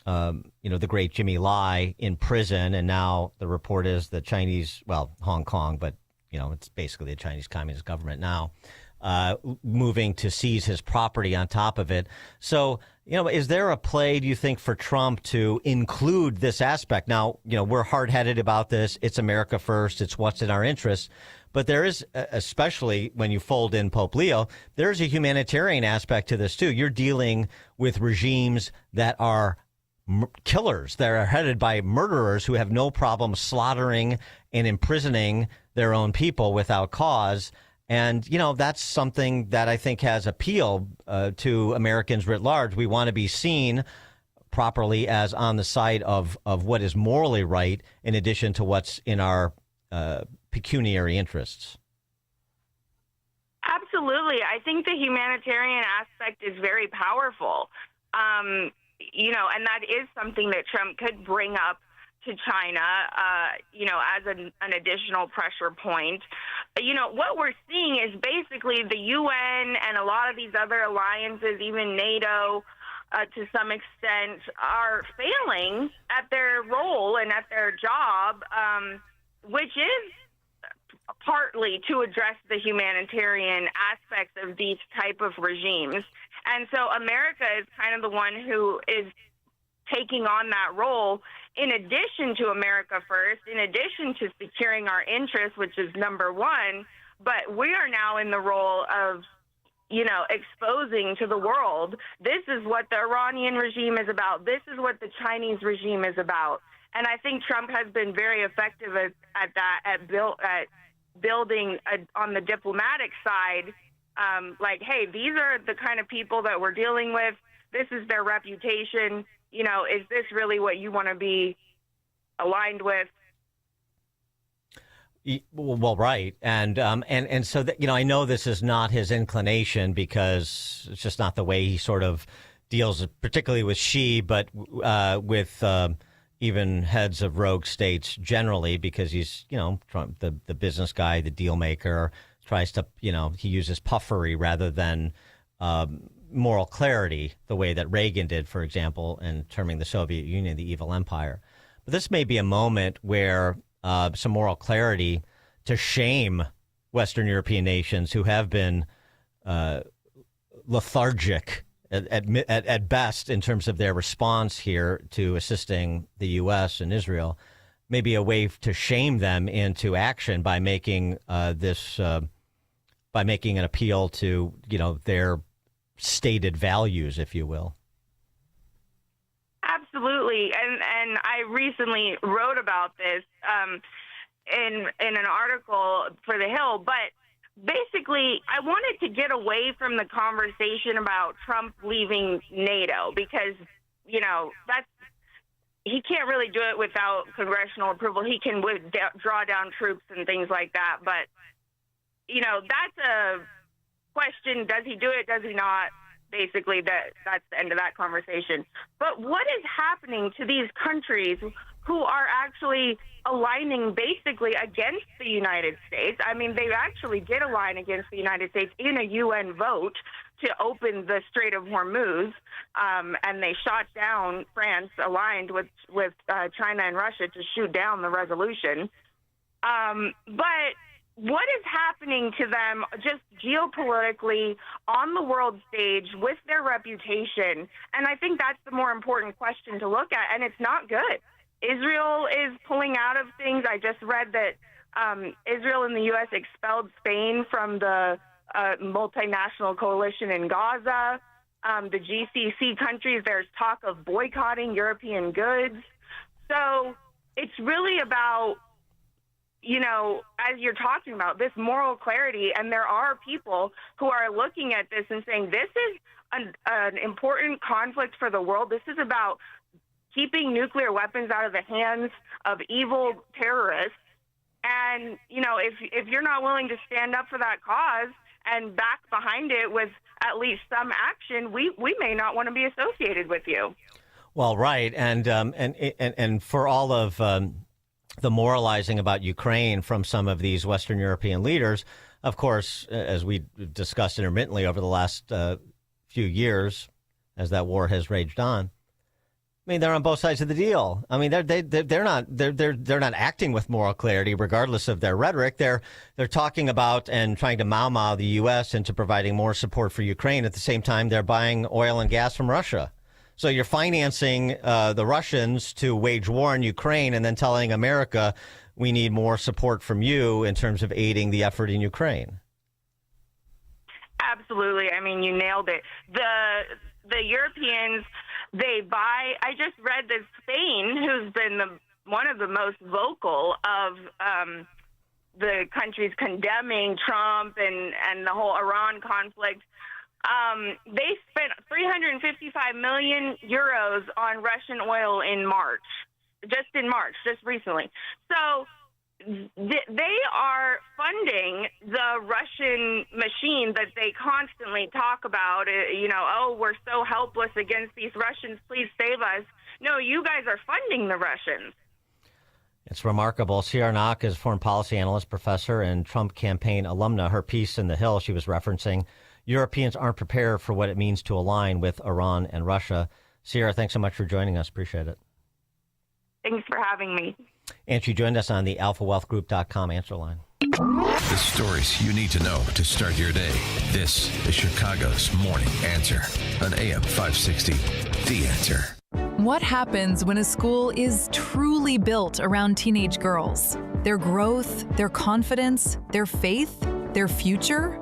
the great Jimmy Lai in prison, and now the report is the Chinese, Hong Kong, but, it's basically the Chinese Communist government now, moving to seize his property on top of it. So, is there a play, do you think, for Trump to include this aspect? Now, we're hard-headed about this. It's America first. It's what's in our interests. But there is, especially when you fold in Pope Leo, there's a humanitarian aspect to this, too. You're dealing with regimes that are killers. They're headed by murderers who have no problem slaughtering and imprisoning their own people without cause. And, that's something that I think has appeal to Americans writ large. We want to be seen properly as on the side of what is morally right, in addition to what's in our pecuniary interests. Absolutely. I think the humanitarian aspect is very powerful. And that is something that Trump could bring up to China, as an additional pressure point. What we're seeing is basically the UN and a lot of these other alliances, even NATO, to some extent, are failing at their role and at their job, which is partly to address the humanitarian aspects of these type of regimes. And so America is kind of the one who is taking on that role, in addition to America first, in addition to securing our interests, which is number one. But we are now in the role of, exposing to the world, this is what the Iranian regime is about. This is what the Chinese regime is about. And I think Trump has been very effective at building on the diplomatic side. Hey, these are the kind of people that we're dealing with. This is their reputation. Is this really what you want to be aligned with? Well, right. And so that, I know this is not his inclination, because it's just not the way he sort of deals, particularly with Xi, but with even heads of rogue states generally, because he's, Trump, the business guy, the deal maker, tries to, he uses puffery rather than moral clarity, the way that Reagan did, for example, in terming the Soviet Union the evil empire. But this may be a moment where some moral clarity to shame Western European nations who have been lethargic at best in terms of their response here to assisting the U.S. and Israel, maybe a way to shame them into action by making by making an appeal to their stated values, if you will. Absolutely, and I recently wrote about this in an article for The Hill, but basically I wanted to get away from the conversation about Trump leaving NATO because, he can't really do it without congressional approval. He can draw down troops and things like that, but, that's a question. Does he do it? Does he not? Basically, that's the end of that conversation. But what is happening to these countries who are actually aligning basically against the United States? I mean, they actually did align against the United States in a UN vote to open the Strait of Hormuz, and they shot down France, aligned with China and Russia, to shoot down the resolution. But what is happening to them just geopolitically on the world stage with their reputation? And I think that's the more important question to look at, and it's not good. Israel is pulling out of things. I just read that Israel and the U.S. expelled Spain from the multinational coalition in Gaza. The GCC countries, there's talk of boycotting European goods. So it's really about, as you're talking about, this moral clarity, and there are people who are looking at this and saying this is an important conflict for the world. This is about keeping nuclear weapons out of the hands of evil terrorists. And, if you're not willing to stand up for that cause and back behind it with at least some action, we may not want to be associated with you. Well, right. And for all of the moralizing about Ukraine from some of these Western European leaders, of course, as we discussed intermittently over the last few years, as that war has raged on, I mean, they're on both sides of the deal. I mean, they're not acting with moral clarity, regardless of their rhetoric. They're talking about and trying to mau the U.S. into providing more support for Ukraine. At the same time, they're buying oil and gas from Russia. So you're financing the Russians to wage war in Ukraine, and then telling America we need more support from you in terms of aiding the effort in Ukraine. Absolutely. I mean, you nailed it. The Europeans. I just read that Spain, who's been one of the most vocal of the countries condemning Trump and the whole Iran conflict, they spent 355 million euros on Russian oil in March, just recently. So they are funding the Russian machine that they constantly talk about. We're so helpless against these Russians. Please save us. No, you guys are funding the Russians. It's remarkable. Sierra Knock is foreign policy analyst, professor, and Trump campaign alumna. Her piece in The Hill, she was referencing, Europeans aren't prepared for what it means to align with Iran and Russia. Sierra, thanks so much for joining us. Appreciate it. Thanks for having me. And she joined us on the alphawealthgroup.com answer line. The stories you need to know to start your day. This is Chicago's Morning Answer on AM 560. The Answer. What happens when a school is truly built around teenage girls? Their growth, their confidence, their faith, their future?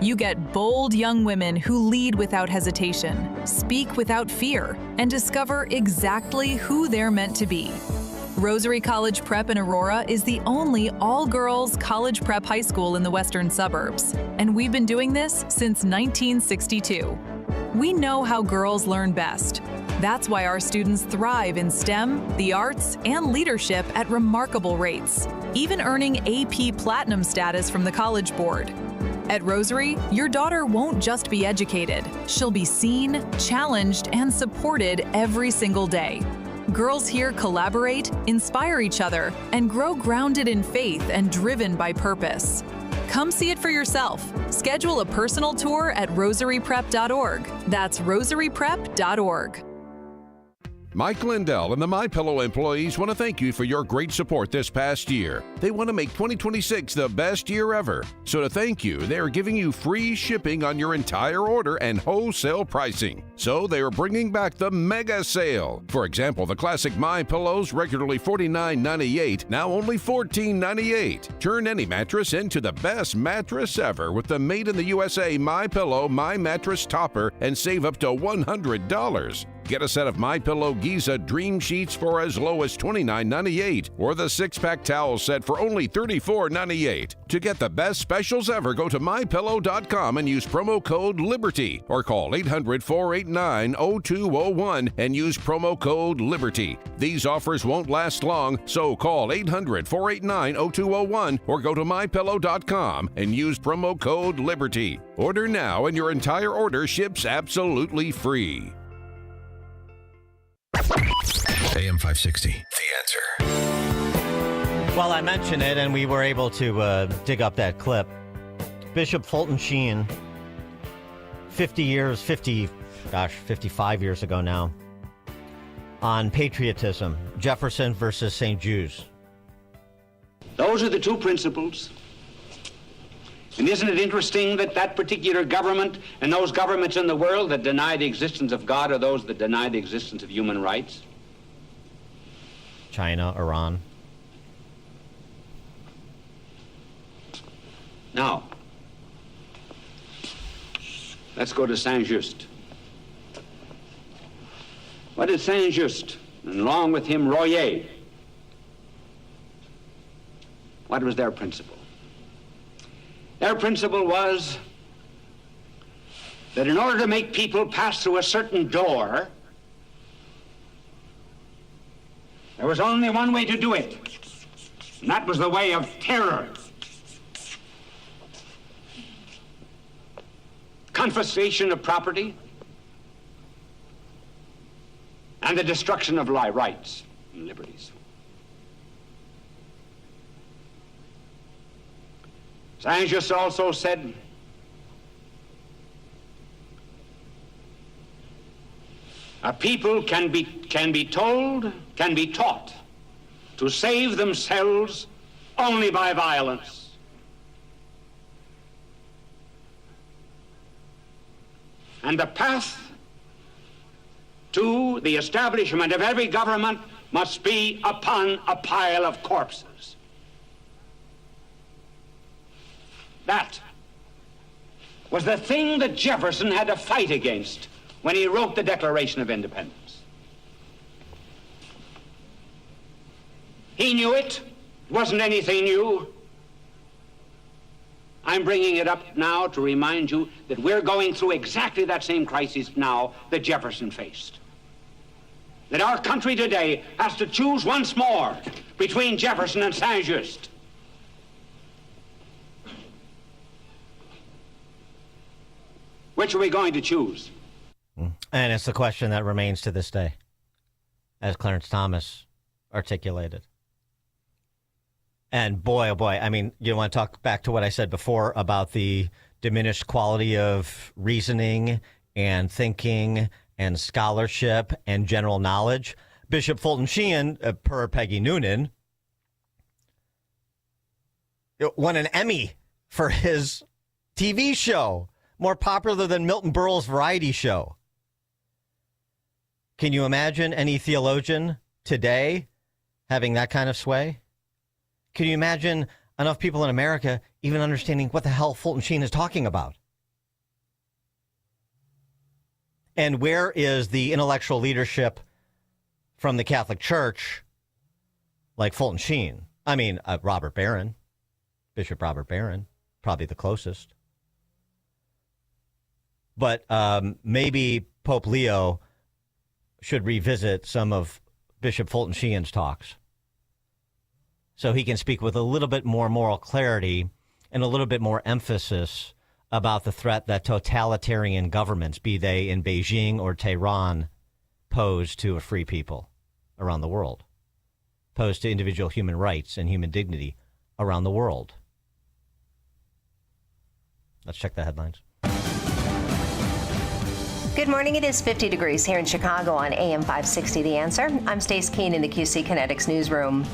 You get bold young women who lead without hesitation, speak without fear, and discover exactly who they're meant to be. Rosary College Prep in Aurora is the only all-girls college prep high school in the western suburbs, and we've been doing this since 1962. We know how girls learn best. That's why our students thrive in STEM, the arts, and leadership at remarkable rates, even earning AP Platinum status from the College Board. At Rosary, your daughter won't just be educated. She'll be seen, challenged, and supported every single day. Girls here collaborate, inspire each other, and grow grounded in faith and driven by purpose. Come see it for yourself. Schedule a personal tour at rosaryprep.org. That's rosaryprep.org. Mike Lindell and the MyPillow employees want to thank you for your great support this past year. They want to make 2026 the best year ever. So to thank you, they are giving you free shipping on your entire order and wholesale pricing. So they are bringing back the mega sale. For example, the classic MyPillows, regularly $49.98, now only $14.98. Turn any mattress into the best mattress ever with the Made in the USA MyPillow My Mattress Topper and save up to $100. Get a set of MyPillow Giza Dream Sheets for as low as $29.98 or the 6-pack towel set for only $34.98. To get the best specials ever, go to MyPillow.com and use promo code LIBERTY or call 800-489-0201 and use promo code LIBERTY. These offers won't last long, so call 800-489-0201 or go to MyPillow.com and use promo code LIBERTY. Order now and your entire order ships absolutely free. AM 560, The Answer. Well, I mentioned it, and we were able to dig up that clip. Bishop Fulton Sheen, 55 years ago now, on patriotism, Jefferson versus St. Jude's. Those are the two principles. And isn't it interesting that that particular government and those governments in the world that deny the existence of God are those that deny the existence of human rights? China, Iran. Now, let's go to Saint-Just. What did Saint-Just, and along with him Royer, what was their principle? Their principle was that in order to make people pass through a certain door, there was only one way to do it, and that was the way of terror. Confiscation of property and the destruction of rights and liberties. Saint-Just also said, a people can be taught to save themselves only by violence. And the path to the establishment of every government must be upon a pile of corpses. That was the thing that Jefferson had to fight against when he wrote the Declaration of Independence. He knew it. It wasn't anything new. I'm bringing it up now to remind you that we're going through exactly that same crisis now that Jefferson faced. That our country today has to choose once more between Jefferson and Saint-Just. Which are we going to choose? And it's the question that remains to this day, as Clarence Thomas articulated. And boy, oh boy, I mean, you want to talk back to what I said before about the diminished quality of reasoning and thinking and scholarship and general knowledge. Bishop Fulton Sheen, per Peggy Noonan, won an Emmy for his TV show, more popular than Milton Berle's variety show. Can you imagine any theologian today having that kind of sway? Can you imagine enough people in America even understanding what the hell Fulton Sheen is talking about? And where is the intellectual leadership from the Catholic Church like Fulton Sheen? I mean, Robert Barron, Bishop Robert Barron, probably the closest. But maybe Pope Leo should revisit some of Bishop Fulton Sheen's talks so he can speak with a little bit more moral clarity and a little bit more emphasis about the threat that totalitarian governments, be they in Beijing or Tehran, pose to a free people around the world, pose to individual human rights and human dignity around the world. Let's check the headlines. Good morning. It is 50 degrees here in Chicago on AM 560 The Answer. I'm Stace Keene in the QC Kinetics newsroom.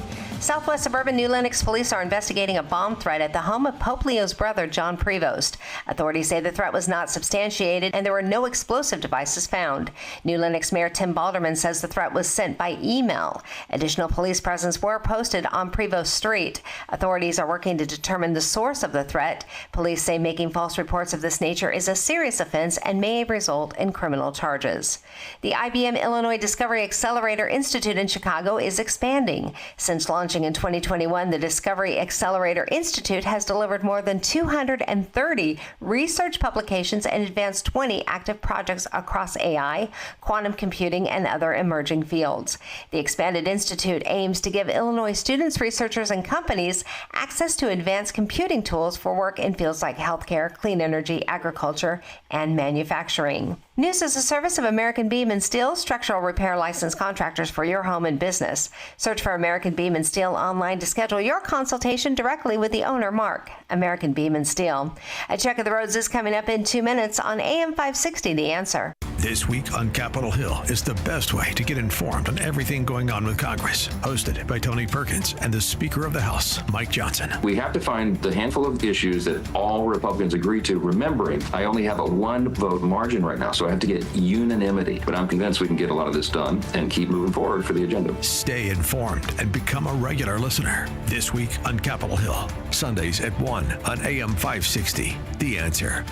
Southwest suburban New Lenox police are investigating a bomb threat at the home of Pope Leo's brother, John Prevost. Authorities say the threat was not substantiated and there were no explosive devices found. New Lenox Mayor Tim Balderman says the threat was sent by email. Additional police presence were posted on Prevost Street. Authorities are working to determine the source of the threat. Police say making false reports of this nature is a serious offense and may result in criminal charges. The IBM Illinois Discovery Accelerator Institute in Chicago is expanding. Since launching in 2021, the Discovery Accelerator Institute has delivered more than 230 research publications and advanced 20 active projects across AI, quantum computing, and other emerging fields. The expanded institute aims to give Illinois students, researchers, and companies access to advanced computing tools for work in fields like healthcare, clean energy, agriculture, and manufacturing. News is a service of American Beam and Steel, structural repair licensed contractors for your home and business. Search for American Beam and Steel online to schedule your consultation directly with the owner, Mark. American Beam and Steel. A check of the roads is coming up in 2 minutes on AM 560 The Answer. This week on Capitol Hill is the best way to get informed on everything going on with Congress. Hosted by Tony Perkins and the Speaker of the House, Mike Johnson. We have to find the handful of issues that all Republicans agree to, remembering I only have a 1-vote margin right now, so I have to get unanimity. But I'm convinced we can get a lot of this done and keep moving forward for the agenda. Stay informed and become a regular listener. This week on Capitol Hill, Sundays at 1 on AM 560. The Answer.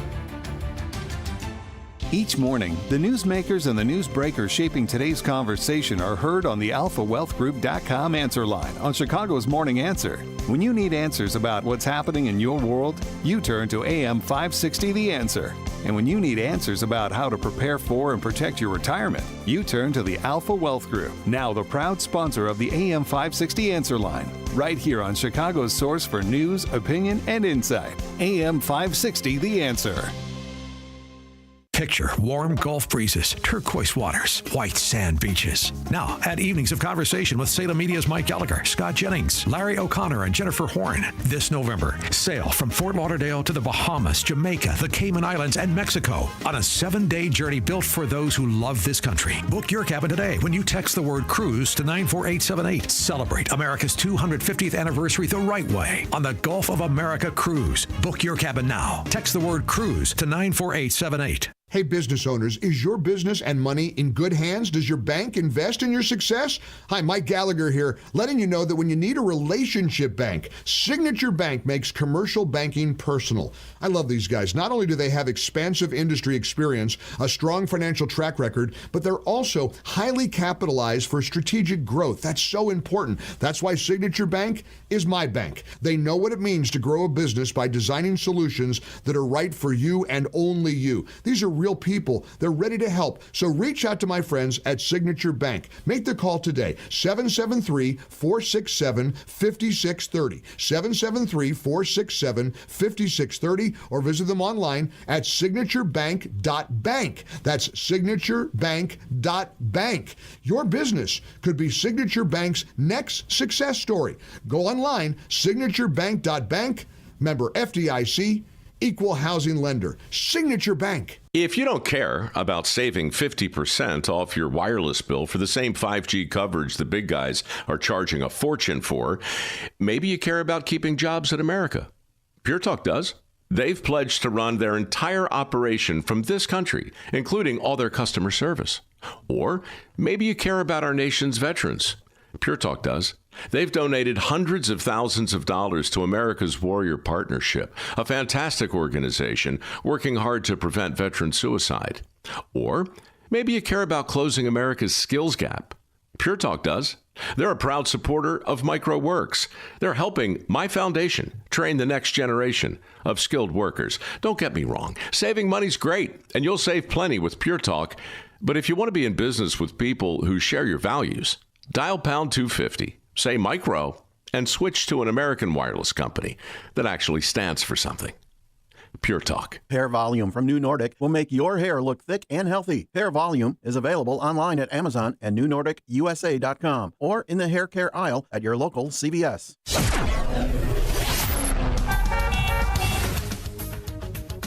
Each morning, the newsmakers and the newsbreakers shaping today's conversation are heard on the AlphaWealthGroup.com answer line on Chicago's Morning Answer. When you need answers about what's happening in your world, you turn to AM 560 The Answer. And when you need answers about how to prepare for and protect your retirement, you turn to the Alpha Wealth Group, now the proud sponsor of the AM 560 Answer line, right here on Chicago's source for news, opinion, and insight. AM 560 The Answer. Picture warm Gulf breezes, turquoise waters, white sand beaches. Now, add evenings of conversation with Salem Media's Mike Gallagher, Scott Jennings, Larry O'Connor, and Jennifer Horn. This November, sail from Fort Lauderdale to the Bahamas, Jamaica, the Cayman Islands, and Mexico on a 7-day journey built for those who love this country. Book your cabin today when you text the word cruise to 94878. Celebrate America's 250th anniversary the right way on the Gulf of America Cruise. Book your cabin now. Text the word cruise to 94878. Hey, business owners, is your business and money in good hands? Does your bank invest in your success? Hi, Mike Gallagher here, letting you know that when you need a relationship bank, Signature Bank makes commercial banking personal. I love these guys. Not only do they have expansive industry experience, a strong financial track record, but they're also highly capitalized for strategic growth. That's so important. That's why Signature Bank is my bank. They know what it means to grow a business by designing solutions that are right for you and only you. These are real people. They're ready to help. So reach out to my friends at Signature Bank. Make the call today, 773-467-5630, 773-467-5630, or visit them online at signaturebank.bank. That's signaturebank.bank. Your business could be Signature Bank's next success story. Go online, signaturebank.bank, member FDIC, equal housing lender, Signature Bank. If you don't care about saving 50% off your wireless bill for the same 5G coverage the big guys are charging a fortune for, maybe you care about keeping jobs in America. Pure Talk does. They've pledged to run their entire operation from this country, including all their customer service. Or maybe you care about our nation's veterans. Pure Talk does. They've donated hundreds of thousands of dollars to America's Warrior Partnership, a fantastic organization working hard to prevent veteran suicide. Or maybe you care about closing America's skills gap. Pure Talk does. They're a proud supporter of MicroWorks. They're helping my foundation train the next generation of skilled workers. Don't get me wrong. Saving money's great, and you'll save plenty with Pure Talk. But if you want to be in business with people who share your values, dial pound 250. Say Micro, and switch to an American wireless company that actually stands for something. Pure Talk. Hair Volume from New Nordic will make your hair look thick and healthy. Hair Volume is available online at Amazon and NewNordicUSA.com or in the hair care aisle at your local CVS.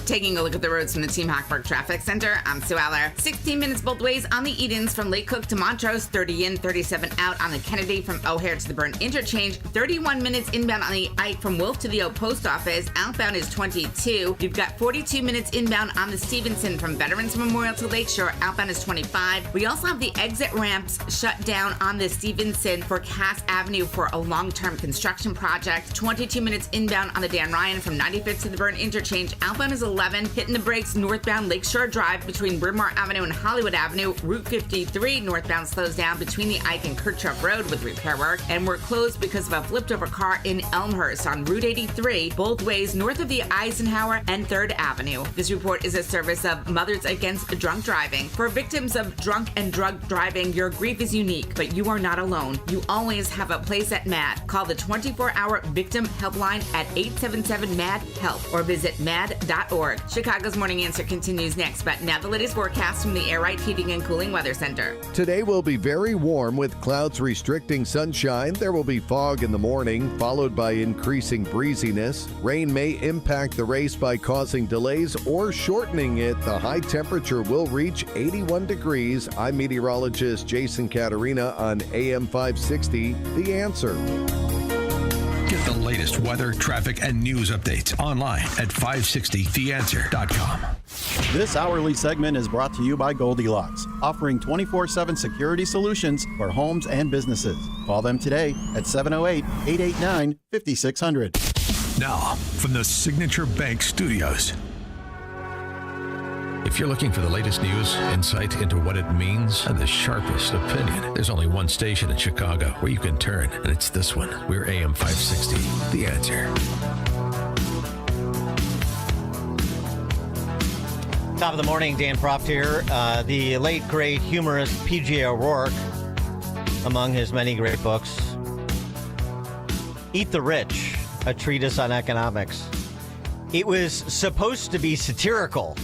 Taking a look at the roads from the Team Hackberg Traffic Center, I'm Sue Aller. 16 minutes both ways on the Edens from Lake Cook to Montrose, 30 in, 37 out on the Kennedy from O'Hare to the Burn Interchange, 31 minutes inbound on the Ike from Wolf to the O Post Office, outbound is 22. You've got 42 minutes inbound on the Stevenson from Veterans Memorial to Lakeshore, outbound is 25. We also have the exit ramps shut down on the Stevenson for Cass Avenue for a long-term construction project, 22 minutes inbound on the Dan Ryan from 95th to the Burn Interchange, outbound is 11, hitting the brakes northbound Lakeshore Drive between Bryn Mawr Avenue and Hollywood Avenue. Route 53 northbound slows down between the Ike and Kirchhoff Road with repair work, and we're closed because of a flipped over car in Elmhurst on Route 83, both ways north of the Eisenhower and 3rd Avenue. This report is a service of Mothers Against Drunk Driving. For victims of drunk and drug driving, your grief is unique, but you are not alone. You always have a place at MAD. Call the 24-hour victim helpline at 877-MAD-HELP or visit mad.org. Chicago's Morning Answer continues next, but now the latest forecast from the Air Right Heating and Cooling Weather Center. Today will be very warm with clouds restricting sunshine. There will be fog in the morning, followed by increasing breeziness. Rain may impact the race by causing delays or shortening it. The high temperature will reach 81 degrees. I'm meteorologist Jason Caterina on AM 560, The Answer. Get the latest weather, traffic, and news updates online at 560theanswer.com. This hourly segment is brought to you by Goldilocks, offering 24/7 security solutions for homes and businesses. Call them today at 708-889-5600. Now, from the Signature Bank Studios. If you're looking for the latest news, insight into what it means, and the sharpest opinion, there's only one station in Chicago where you can turn, and it's this one. We're AM 560, The Answer. Top of the morning, Dan Proft here. The late, great humorist P.J. O'Rourke, among his many great books, Eat the Rich, a treatise on economics. It was supposed to be satirical.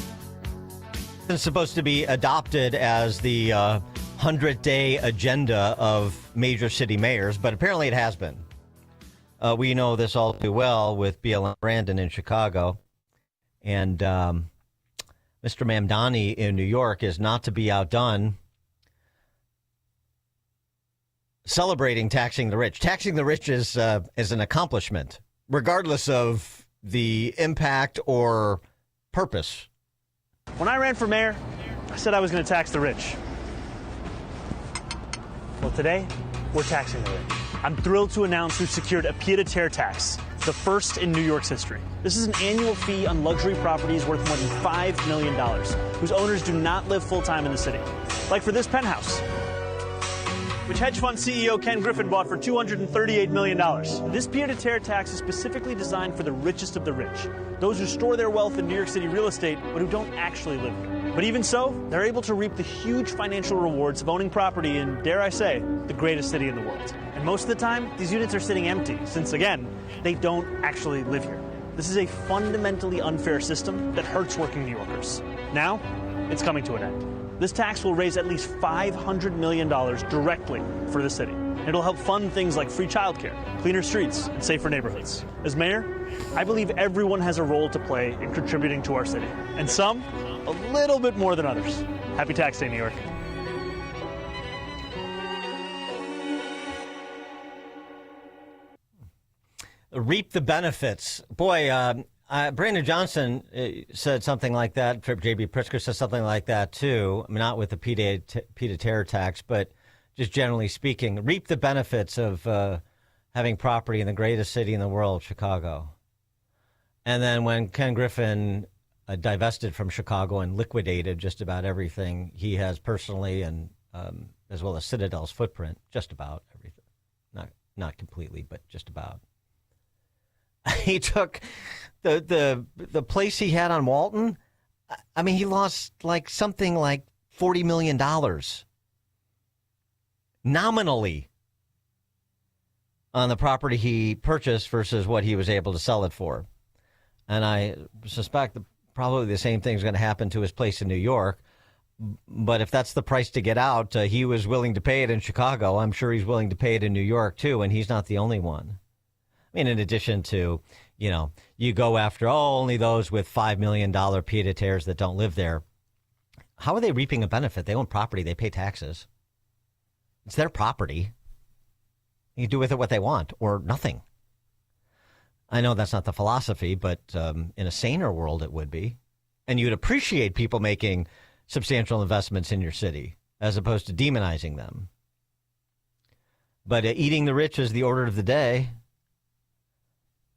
It's supposed to be adopted as the 100-day agenda of major city mayors, but apparently it has been. We know this all too well with BLM Brandon in Chicago. And Mr. Mamdani in New York is not to be outdone celebrating taxing the rich. Taxing the rich is an accomplishment, regardless of the impact or purpose. When I ran for mayor, I said I was going to tax the rich. Well, today, we're taxing the rich. I'm thrilled to announce we've secured a pied-à-terre tax, the first in New York's history. This is an annual fee on luxury properties worth more than $5 million, whose owners do not live full-time in the city. Like for this penthouse, which hedge fund CEO Ken Griffin bought for $238 million. This pied-à-terre tax is specifically designed for the richest of the rich, those who store their wealth in New York City real estate, but who don't actually live here. But even so, they're able to reap the huge financial rewards of owning property in, dare I say, the greatest city in the world. And most of the time, these units are sitting empty, since again, they don't actually live here. This is a fundamentally unfair system that hurts working New Yorkers. Now, it's coming to an end. This tax will raise at least $500 million directly for the city. It'll help fund things like free childcare, cleaner streets, and safer neighborhoods. As mayor, I believe everyone has a role to play in contributing to our city, and some a little bit more than others. Happy Tax Day, New York. Reap the benefits. Boy, Brandon Johnson said something like that. J.B. Pritzker said something like that, too. I mean, not with the pied-à-terre tax, but just generally speaking. Reap the benefits of having property in the greatest city in the world, Chicago. And then when Ken Griffin divested from Chicago and liquidated just about everything he has personally and as well as Citadel's footprint, just about everything. Not completely, but just about. He took the place he had on Walton. I mean, he lost something like $40 million nominally on the property he purchased versus what he was able to sell it for. And I suspect that probably the same thing is going to happen to his place in New York. But if that's the price to get out, he was willing to pay it in Chicago. I'm sure he's willing to pay it in New York, too, and he's not the only one. I mean, in addition to, you go after, only those with $5 million pied-à-terres that don't live there. How are they reaping a benefit? They own property. They pay taxes. It's their property. You do with it what they want or nothing. I know that's not the philosophy, but in a saner world, it would be. And you'd appreciate people making substantial investments in your city as opposed to demonizing them. But eating the rich is the order of the day.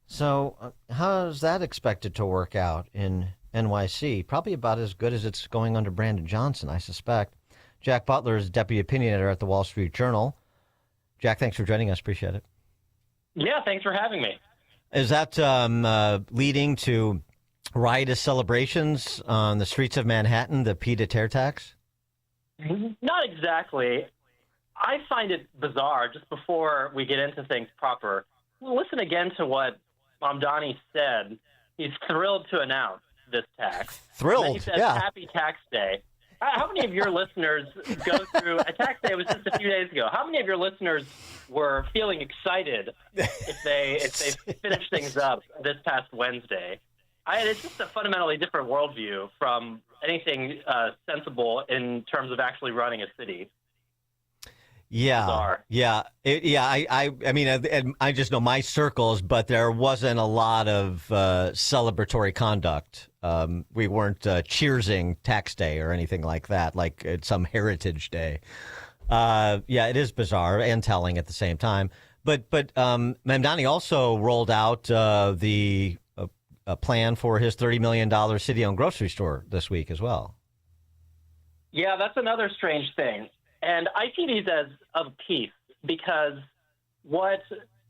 So how is that expected to work out in NYC? Probably about as good as it's going under Brandon Johnson, I suspect. Jack Butler is deputy opinion editor at the Wall Street Journal. Jack, thanks for joining us. Appreciate it. Yeah, thanks for having me. Is that leading to riotous celebrations on the streets of Manhattan, the pied-à-terre tax? Not exactly. I find it bizarre, just before we get into things proper. Listen again to what Mamdani said. He's thrilled to announce this tax. Thrilled, he says, yeah. Happy Tax Day. How many of your listeners go through a tax day? Was just a few days ago. How many of your listeners were feeling excited if they finished things up this past Wednesday? It's just a fundamentally different worldview from anything sensible in terms of actually running a city. Yeah, yeah, I mean, I just know my circles, but there wasn't a lot of celebratory conduct. We weren't cheersing tax day or anything like that, like it's some heritage day. Yeah, it is bizarre and telling at the same time. But Mamdani also rolled out the plan for his $30 million city-owned grocery store this week as well. Yeah, that's another strange thing. And I see these as of piece because what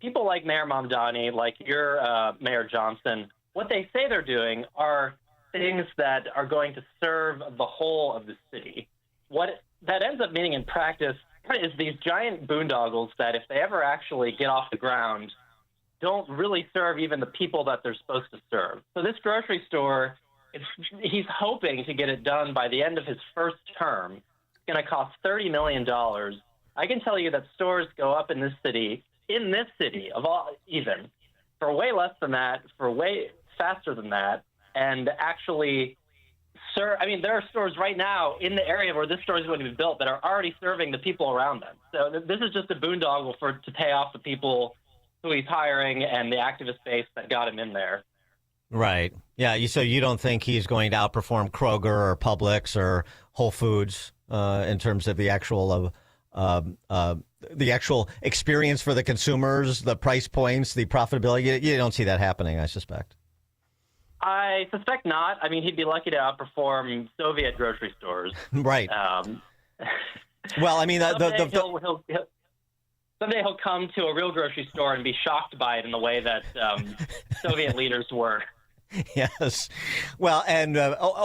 people like Mayor Mamdani, like your Mayor Johnson, what they say they're doing are things that are going to serve the whole of the city. What that ends up meaning in practice is these giant boondoggles that, if they ever actually get off the ground, don't really serve even the people that they're supposed to serve. So this grocery store, he's hoping to get it done by the end of his first term. Going to cost $30 million. I can tell you that stores go up in this city of all, even for way less than that, for way faster than that, and actually, there are stores right now in the area where this store is going to be built that are already serving the people around them. So this is just a boondoggle to pay off the people who he's hiring and the activist base that got him in there. Right. Yeah. So you don't think he's going to outperform Kroger or Publix or Whole Foods in terms of the actual experience for the consumers, the price points, the profitability? You don't see that happening, I suspect. I suspect not. I mean, he'd be lucky to outperform Soviet grocery stores. Right. Well, I mean, someday he'll come to a real grocery store and be shocked by it in the way that Soviet leaders were. Yes. Well, and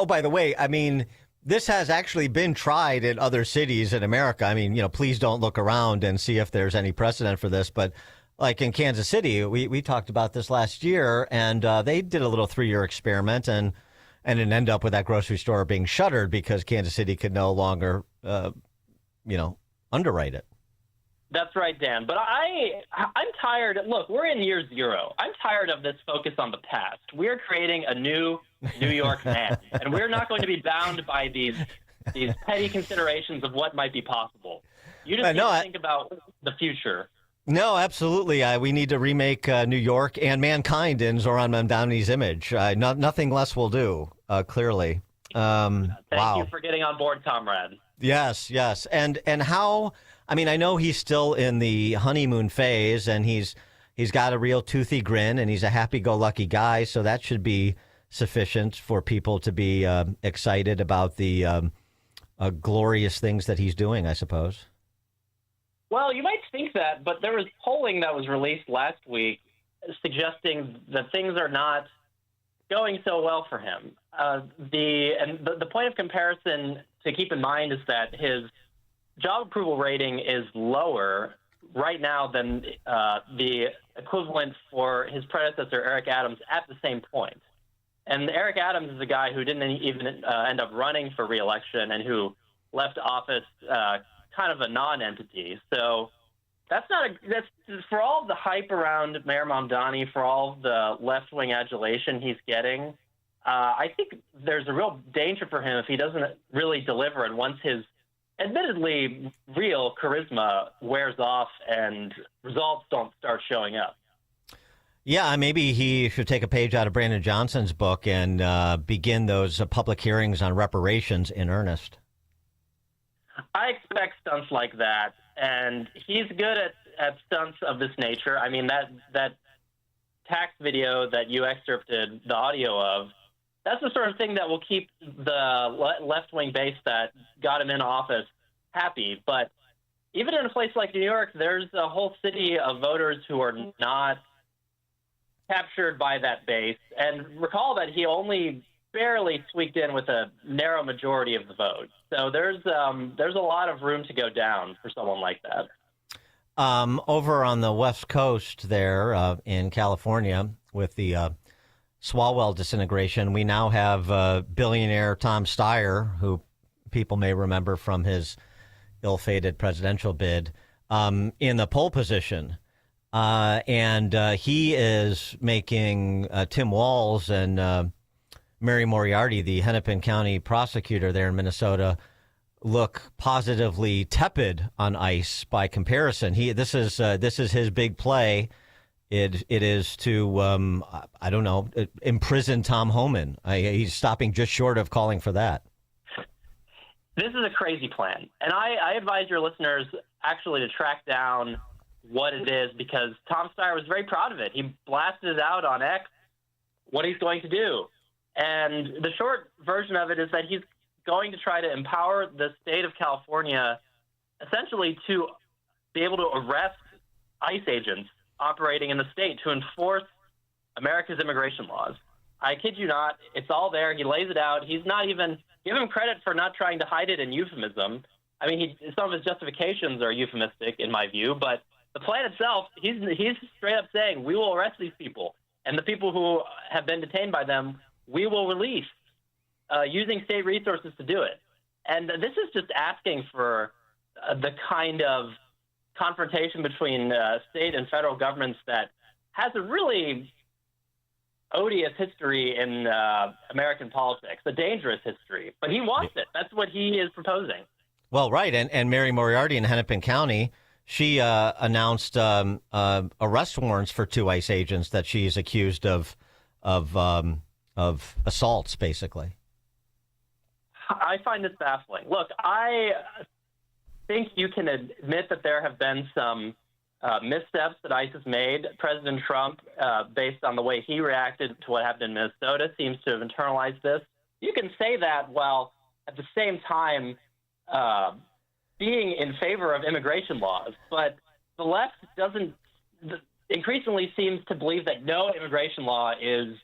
by the way, I mean, this has actually been tried in other cities in America. I mean, please don't look around and see if there's any precedent for this. But like in Kansas City, we talked about this last year, and they did a little 3-year experiment, and it ended up with that grocery store being shuttered because Kansas City could no longer, underwrite it. That's right, Dan. But I'm tired. Look, we're in year zero. I'm tired of this focus on the past. We're creating a new New York man, and we're not going to be bound by these petty considerations of what might be possible. You just need to think about the future. No, absolutely. We need to remake New York and mankind in Zoran Mamdani's image. Nothing less will do, clearly. Thank you for getting on board, comrade. Yes. And how... I mean, I know he's still in the honeymoon phase, and he's got a real toothy grin, and he's a happy-go-lucky guy, so that should be sufficient for people to be excited about the glorious things that he's doing, I suppose. Well, you might think that, but there was polling that was released last week suggesting that things are not going so well for him. The point of comparison to keep in mind is that his job approval rating is lower right now than the equivalent for his predecessor, Eric Adams, at the same point. And Eric Adams is a guy who didn't even end up running for re-election and who left office kind of a non-entity. So That's for all the hype around Mayor Mamdani, for all the left-wing adulation he's getting. I think there's a real danger for him if he doesn't really deliver, and once his admittedly real charisma wears off and results don't start showing up. Yeah, maybe he should take a page out of Brandon Johnson's book and begin those public hearings on reparations in earnest. I expect stunts like that, and he's good at stunts of this nature. I mean, that tax video that you excerpted the audio of, that's the sort of thing that will keep the left-wing base that got him in office happy. But even in a place like New York, there's a whole city of voters who are not captured by that base. And recall that he only barely squeaked in with a narrow majority of the vote. So there's a lot of room to go down for someone like that. Over on the West Coast there in California with the Swalwell disintegration, we now have billionaire Tom Steyer, who people may remember from his ill-fated presidential bid, in the pole position. And he is making Tim Walz and Mary Moriarty, the Hennepin County prosecutor there in Minnesota, look positively tepid on ICE by comparison. This is his big play. It is to imprison Tom Homan. He's stopping just short of calling for that. This is a crazy plan, and I advise your listeners actually to track down what it is, because Tom Steyer was very proud of it. He blasted it out on X what he's going to do. And the short version of it is that he's going to try to empower the state of California essentially to be able to arrest ICE agents operating in the state to enforce America's immigration laws. I kid you not. It's all there. He lays it out. He's not even – give him credit for not trying to hide it in euphemism. I mean, some of his justifications are euphemistic in my view, but the plan itself, he's straight up saying, we will arrest these people, and the people who have been detained by them, we will release, using state resources to do it. And this is just asking for the kind of confrontation between state and federal governments that has a really odious history in American politics, a dangerous history. But he wants it. That's what he is proposing. Well, right. And Mary Moriarty in Hennepin County, she announced arrest warrants for 2 ICE agents that she's accused of assaults, basically. I find this baffling. Look, I think you can admit that there have been some missteps that ICE has made. President Trump, based on the way he reacted to what happened in Minnesota, seems to have internalized this. You can say that while at the same time being in favor of immigration laws, but the left increasingly seems to believe that no immigration law is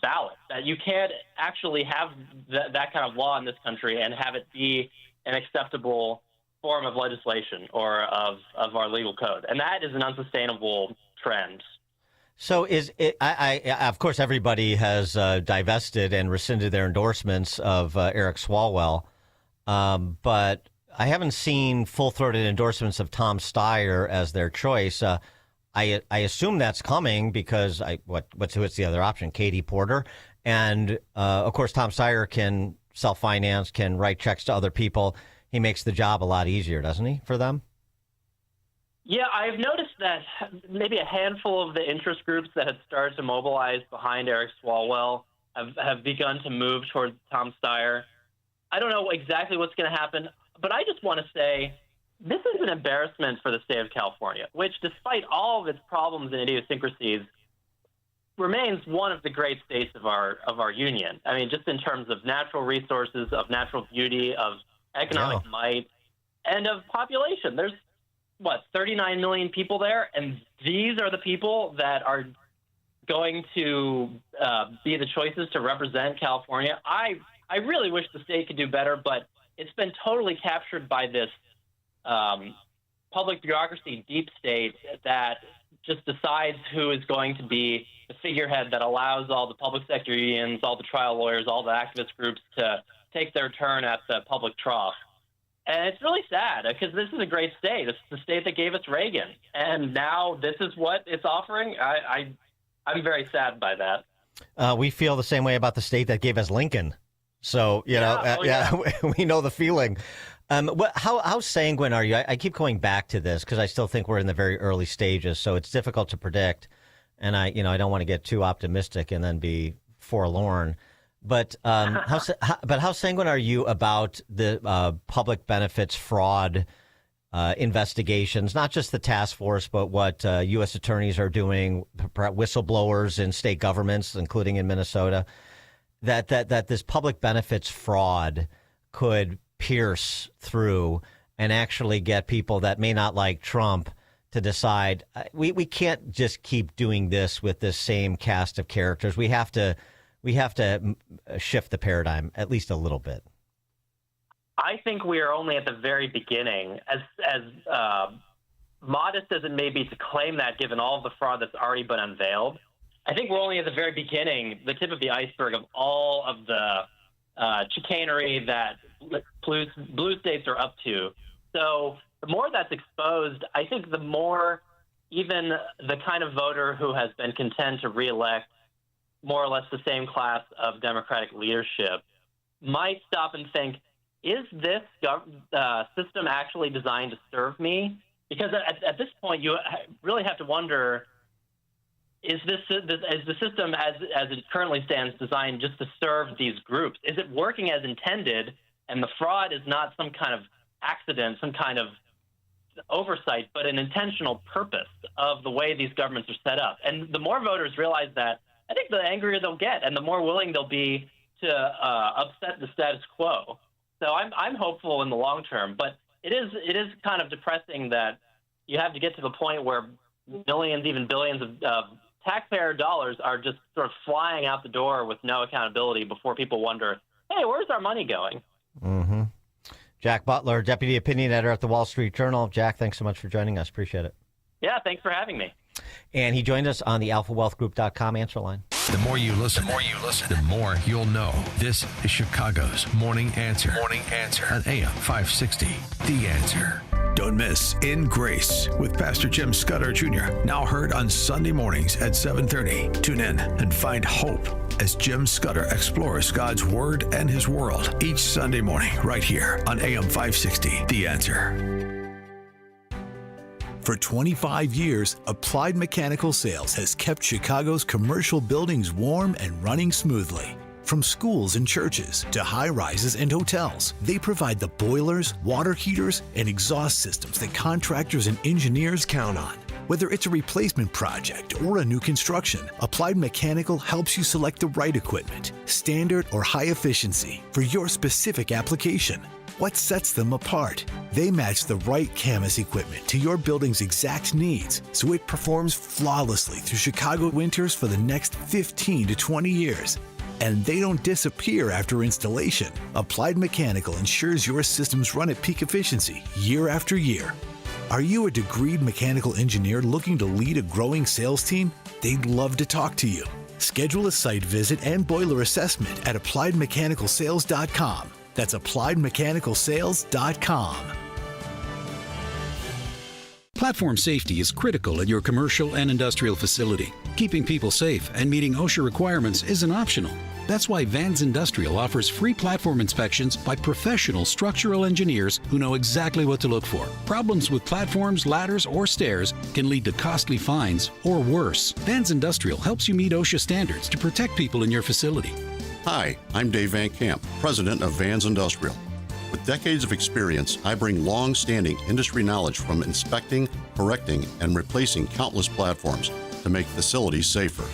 valid, that you can't actually have that kind of law in this country and have it be an acceptable form of legislation or of our legal code. And that is an unsustainable trend. So of course, everybody has divested and rescinded their endorsements of Eric Swalwell, but I haven't seen full-throated endorsements of Tom Steyer as their choice. I assume that's coming because what's the other option? Katie Porter. And of course, Tom Steyer can self-finance, can write checks to other people. He makes the job a lot easier, doesn't he, for them? Yeah, I've noticed that maybe a handful of the interest groups that had started to mobilize behind Eric Swalwell have begun to move towards Tom Steyer. I don't know exactly what's going to happen, but I just want to say this is an embarrassment for the state of California, which, despite all of its problems and idiosyncrasies, remains one of the great states of our union. I mean, just in terms of natural resources, of natural beauty, of economic might, and of population. There's, 39 million people there, and these are the people that are going to be the choices to represent California. I really wish the state could do better, but it's been totally captured by this public bureaucracy deep state that just decides who is going to be the figurehead that allows all the public sector unions, all the trial lawyers, all the activist groups to take their turn at the public trough. And it's really sad because this is a great state. It's the state that gave us Reagan. And now this is what it's offering. I'm very sad by that. We feel the same way about the state that gave us Lincoln. So, we know the feeling. How sanguine are you? I keep going back to this because I still think we're in the very early stages. So it's difficult to predict. And I don't want to get too optimistic and then be forlorn. But how sanguine are you about the public benefits fraud investigations? Not just the task force, but what U.S. attorneys are doing, whistleblowers in state governments, including in Minnesota. That this public benefits fraud could pierce through and actually get people that may not like Trump to decide we can't just keep doing this with this same cast of characters. We have to shift the paradigm at least a little bit. I think we are only at the very beginning. As modest as it may be to claim that, given all of the fraud that's already been unveiled, I think we're only at the very beginning, the tip of the iceberg of all of the chicanery that blue states are up to. So the more that's exposed, I think the more even the kind of voter who has been content to reelect more or less the same class of Democratic leadership might stop and think, is this system actually designed to serve me? Because at this point, you really have to wonder, is the system as it currently stands designed just to serve these groups? Is it working as intended, and the fraud is not some kind of accident, some kind of oversight, but an intentional purpose of the way these governments are set up? And the more voters realize that, I think the angrier they'll get, and the more willing they'll be to upset the status quo. So I'm hopeful in the long term, but it is kind of depressing that you have to get to the point where millions, even billions of taxpayer dollars are just sort of flying out the door with no accountability before people wonder, hey, where's our money going? Mm-hmm. Jack Butler, Deputy Opinion Editor at the Wall Street Journal. Jack, thanks so much for joining us. Appreciate it. Yeah, thanks for having me. And he joined us on the alphawealthgroup.com answer line. The more you listen, the more you'll know. This is Chicago's Morning Answer. Morning Answer on AM 560. The Answer. Don't miss In Grace with Pastor Jim Scudder Jr. Now heard on Sunday mornings at 7:30. Tune in and find hope as Jim Scudder explores God's Word and His world each Sunday morning right here on AM 560. The Answer. For 25 years, Applied Mechanical Sales has kept Chicago's commercial buildings warm and running smoothly. From schools and churches to high-rises and hotels, they provide the boilers, water heaters, and exhaust systems that contractors and engineers count on. Whether it's a replacement project or a new construction, Applied Mechanical helps you select the right equipment, standard or high efficiency, for your specific application. What sets them apart? They match the right Camas equipment to your building's exact needs, so it performs flawlessly through Chicago winters for the next 15 to 20 years. And they don't disappear after installation. Applied Mechanical ensures your systems run at peak efficiency year after year. Are you a degreed mechanical engineer looking to lead a growing sales team? They'd love to talk to you. Schedule a site visit and boiler assessment at appliedmechanicalsales.com. That's appliedmechanicalsales.com. Platform safety is critical at your commercial and industrial facility. Keeping people safe and meeting OSHA requirements isn't optional. That's why Vans Industrial offers free platform inspections by professional structural engineers who know exactly what to look for. Problems with platforms, ladders, or stairs can lead to costly fines or worse. Vans Industrial helps you meet OSHA standards to protect people in your facility. Hi, I'm Dave Van Camp, president of Vans Industrial. With decades of experience, I bring long-standing industry knowledge from inspecting, correcting, and replacing countless platforms to make facilities safer.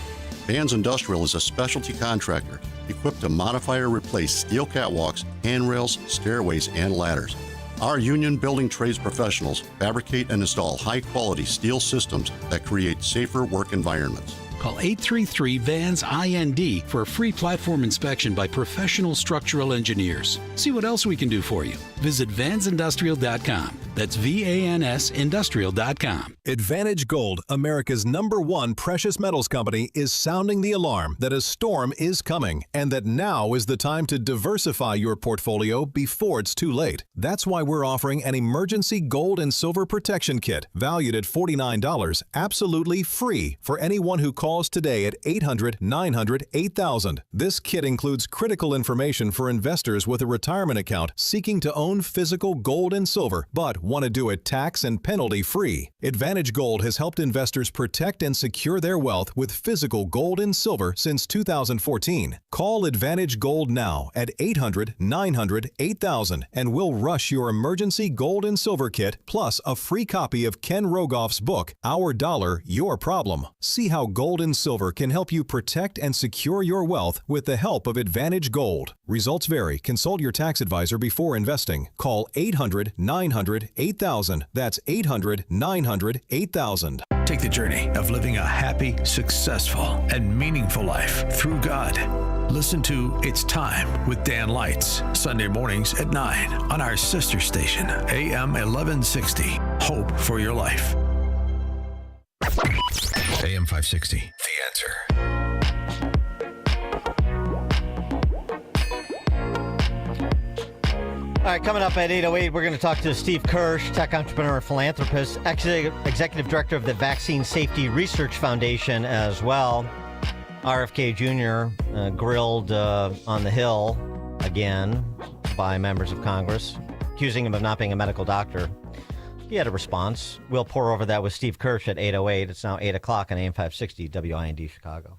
Vans Industrial is a specialty contractor equipped to modify or replace steel catwalks, handrails, stairways, and ladders. Our union building trades professionals fabricate and install high-quality steel systems that create safer work environments. Call 833-VANS-IND for a free platform inspection by professional structural engineers. See what else we can do for you. Visit vansindustrial.com. That's VANSindustrial.com. Advantage Gold, America's #1 precious metals company, is sounding the alarm that a storm is coming and that now is the time to diversify your portfolio before it's too late. That's why we're offering an emergency gold and silver protection kit valued at $49, absolutely free for anyone who calls today at 800-900-8000. This kit includes critical information for investors with a retirement account seeking to own physical gold and silver, but want to do it tax and penalty free. Advantage Gold has helped investors protect and secure their wealth with physical gold and silver since 2014. Call Advantage Gold now at 800-900-8000 and we'll rush your emergency gold and silver kit plus a free copy of Ken Rogoff's book, Our Dollar, Your Problem. See how gold and silver can help you protect and secure your wealth with the help of Advantage Gold. Results vary. Consult your tax advisor before investing. Call 800-900-8000. That's 800-900-8000. Take the journey of living a happy, successful, and meaningful life through God. Listen to It's Time with Dan Lights, Sunday mornings at 9 on our sister station, AM 1160. Hope for your life. AM 560, The Answer. All right, coming up at 8:08, we're going to talk to Steve Kersh, tech entrepreneur and philanthropist, executive director of the Vaccine Safety Research Foundation as well. RFK Jr. Grilled on the Hill again by members of Congress, accusing him of not being a medical doctor. He had a response. We'll pour over that with Steve Kersh at 8:08. It's now 8 o'clock on AM 560 WIND Chicago.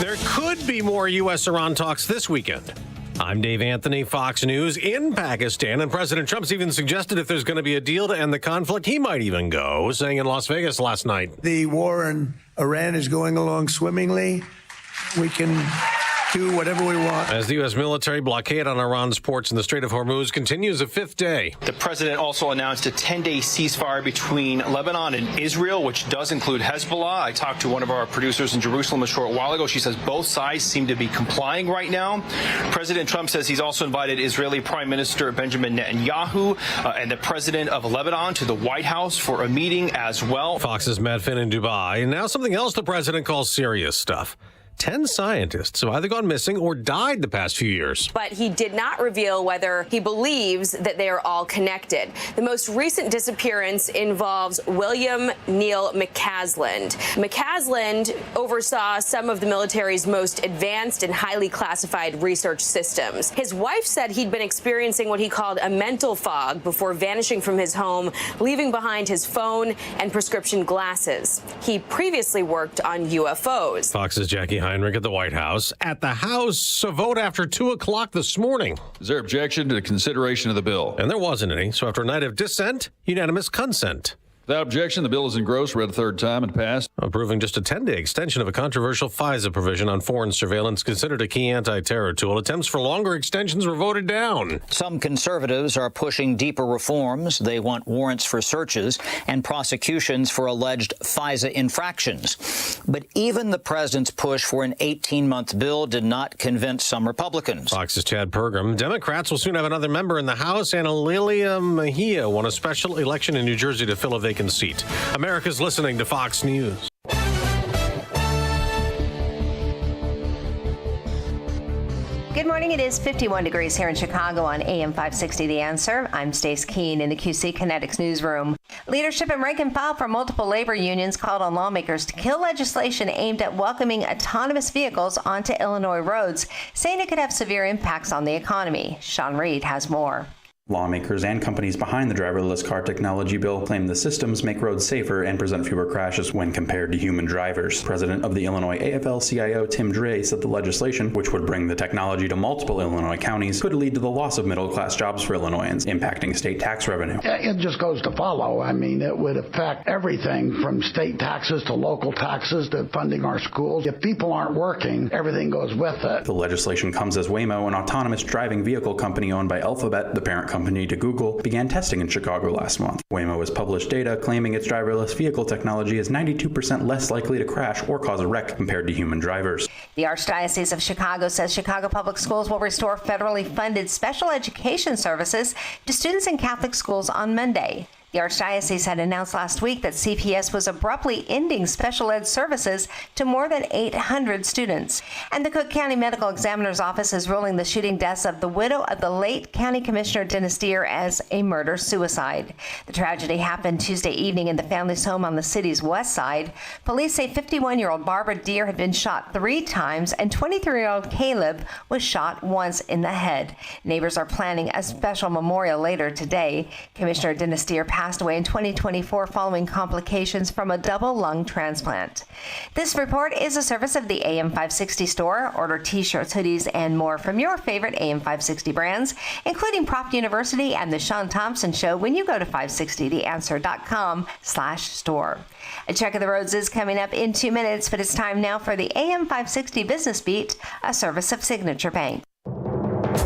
There could be more U.S.-Iran talks this weekend. I'm Dave Anthony, Fox News in Pakistan, and President Trump's even suggested if there's going to be a deal to end the conflict, he might even go, saying in Las Vegas last night. The war in Iran is going along swimmingly. We can do whatever we want. As the U.S. military blockade on Iran's ports in the Strait of Hormuz continues a fifth day. The president also announced a 10-day ceasefire between Lebanon and Israel, which does include Hezbollah. I talked to one of our producers in Jerusalem a short while ago. She says both sides seem to be complying right now. President Trump says he's also invited Israeli Prime Minister Benjamin Netanyahu and the president of Lebanon to the White House for a meeting as well. Fox's Matt Finn in Dubai. And now something else the president calls serious stuff. 10 scientists have either gone missing or died the past few years. But he did not reveal whether he believes that they are all connected. The most recent disappearance involves William Neil McCasland. McCasland oversaw some of the military's most advanced and highly classified research systems. His wife said he'd been experiencing what he called a mental fog before vanishing from his home, leaving behind his phone and prescription glasses. He previously worked on UFOs. Fox's Jackie Heinrich at the White House. At the House, a vote after 2 o'clock this morning. Is there objection to the consideration of the bill? And there wasn't any, so after a night of dissent, unanimous consent. Without objection, the bill is engrossed, read a third time, and passed. Approving just a 10-day extension of a controversial FISA provision on foreign surveillance considered a key anti-terror tool. Attempts for longer extensions were voted down. Some conservatives are pushing deeper reforms. They want warrants for searches and prosecutions for alleged FISA infractions. But even the president's push for an 18-month bill did not convince some Republicans. Fox's Chad Pergram. Democrats will soon have another member in the House. Anna Lilia Mejia won a special election in New Jersey to fill a vacant seat. America's listening to Fox News. Good morning. It is 51 degrees here in Chicago on AM 560 The Answer. I'm Stace Keene in the QC Kinetics newsroom. Leadership and rank and file from multiple labor unions called on lawmakers to kill legislation aimed at welcoming autonomous vehicles onto Illinois roads, saying it could have severe impacts on the economy. Sean Reed has more. Lawmakers and companies behind the driverless car technology bill claim the systems make roads safer and present fewer crashes when compared to human drivers. President of the Illinois AFL-CIO Tim Dre said the legislation, which would bring the technology to multiple Illinois counties, could lead to the loss of middle-class jobs for Illinoisans, impacting state tax revenue. It just goes to follow. I mean, it would affect everything from state taxes to local taxes to funding our schools. If people aren't working, everything goes with it. The legislation comes as Waymo, an autonomous driving vehicle company owned by Alphabet, the parent company company to Google, began testing in Chicago last month. Waymo has published data claiming its driverless vehicle technology is 92% less likely to crash or cause a wreck compared to human drivers. The Archdiocese of Chicago says Chicago Public Schools will restore federally funded special education services to students in Catholic schools on Monday. The Archdiocese had announced last week that CPS was abruptly ending special ed services to more than 800 students. And the Cook County Medical Examiner's Office is ruling the shooting deaths of the widow of the late County Commissioner Dennis Deere as a murder-suicide. The tragedy happened Tuesday evening in the family's home on the city's west side. Police say 51-year-old Barbara Deere had been shot 3 times and 23-year-old Caleb was shot once in the head. Neighbors are planning a special memorial later today. Commissioner Dennis Deere passed away in 2024 following complications from a double lung transplant. This report is a service of the AM 560 store. Order t-shirts, hoodies, and more from your favorite AM 560 brands, including Prop University and The Sean Thompson Show when you go to 560theanswer.com/store. A check of the roads is coming up in 2 minutes, but it's time now for the AM 560 Business Beat, a service of Signature Bank.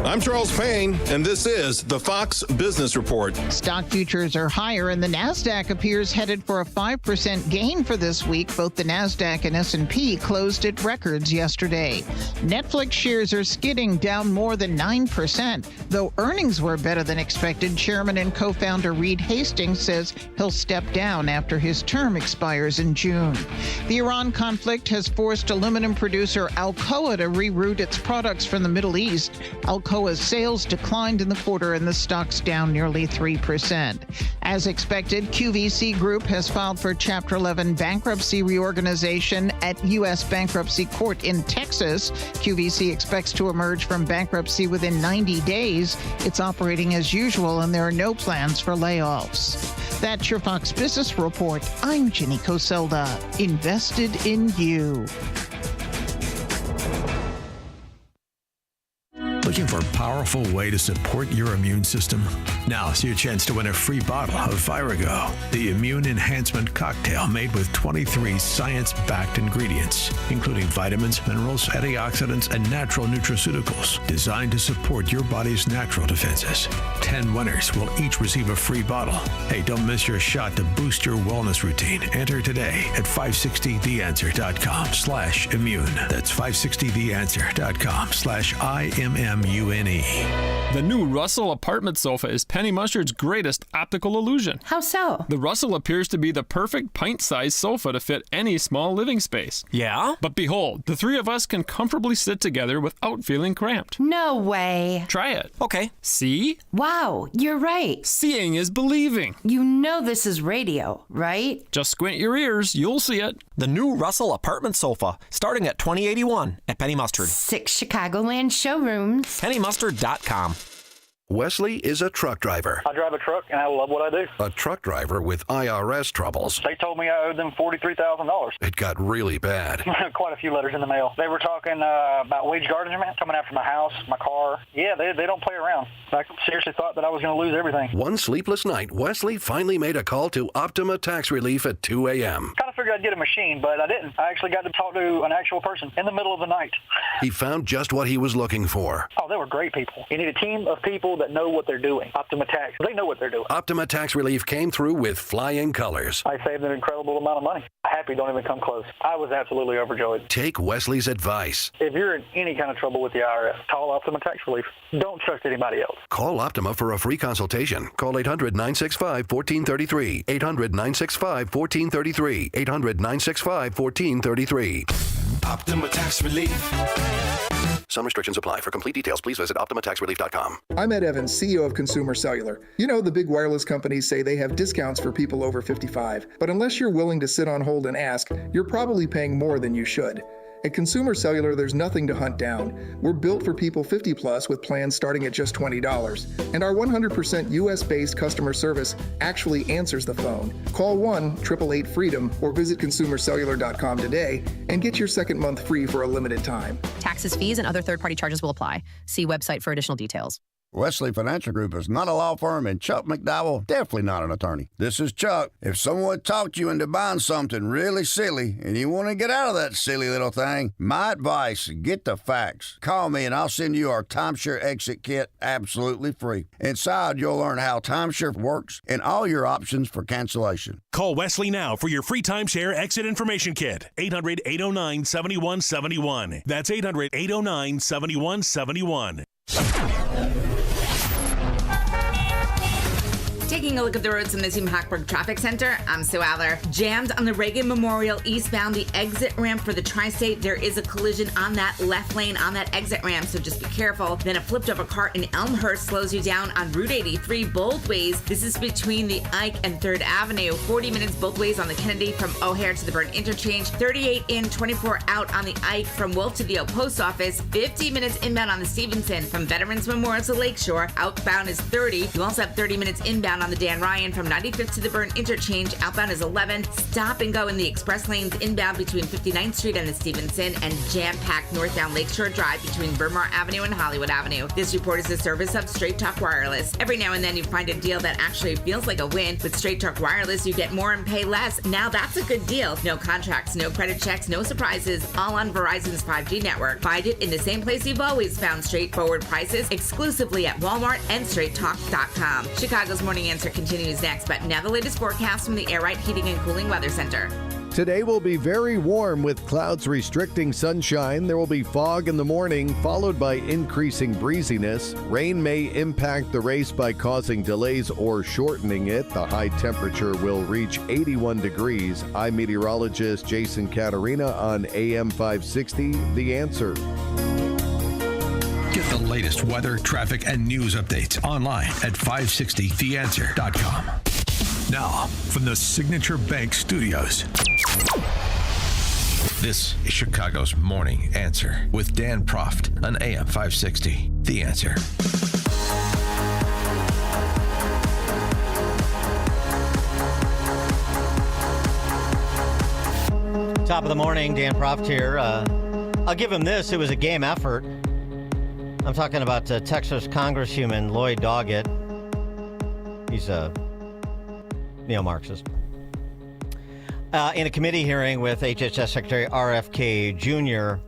I'm Charles Payne, and this is the Fox Business Report. Stock futures are higher, and the Nasdaq appears headed for a 5% gain for this week. Both the Nasdaq and S&P closed at records yesterday. Netflix shares are skidding, down more than 9%. Though earnings were better than expected, Chairman and co-founder Reed Hastings says he'll step down after his term expires in June. The Iran conflict has forced aluminum producer Alcoa to reroute its products from the Middle East. Alcoa's sales declined in the quarter and the stock's down nearly 3%. As expected, QVC Group has filed for Chapter 11 bankruptcy reorganization at U.S. Bankruptcy Court in Texas. QVC expects to emerge from bankruptcy within 90 days. It's operating as usual and there are no plans for layoffs. That's your Fox Business Report. I'm Ginny Coselda. Invested in you. Looking for a powerful way to support your immune system? Now's your chance to win a free bottle of Virago, the immune enhancement cocktail made with 23 science-backed ingredients, including vitamins, minerals, antioxidants, and natural nutraceuticals designed to support your body's natural defenses. 10 winners will each receive a free bottle. Hey, don't miss your shot to boost your wellness routine. Enter today at 560theanswer.com/immune. That's 560theanswer.com/IMMUNE. The new Russell apartment sofa is Penny Mustard's greatest optical illusion. How so? The Russell appears to be the perfect pint-sized sofa to fit any small living space. Yeah? But behold, the 3 of us can comfortably sit together without feeling cramped. No way. Try it. Okay. See? Wow, you're right. Seeing is believing. You know this is radio, right? Just squint your ears, you'll see it. The new Russell apartment sofa, starting at $20.81 at Penny Mustard. 6 Chicagoland showrooms. PennyMustard.com. Wesley is a truck driver. I drive a truck and I love what I do. A truck driver with IRS troubles. They told me I owed them $43,000. It got really bad. Quite a few letters in the mail. They were talking about wage garnishment, coming after my house, my car. Yeah, they don't play around. I seriously thought that I was going to lose everything. One sleepless night, Wesley finally made a call to Optima Tax Relief at 2 a.m. Kind of figured I'd get a machine, but I didn't. I actually got to talk to an actual person in the middle of the night. He found just what he was looking for. Oh, they were great people. You need a team of people that know what they're doing. Optima Tax, they know what they're doing. Optima Tax Relief came through with flying colors. I saved an incredible amount of money. Happy don't even come close. I was absolutely overjoyed. Take Wesley's advice. If you're in any kind of trouble with the IRS, call Optima Tax Relief. Don't trust anybody else. Call Optima for a free consultation. Call 800-965-1433. 800-965-1433. 800-965-1433. Optima Tax Relief. Some restrictions apply. For complete details, please visit OptimaTaxRelief.com. I'm Ed Evans, CEO of Consumer Cellular. You know, the big wireless companies say they have discounts for people over 55. But unless you're willing to sit on hold and ask, you're probably paying more than you should. At Consumer Cellular, there's nothing to hunt down. We're built for people 50 plus with plans starting at just $20. And our 100% US-based customer service actually answers the phone. Call 1-888-FREEDOM or visit consumercellular.com today and get your second month free for a limited time. Taxes, fees, and other third-party charges will apply. See website for additional details. Wesley Financial Group is not a law firm, and Chuck McDowell definitely not an attorney. This is Chuck. If someone talked you into buying something really silly and you want to get out of that silly little thing, my advice, get the facts. Call me and I'll send you our timeshare exit kit absolutely free. Inside, you'll learn how timeshare works and all your options for cancellation. Call Wesley now for your free timeshare exit information kit. 800-809-7171. That's 800-809-7171. Taking a look at the roads in the Team Hackberg Traffic Center, I'm Sue Aller. Jammed on the Reagan Memorial eastbound, the exit ramp for the Tri-State. There is a collision on that left lane on that exit ramp, so just be careful. Then a flipped over car in Elmhurst slows you down on Route 83 both ways. This is between the Ike and 3rd Avenue. 40 minutes both ways on the Kennedy from O'Hare to the Burn Interchange. 38 in, 24 out on the Ike from Wolf to the O Post Office. 50 minutes inbound on the Stevenson from Veterans Memorial to Lakeshore. Outbound is 30. You also have 30 minutes inbound on the Dan Ryan from 95th to the Burn Interchange. Outbound is 11. Stop and go in the express lanes inbound between 59th Street and the Stevenson, and jam-packed northbound Lakeshore Drive between Vermont Avenue and Hollywood Avenue. This report is a service of Straight Talk Wireless. Every now and then you find a deal that actually feels like a win. With Straight Talk Wireless, you get more and pay less. Now that's a good deal. No contracts, no credit checks, no surprises, all on Verizon's 5G network. Find it in the same place you've always found straightforward prices, exclusively at Walmart and StraightTalk.com. Chicago's Morning Answer continues next, but now the latest forecast from the Air Right Heating and Cooling Weather Center. Today will be very warm with clouds restricting sunshine. There will be fog in the morning, followed by increasing breeziness. Rain may impact the race by causing delays or shortening it. The high temperature will reach 81 degrees. I'm meteorologist Jason Caterina on AM 560, The Answer. Get the latest weather, traffic, and news updates online at 560theanswer.com. Now, from the Signature Bank Studios, this is Chicago's Morning Answer with Dan Proft on AM 560. The Answer. Top of the morning, Dan Proft here. I'll give him this. It was a game effort. I'm talking about Texas Congresswoman Lloyd Doggett. He's a neo-Marxist. In a committee hearing with HHS Secretary RFK Jr.,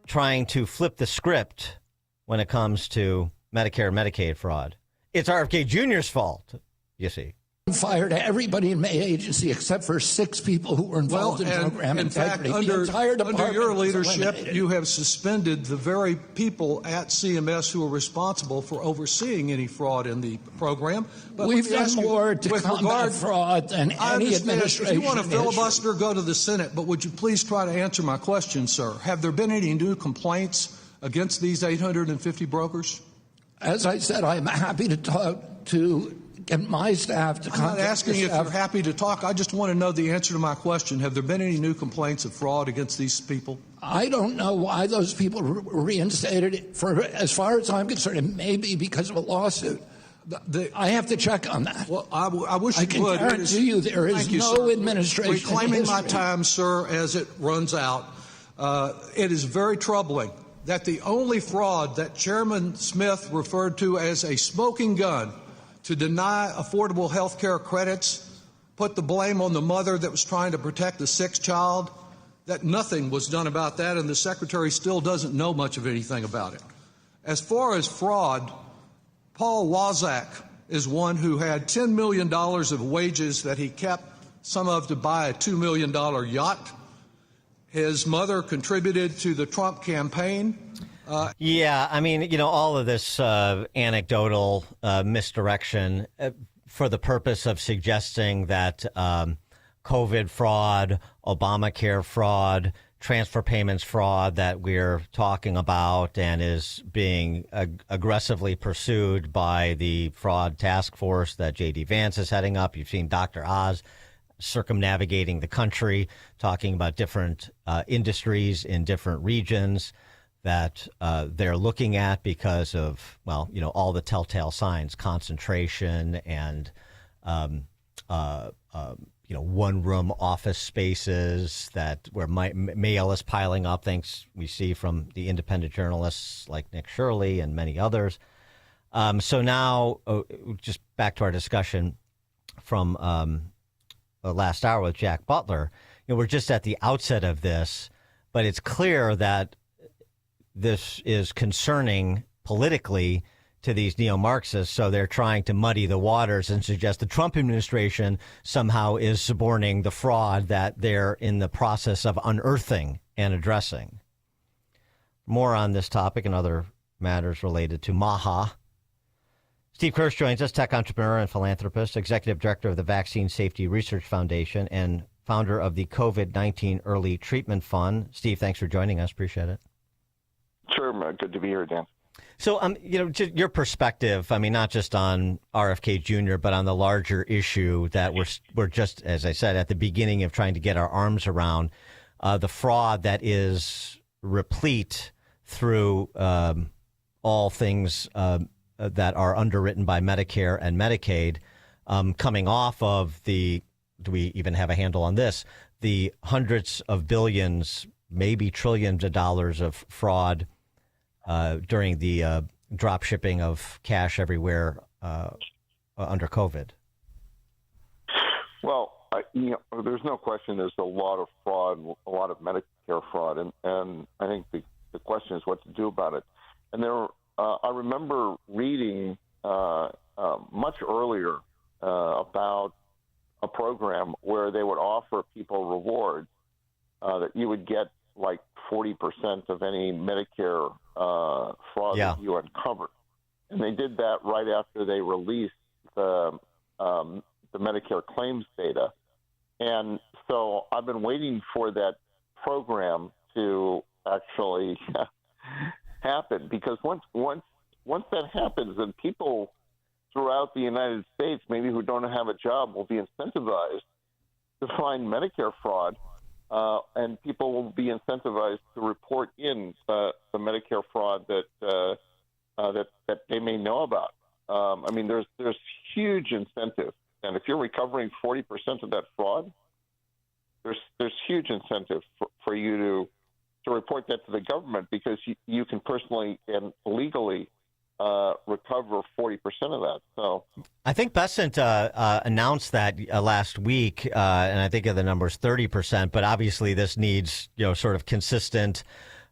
trying to flip the script when it comes to Medicare and Medicaid fraud. It's RFK Jr.'s fault, you see. Fired everybody in my agency except for 6 people who were involved in program integrity. In fact, under your leadership, you have suspended the very people at CMS who are responsible for overseeing any fraud in the program. But we've done more to combat fraud than any administration. If you want to filibuster, go to the Senate. But would you please try to answer my question, sir? Have there been any new complaints against these 850 brokers? As I said, I'm happy to talk to get my staff to contact. I'm not asking if you're happy to talk. I just want to know the answer to my question. Have there been any new complaints of fraud against these people? I don't know why those people were reinstated. For as far as I'm concerned, it may be because of a lawsuit. I have to check on that. Well, I wish I can guarantee you there is no administration. Reclaiming my time, sir, as it runs out. It is very troubling that the only fraud that Chairman Smith referred to as a smoking gun to deny affordable health care credits, put the blame on the mother that was trying to protect the sick child, that nothing was done about that, and the Secretary still doesn't know much of anything about it. As far as fraud, Paul Wazak is one who had $10 million of wages that he kept, some of to buy a $2 million yacht. His mother contributed to the Trump campaign. Yeah, I mean, all of this anecdotal misdirection for the purpose of suggesting that COVID fraud, Obamacare fraud, transfer payments fraud that we're talking about and is being aggressively pursued by the fraud task force that J.D. Vance is heading up. You've seen Dr. Oz circumnavigating the country, talking about different industries in different regions that they're looking at because of, all the telltale signs, concentration and, one-room office spaces where mail is piling up, things we see from the independent journalists like Nick Shirley and many others. So now, just back to our discussion from last hour with Jack Butler, we're just at the outset of this, but it's clear that this is concerning politically to these neo-Marxists, so they're trying to muddy the waters and suggest the Trump administration somehow is suborning the fraud that they're in the process of unearthing and addressing. More on this topic and other matters related to MAHA. Steve Kersh joins us, tech entrepreneur and philanthropist, executive director of the Vaccine Safety Research Foundation, and founder of the COVID-19 Early Treatment Fund. Steve, thanks for joining us. Appreciate it. Sure, good to be here, Dan. So, just your perspective, not just on RFK Jr., but on the larger issue that we're just, as I said, at the beginning of trying to get our arms around, the fraud that is replete through all things that are underwritten by Medicare and Medicaid, coming off of do we even have a handle on this, the hundreds of billions, maybe trillions of dollars of fraud during the drop shipping of cash everywhere under COVID? Well, there's no question there's a lot of fraud, a lot of Medicare fraud, and I think the question is what to do about it. And I remember reading much earlier about a program where they would offer people rewards that you would get like 40% of any Medicare fraud that you uncovered. And they did that right after they released the Medicare claims data. And so I've been waiting for that program to actually happen, because once that happens, then people throughout the United States, maybe who don't have a job, will be incentivized to find Medicare fraud. And people will be incentivized to report in the Medicare fraud that they may know about. There's huge incentive, and if you're recovering 40% of that fraud, there's huge incentive for you to report that to the government, because you can personally and legally recover 40% of that. So I think Besant announced that last week, and I think the number is 30%. But obviously, this needs sort of consistent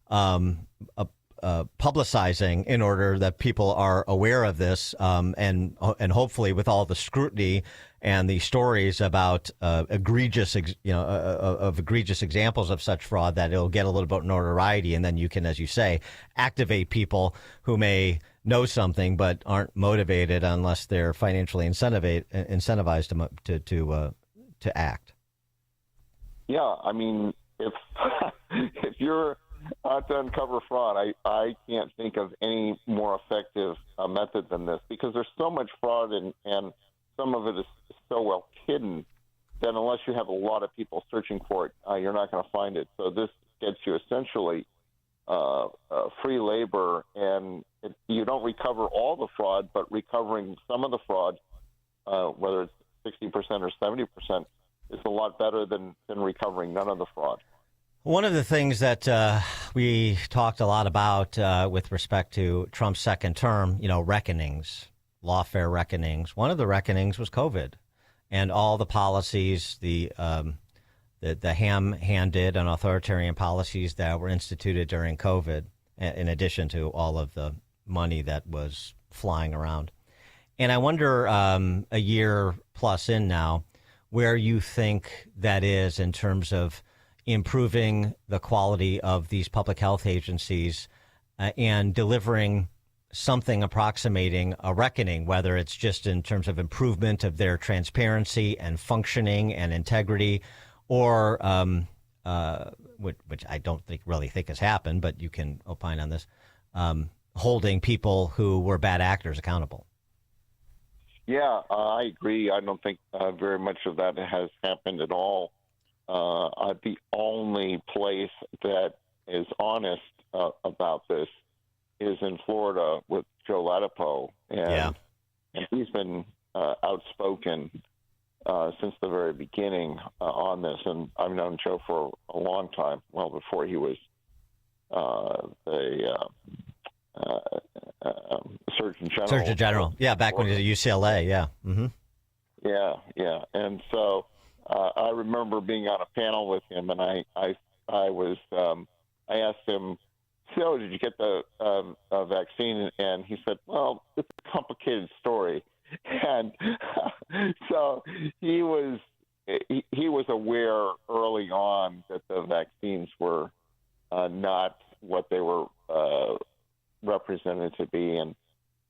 publicizing in order that people are aware of this, and hopefully with all the scrutiny and the stories about egregious examples of such fraud, that it'll get a little bit of notoriety, and then you can, as you say, activate people who may know something but aren't motivated unless they're financially incentivized to act. Yeah, if you're out to uncover fraud, I can't think of any more effective method than this, because there's so much fraud and some of it is so well hidden that unless you have a lot of people searching for it, you're not going to find it. So this gets you essentially free labor, and you don't recover all the fraud, but recovering some of the fraud, whether it's 60% or 70%, is a lot better than recovering none of the fraud. One of the things that we talked a lot about with respect to Trump's second term, reckonings, lawfare reckonings. One of the reckonings was COVID and all the policies, the ham-handed and authoritarian policies that were instituted during COVID, in addition to all of the money that was flying around. And I wonder, a year plus in now, where you think that is in terms of improving the quality of these public health agencies and delivering something approximating a reckoning, whether it's just in terms of improvement of their transparency and functioning and integrity, or which I don't really think has happened, but you can opine on this, holding people who were bad actors accountable. Yeah, I agree. I don't think very much of that has happened at all. The only place that is honest about this is in Florida with Joe Ladapo, and he's been outspoken since the very beginning on this. And I've known Joe for a long time, well before he was the Surgeon General. Surgeon General. Yeah, back when he was at UCLA. Yeah. Mm-hmm. Yeah. And so I remember being on a panel with him, and I asked him, so did you get the vaccine? And he said, well, it's a complicated story. And so he was aware early on that the vaccines were not what they were represented to be. And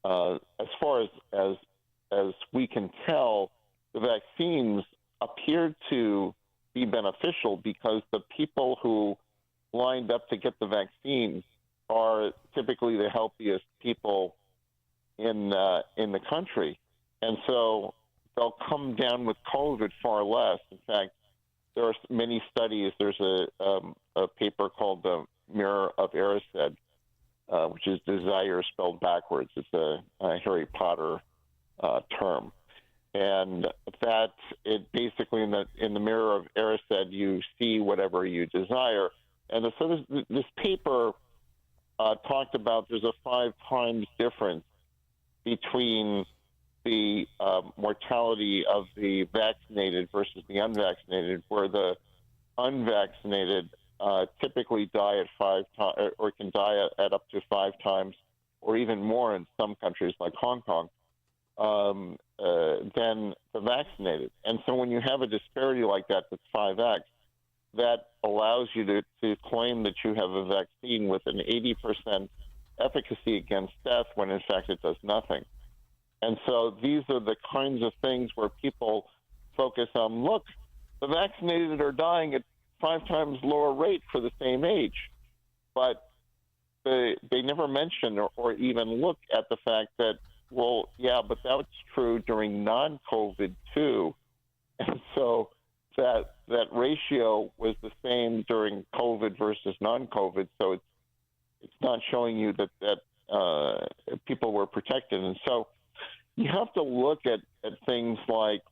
as far as we can tell, the vaccines appeared to be beneficial because the people who lined up to get the vaccine are typically the healthiest people in the country, and so they'll come down with COVID far less. In fact, there are many studies. There's a paper called the Mirror of Erised, which is desire spelled backwards. It's a Harry Potter term, and that it basically in the Mirror of Erised you see whatever you desire. And so this paper talked about there's a 5 times difference between the mortality of the vaccinated versus the unvaccinated, where the unvaccinated typically die at 5 times, or can die at up to 5 times, or even more in some countries like Hong Kong, than the vaccinated. And so when you have a disparity like that that's 5x, that allows you to claim that you have a vaccine with an 80% efficacy against death when in fact it does nothing. And so these are the kinds of things where people focus on, look, the vaccinated are dying at 5 times lower rate for the same age. But they never mention or even look at the fact that, well, yeah, but that's true during non-COVID too. And so that ratio was the same during COVID versus non-COVID, so it's not showing you that people were protected. And so you have to look at things like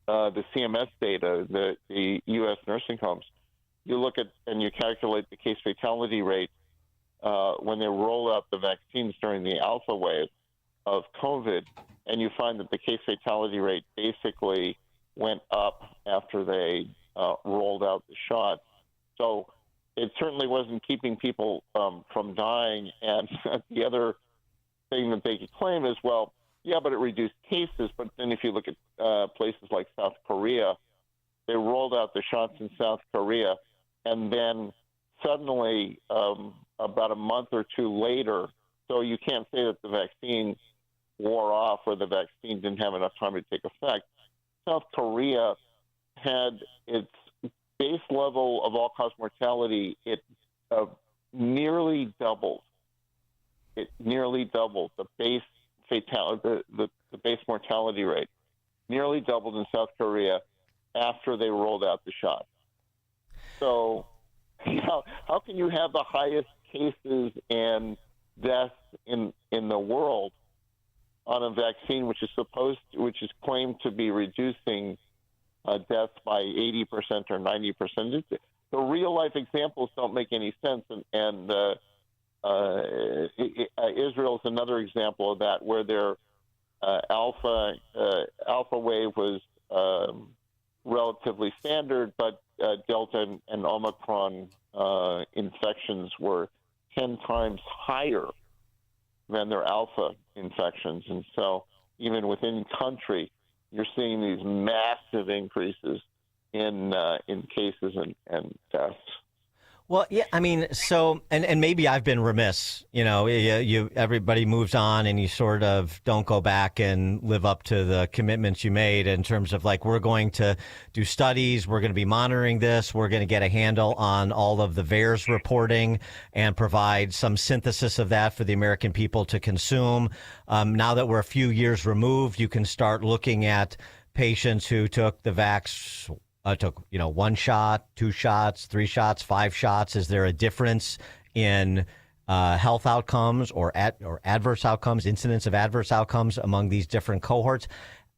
the CMS data, the U.S. nursing homes. You look at and you calculate the case fatality rate when they roll out the vaccines during the alpha wave of COVID, and you find that the case fatality rate basically went up after they rolled out the shots. So it certainly wasn't keeping people from dying. And the other thing that they could claim is, well, yeah, but it reduced cases. But then if you look at places like South Korea, they rolled out the shots in South Korea, and then suddenly about a month or 2 later, so you can't say that the vaccine wore off or the vaccine didn't have enough time to take effect. South Korea had its base level of all-cause mortality, it nearly doubled. It nearly doubled the base fatality, the base mortality rate, nearly doubled in South Korea after they rolled out the shot. So how can you have the highest cases and deaths in the world on a vaccine which is claimed to be reducing deaths by 80% or 90%? The real life examples don't make any sense, and Israel is another example of that, where their alpha wave was relatively standard, but Delta and Omicron infections were 10 times higher than their alpha infections. And so even within country, you're seeing these massive increases in cases and deaths. Well, yeah, I mean, so, and maybe I've been remiss, everybody moves on and you sort of don't go back and live up to the commitments you made in terms of like, we're going to do studies, we're going to be monitoring this, we're going to get a handle on all of the VAERS reporting and provide some synthesis of that for the American people to consume. Now that we're a few years removed, you can start looking at patients who took the vax. Took 1 shot, 2 shots, 3 shots, 5 shots. Is there a difference in health outcomes or adverse outcomes, incidence of adverse outcomes among these different cohorts?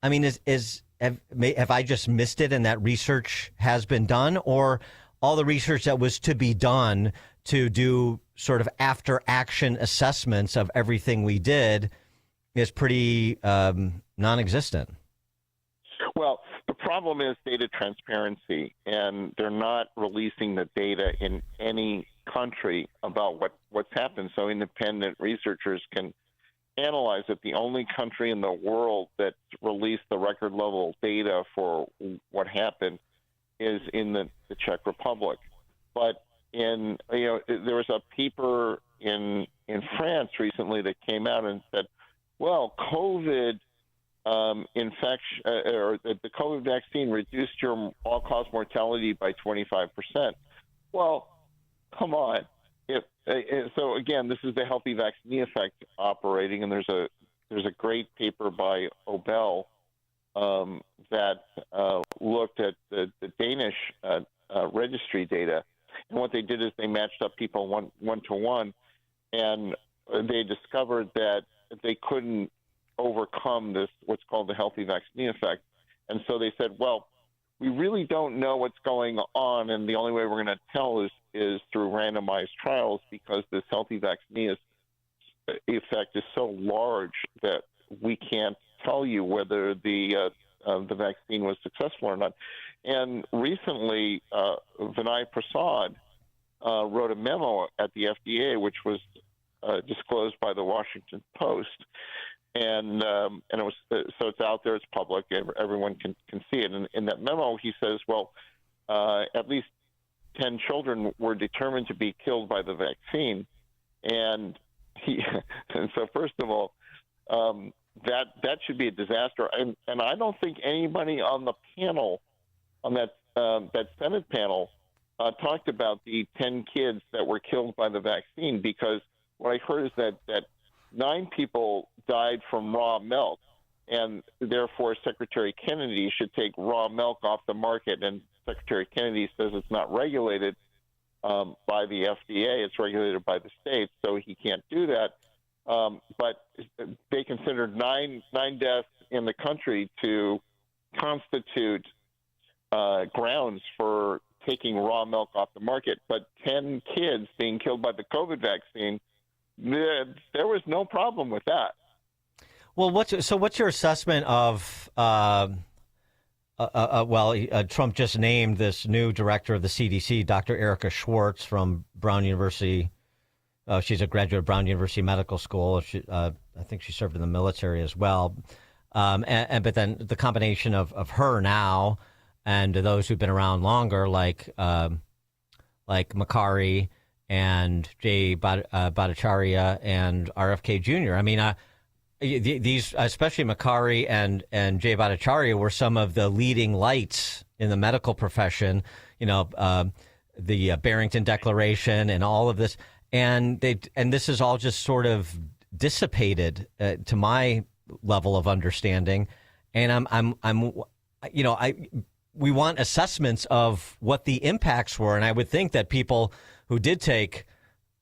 I mean, have I just missed it and that research has been done, or all the research that was to be done to do sort of after action assessments of everything we did is pretty non-existent. Well, the problem is data transparency, and they're not releasing the data in any country about what's happened, so independent researchers can analyze it. The only country in the world that released the record level data for what happened is in the Czech Republic. But there was a paper in France recently that came out and said, well, COVID infection or the COVID vaccine reduced your all-cause mortality by 25%. Well, come on. So again, this is the healthy vaccine effect operating, and there's a great paper by Obel that looked at the Danish registry data, and what they did is they matched up people one to one, and they discovered that they couldn't overcome this what's called the healthy vaccine effect, and so they said, well, we really don't know what's going on, and the only way we're going to tell is through randomized trials, because this healthy vaccine effect is so large that we can't tell you whether the vaccine was successful or not. And recently, Vinay Prasad wrote a memo at the FDA, which was disclosed by the Washington Post, and it was so it's out there, it's public, everyone can see it. And in that memo, he says, well, at least 10 children were determined to be killed by the vaccine, and so first of all, that should be a disaster. And I don't think anybody on the panel, on that Senate panel, talked about the 10 kids that were killed by the vaccine, because what I heard is that 9 people died from raw milk, and therefore Secretary Kennedy should take raw milk off the market. And Secretary Kennedy says it's not regulated by the FDA; it's regulated by the states, so he can't do that. But they considered nine deaths in the country to constitute grounds for taking raw milk off the market. But 10 kids being killed by the COVID vaccine, there was no problem with that. Well, what's your assessment of? Trump just named this new director of the CDC, Dr. Erica Schwartz from Brown University. She's a graduate of Brown University Medical School. I think she served in the military as well. But then the combination of her now and those who've been around longer, like Makary and Jay Bhattacharya and RFK Jr. I mean, these, especially Makary and Jay Bhattacharya, were some of the leading lights in the medical profession. The Barrington Declaration and all of this, and this is all just sort of dissipated to my level of understanding. And we want assessments of what the impacts were, and I would think that people who did take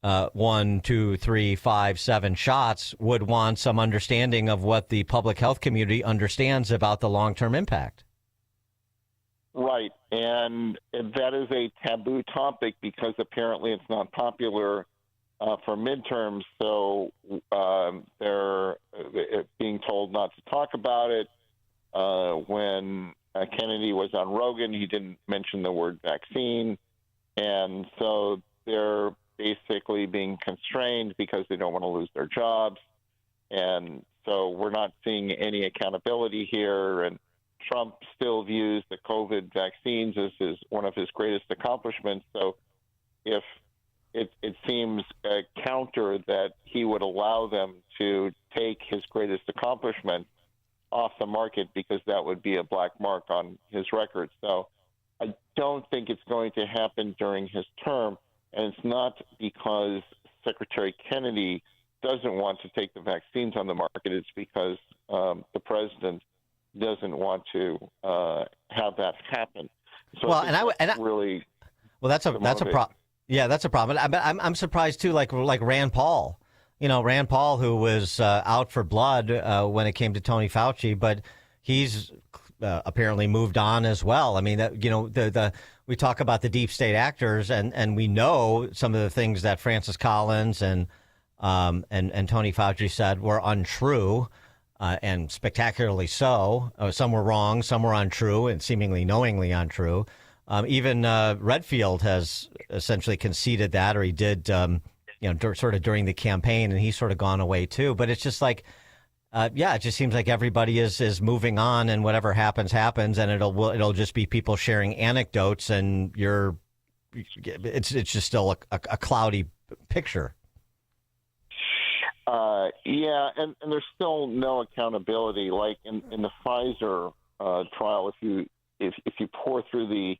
1, 2, 3, 5, 7 shots would want some understanding of what the public health community understands about the long-term impact. Right, and that is a taboo topic because apparently it's not popular for midterms, so they're being told not to talk about it. When Kennedy was on Rogan, he didn't mention the word vaccine, and so they're basically being constrained because they don't want to lose their jobs. And so we're not seeing any accountability here. And Trump still views the COVID vaccines as one of his greatest accomplishments. So if it seems counter that he would allow them to take his greatest accomplishment off the market, because that would be a black mark on his record. So I don't think it's going to happen during his term. And it's not because Secretary Kennedy doesn't want to take the vaccines on the market. It's because the president doesn't want to have that happen. So that's a problem. Yeah, that's a problem. I'm surprised too. Like Rand Paul, Rand Paul, who was out for blood when it came to Tony Fauci, but he's apparently moved on as well. I mean, we talk about the deep state actors, and we know some of the things that Francis Collins and Tony Fauci said were untrue, and spectacularly so. Some were wrong, some were untrue, and seemingly knowingly untrue. Even Redfield has essentially conceded that, or he did, sort of during the campaign, and he's sort of gone away too. But it's just like, it just seems like everybody is moving on, and whatever happens, and it'll just be people sharing anecdotes, and it's just still a cloudy picture. And there's still no accountability. Like in the Pfizer trial, if you pour through the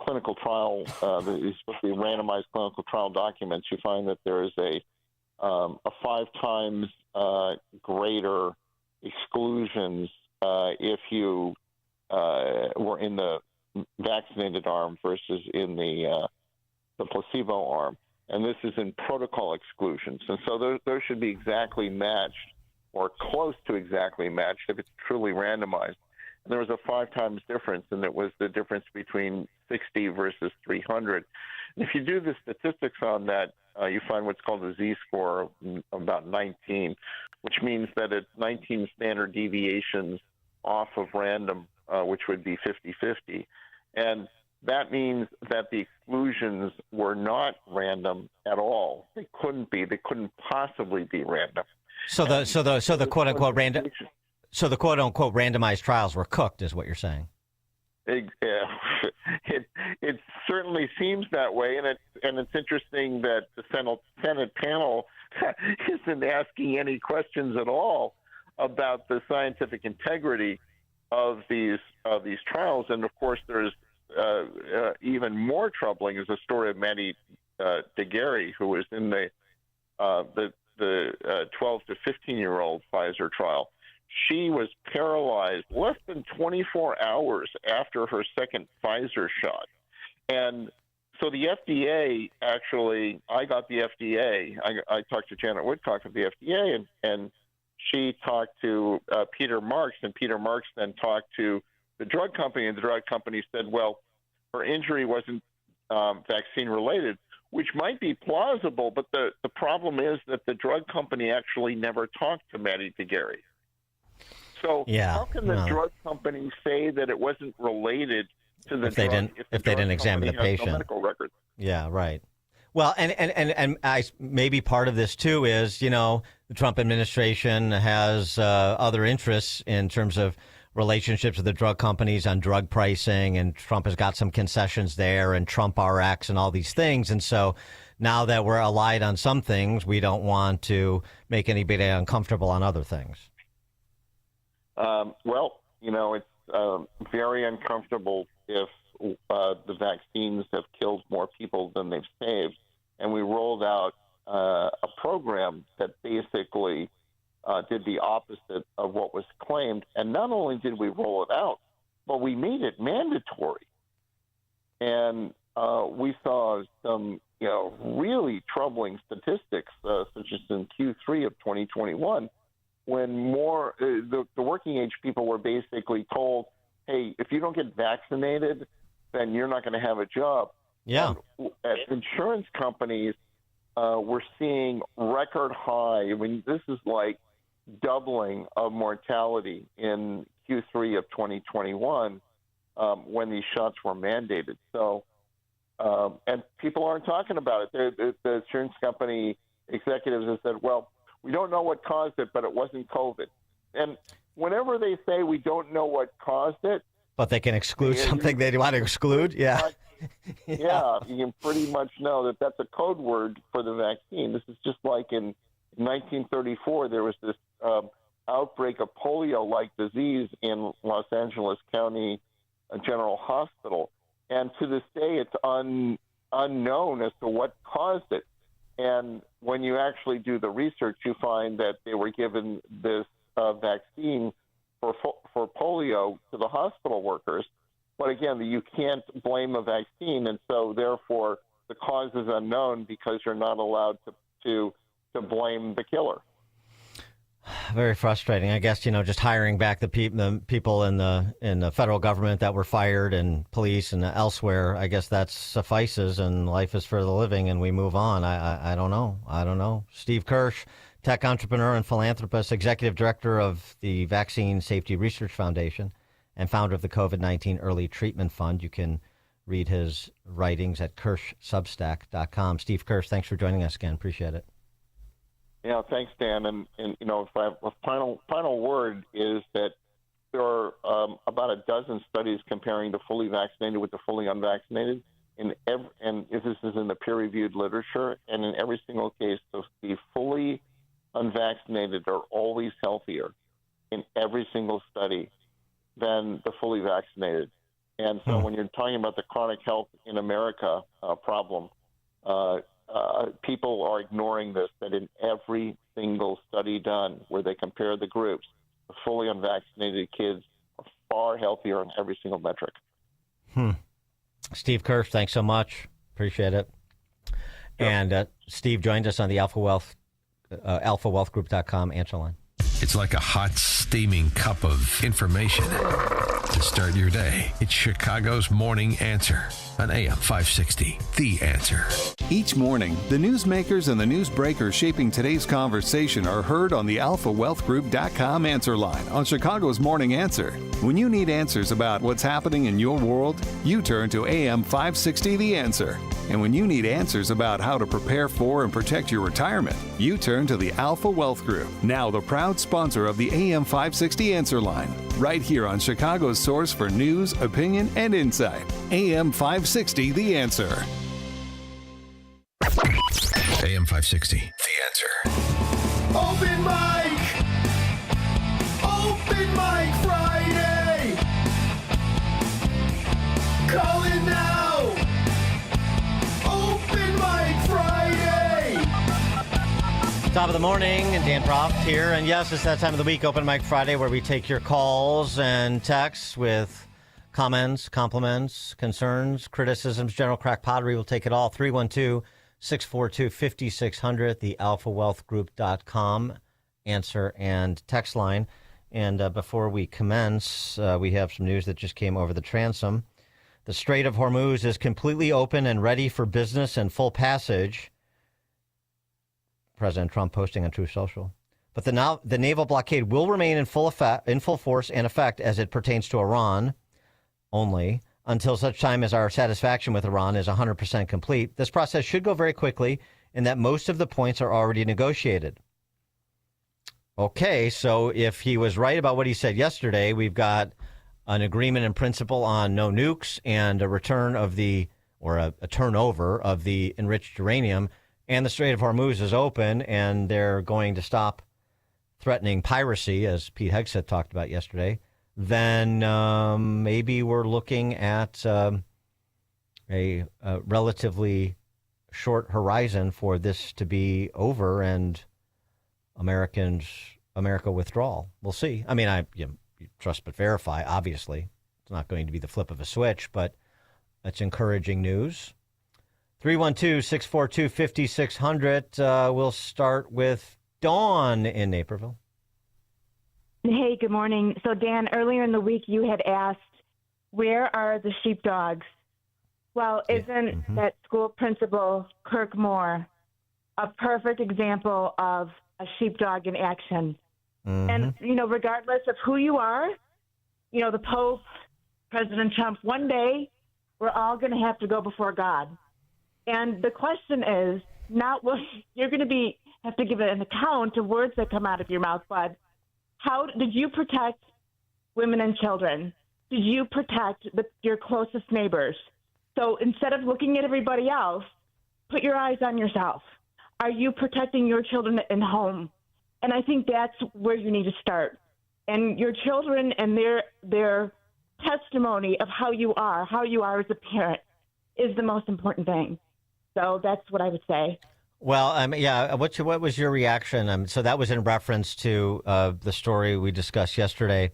clinical trial, these supposed to be randomized clinical trial documents, you find that there is a 5 times greater exclusions if you were in the vaccinated arm versus in the placebo arm. And this is in protocol exclusions. And so those should be exactly matched or close to exactly matched if it's truly randomized. And there was a 5 times difference, and it was the difference between 60 versus 300. And if you do the statistics on that, you find what's called a Z-score of about 19, which means that it's 19 standard deviations off of random, which would be 50-50. And that means that the exclusions were not random at all. They couldn't be. They couldn't possibly be random. So the quote unquote randomized trials were cooked, is what you're saying. It certainly seems that way, and it's interesting that the Senate panel isn't asking any questions at all about the scientific integrity of these trials. And of course, there's even more troubling is the story of Maddie Daguerre, who was in the 12 to 15-year-old Pfizer trial. She was paralyzed less than 24 hours after her second Pfizer shot. And so the FDA actually, I got the FDA. I talked to Janet Woodcock of the FDA, and she talked to Peter Marks, and Peter Marks then talked to the drug company, and the drug company said, well, her injury wasn't vaccine-related, which might be plausible, but the problem is that the drug company actually never talked to Maddie Daguerre. So how can the drug company say that it wasn't related to the drug if they didn't examine the patient? No medical records. Yeah, right. Well, and maybe part of this too is, the Trump administration has other interests in terms of relationships with the drug companies on drug pricing, and Trump has got some concessions there, and Trump RX and all these things. And so now that we're allied on some things, we don't want to make anybody uncomfortable on other things. It's very uncomfortable if the vaccines have killed more people than they've saved. And we rolled out a program that basically did the opposite of what was claimed. And not only did we roll it out, but we made it mandatory. And we saw some, really troubling statistics, such as in Q3 of 2021, when more the working age people were basically told, hey, if you don't get vaccinated, then you're not going to have a job. Yeah. And insurance companies were seeing record high. I mean, this is like doubling of mortality in Q3 of 2021 when these shots were mandated. So, and people aren't talking about it. The insurance company executives have said, well, we don't know what caused it, but it wasn't COVID. And whenever they say we don't know what caused it, but they can exclude something they want to exclude, yeah. Yeah, you can pretty much know that that's a code word for the vaccine. This is just like in 1934, there was this outbreak of polio-like disease in Los Angeles County General Hospital. And to this day, it's unknown as to what caused it. And when you actually do the research, you find that they were given this vaccine for polio to the hospital workers. But again, you can't blame a vaccine, and so therefore the cause is unknown because you're not allowed to blame the killer. Very frustrating. I guess, just hiring back the people in the federal government that were fired and police and elsewhere. I guess that suffices, and life is for the living, and we move on. I don't know. Steve Kersh, tech entrepreneur and philanthropist, executive director of the Vaccine Safety Research Foundation, and founder of the COVID-19 Early Treatment Fund. You can read his writings at KershSubstack.com. Steve Kersh, thanks for joining us again. Appreciate it. Yeah, thanks, Dan. And if I have a final word is that there are about a dozen studies comparing the fully vaccinated with the fully unvaccinated, and this is in the peer-reviewed literature, and in every single case, the fully unvaccinated are always healthier in every single study than the fully vaccinated. And so when you're talking about the chronic health in America problem, people are ignoring this, that in every single study done where they compare the groups, the fully unvaccinated kids are far healthier on every single metric. Steve Kersh, thanks so much. Appreciate it. Sure. And Steve joined us on the alphawealthgroup.com answer line. It's like a hot, steaming cup of information to start your day. It's Chicago's Morning Answer on AM 560, The Answer. Each morning, the newsmakers and the newsbreakers shaping today's conversation are heard on the alphawealthgroup.com answer line on Chicago's Morning Answer. When you need answers about what's happening in your world, you turn to AM 560, The Answer. And when you need answers about how to prepare for and protect your retirement, you turn to the Alpha Wealth Group, now the proud sponsor of the AM 560 Answer Line, right here on Chicago's source for news, opinion, and insight. AM 560, The Answer. AM 560, The Answer. Open mic! Open mic Friday! Call in now! Open mic Friday! Top of the morning, and Dan Proft here. And yes, it's that time of the week, Open Mic Friday, where we take your calls and texts with comments, compliments, concerns, criticisms, general crack pottery. We'll take it all. 312-642-5600, the alphawealthgroup.com answer and text line. And before we commence, we have some news that just came over the transom. The Strait of Hormuz is completely open and ready for business and full passage. President Trump posting on Truth Social. But the naval blockade will remain in full force and effect as it pertains to Iran only until such time as our satisfaction with Iran is 100% complete. This process should go very quickly in that most of the points are already negotiated. Okay, so if he was right about what he said yesterday, we've got an agreement in principle on no nukes and a return of a turnover of the enriched uranium, and the Strait of Hormuz is open, and they're going to stop threatening piracy, as Pete Hegseth talked about yesterday, then maybe we're looking at a relatively short horizon for this to be over and America withdrawal. We'll see. I mean, you trust but verify, obviously. It's not going to be the flip of a switch, but that's encouraging news. 312-642-5600. We'll start with Dawn in Naperville. Hey, good morning. So, Dan, earlier in the week you had asked, where are the sheepdogs? Well, isn't that school principal, Kirk Moore, a perfect example of a sheepdog in action? And, regardless of who you are, the Pope, President Trump, one day we're all going to have to go before God. And the question is not what you're going to have to give an account of words that come out of your mouth, but how did you protect women and children? Did you protect your closest neighbors? So instead of looking at everybody else, put your eyes on yourself. Are you protecting your children at home? And I think that's where you need to start. And your children and their testimony of how you are as a parent is the most important thing. So that's what I would say. Well, what was your reaction? So that was in reference to the story we discussed yesterday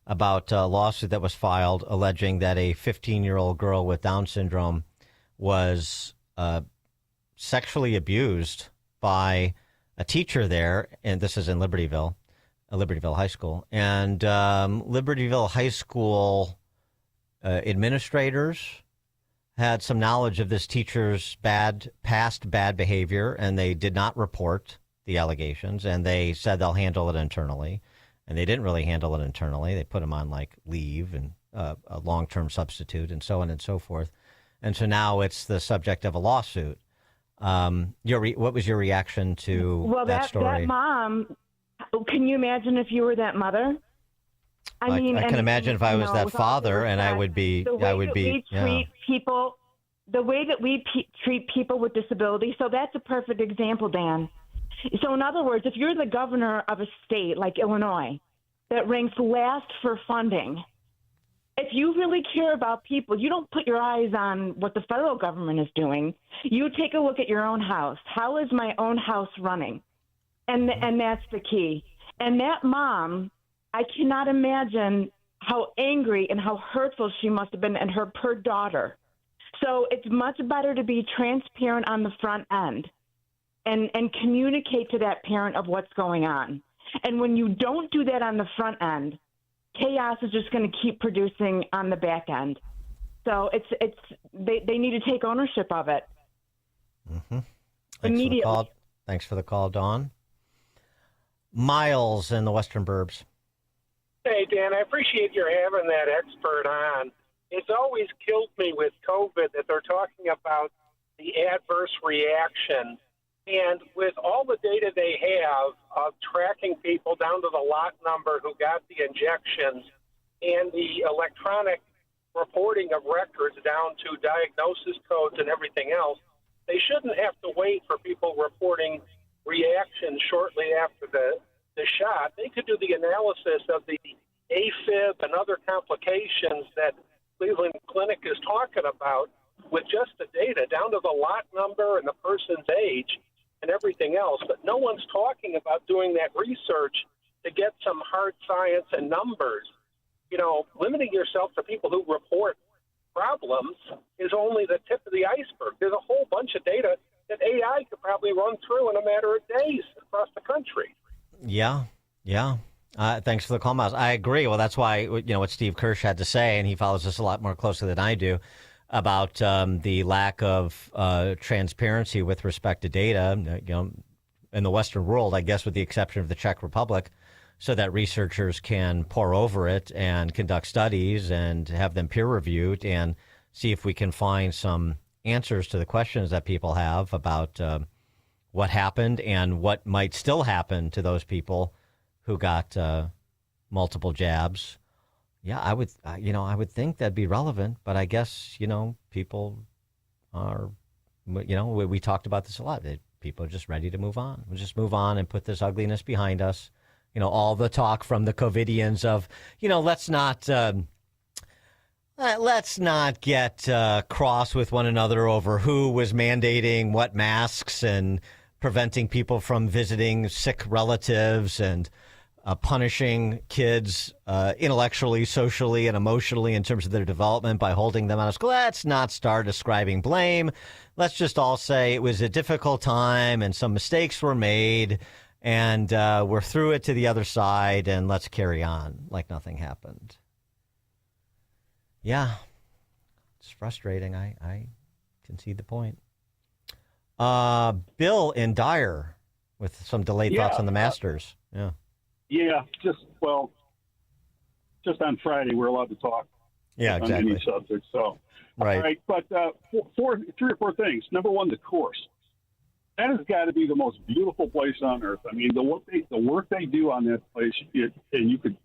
about a lawsuit that was filed alleging that a 15-year-old girl with Down syndrome was sexually abused by a teacher there, and this is in Libertyville, Libertyville High School. And Libertyville High School administrators had some knowledge of this teacher's past bad behavior, and they did not report the allegations, and they said they'll handle it internally. And they didn't really handle it internally. They put him on like leave and a long-term substitute and so on and so forth. And so now it's the subject of a lawsuit. What was your reaction to that story? That mom, can you imagine if you were that mother? I can imagine if I was that father, and I would be. The way that we treat people with disabilities. So that's a perfect example, Dan. So in other words, if you're the governor of a state like Illinois that ranks last for funding, if you really care about people, you don't put your eyes on what the federal government is doing. You take a look at your own house. How is my own house running? And that's the key. And that mom, I cannot imagine how angry and how hurtful she must have been, and her poor daughter. So it's much better to be transparent on the front end and communicate to that parent of what's going on. And when you don't do that on the front end, chaos is just going to keep producing on the back end. So they need to take ownership of it. Mm-hmm. Immediately. Thanks for the call, Dawn. Miles in the Western Burbs. Hey, Dan, I appreciate your having that expert on. It's always killed me with COVID that they're talking about the adverse reaction. And with all the data they have of tracking people down to the lot number who got the injections and the electronic reporting of records down to diagnosis codes and everything else, they shouldn't have to wait for people reporting reactions shortly after the shot. They could do the analysis of the AFib and other complications that Cleveland Clinic is talking about with just the data down to the lot number and the person's age and everything else. But no one's talking about doing that research to get some hard science and numbers. You know, limiting yourself to people who report problems is only the tip of the iceberg. There's a whole bunch of data that AI could probably run through in a matter of days across the country. Yeah. Thanks for the call, Miles. I agree. Well, that's why, what Steve Kersh had to say, and he follows this a lot more closely than I do, about the lack of transparency with respect to data, in the Western world, I guess, with the exception of the Czech Republic, so that researchers can pore over it and conduct studies and have them peer reviewed and see if we can find some answers to the questions that people have about what happened and what might still happen to those people who got multiple jabs. Yeah, I would think that'd be relevant, but I guess, people are, we talked about this a lot. People are just ready to move on. We'll just move on and put this ugliness behind us. All the talk from the COVIDians of, let's not get cross with one another over who was mandating what masks and preventing people from visiting sick relatives and punishing kids intellectually, socially, and emotionally in terms of their development by holding them out of school. Let's not start ascribing blame. Let's just all say it was a difficult time and some mistakes were made and we're through it to the other side and let's carry on like nothing happened. Yeah, it's frustrating. I concede the point. Bill in Dyer with some delayed thoughts on the Masters. Yeah, just on Friday we're allowed to talk. Yeah, on exactly. any subject. So, right. All right, but three or four things. Number one, the course. That has got to be the most beautiful place on earth. I mean, the work they do on that place, and you could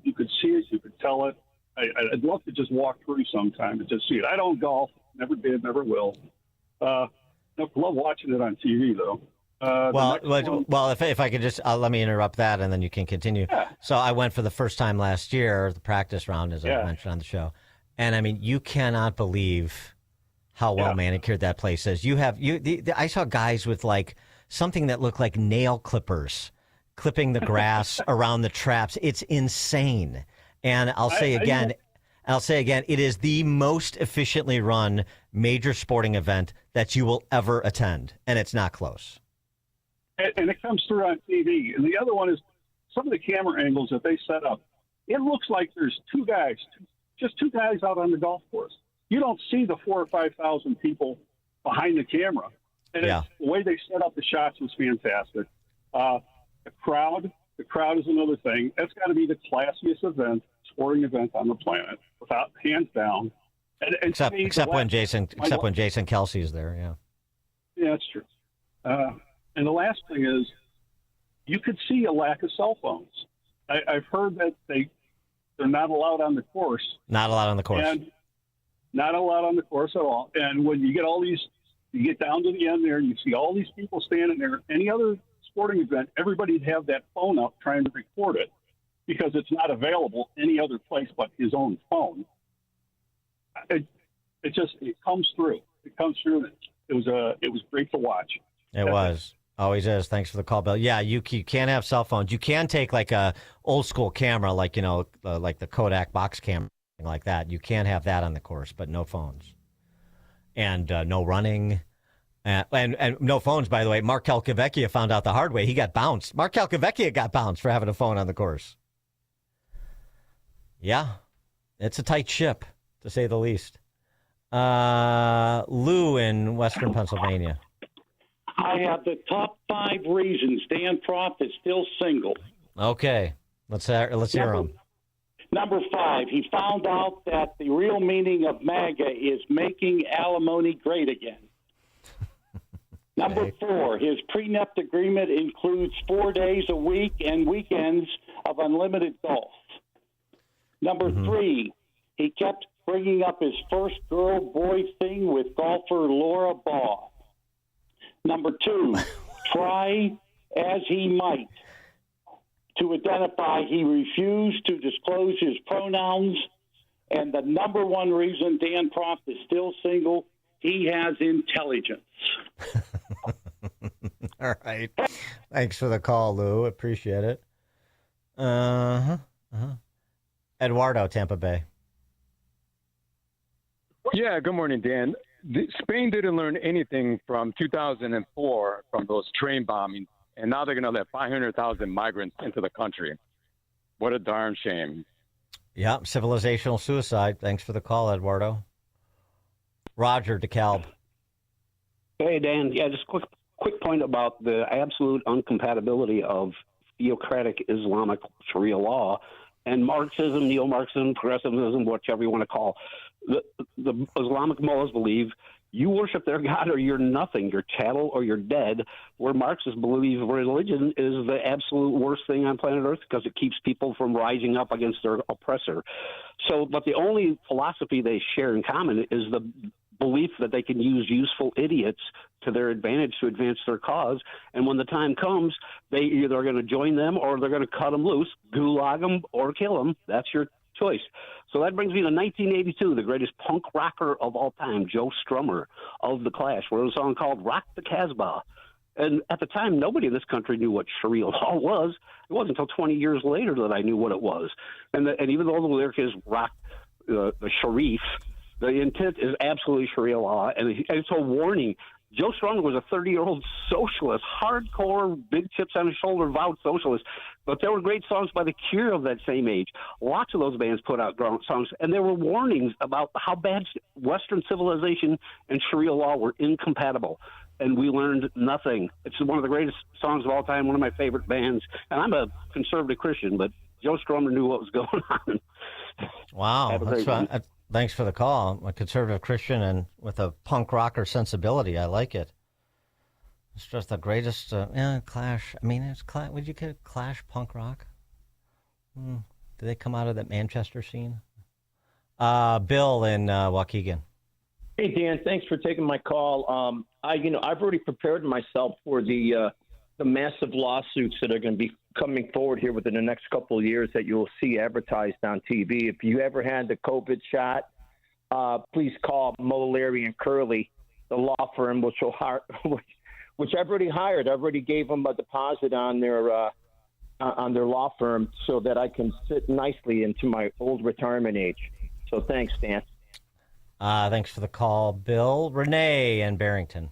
see it, you could tell it. I'd love to just walk through sometime and just see it. I don't golf, never did, never will. Love watching it on TV though. If I could just let me interrupt that, and then you can continue. Yeah. So I went for the first time last year, the practice round, as I mentioned on the show, and I mean, you cannot believe how well manicured that place is. I saw guys with like something that looked like nail clippers clipping the grass around the traps. It's insane. And I'll say again, it is the most efficiently run major sporting event that you will ever attend, and it's not close. And it comes through on TV. And the other one is some of the camera angles that they set up, it looks like there's two guys out on the golf course. You don't see the 4,000 or 5,000 people behind the camera. And the way they set up the shots was fantastic. The crowd is another thing. That's got to be the classiest sporting event on the planet, without hands down. And except when Jason Kelsey is there, yeah. Yeah, that's true. And the last thing is, you could see a lack of cell phones. I've heard that they're not allowed on the course. Not allowed on the course. And not allowed on the course at all. And when you get down to the end there, and you see all these people standing there. Any other sporting event, everybody'd have that phone up trying to record it because it's not available any other place but his own phone. It comes through. It comes through. It was great to watch. It was. Always is. Thanks for the call, Bill. Yeah, you can't have cell phones. You can take like a old school camera, like like the Kodak box camera, like that. You can have that on the course, but no phones, and no running, and no phones. By the way, Mark Calcavecchia found out the hard way. He got bounced. Mark Calcavecchia got bounced for having a phone on the course. Yeah, it's a tight ship, to say the least. Lou in Western Pennsylvania. I have the top 5 reasons Dan Proft is still single. Okay, let's hear them. Number 5, he found out that the real meaning of MAGA is making alimony great again. Number 4, his prenup agreement includes 4 days a week and weekends of unlimited golf. Number 3, he kept bringing up his first girl-boy thing with golfer Laura Baugh. Number 2, try as he might to identify, he refused to disclose his pronouns. And the number 1 reason Dan Proft is still single, he has intelligence. All right. Thanks for the call, Lou. Appreciate it. Eduardo, Tampa Bay. Yeah, good morning, Dan. Spain didn't learn anything from 2004 from those train bombings, and now they're going to let 500,000 migrants into the country. What a darn shame. Yeah, civilizational suicide. Thanks for the call, Eduardo. Roger, DeKalb. Hey, Dan. Yeah, just quick point about the absolute uncompatibility of theocratic Islamic Sharia law and Marxism, neo-Marxism, progressivism, whatever you want to call. The Islamic mullahs believe you worship their God or you're nothing, you're chattel or you're dead, where Marxists believe religion is the absolute worst thing on planet Earth because it keeps people from rising up against their oppressor. So, but the only philosophy they share in common is the belief that they can use useful idiots to their advantage to advance their cause. And when the time comes, they either are going to join them or they're going to cut them loose, gulag them, or kill them. That's your choice. So that brings me to 1982, the greatest punk rocker of all time, Joe Strummer of The Clash, wrote a song called Rock the Casbah. And at the time, nobody in this country knew what Sharia law was. It wasn't until 20 years later that I knew what it was. And even though the lyric is rock the Sharif, the intent is absolutely Sharia law. And it's a warning. Joe Strummer was a 30-year-old socialist, hardcore, big chips on his shoulder, vowed socialist. But there were great songs by The Cure of that same age. Lots of those bands put out songs, and there were warnings about how bad Western civilization and Sharia law were incompatible. And we learned nothing. It's one of the greatest songs of all time, one of my favorite bands. And I'm a conservative Christian, but Joe Strummer knew what was going on. Wow, that's fun. Thanks for the call. I'm a conservative Christian and with a punk rocker sensibility. I like it. It's just the greatest, Clash. I mean, it's Clash. Would you get Clash punk rock? Do they come out of that Manchester scene? Bill in Waukegan. Hey, Dan, thanks for taking my call. I've already prepared myself for the massive lawsuits that are going to be coming forward here within the next couple of years that you'll see advertised on TV. If you ever had the COVID shot, please call Mo, Larry, and Curly, the law firm, which I've already hired. I've already gave them a deposit on their law firm so that I can sit nicely into my old retirement age. So thanks, Dan. Thanks for the call, Bill. Renee in Barrington.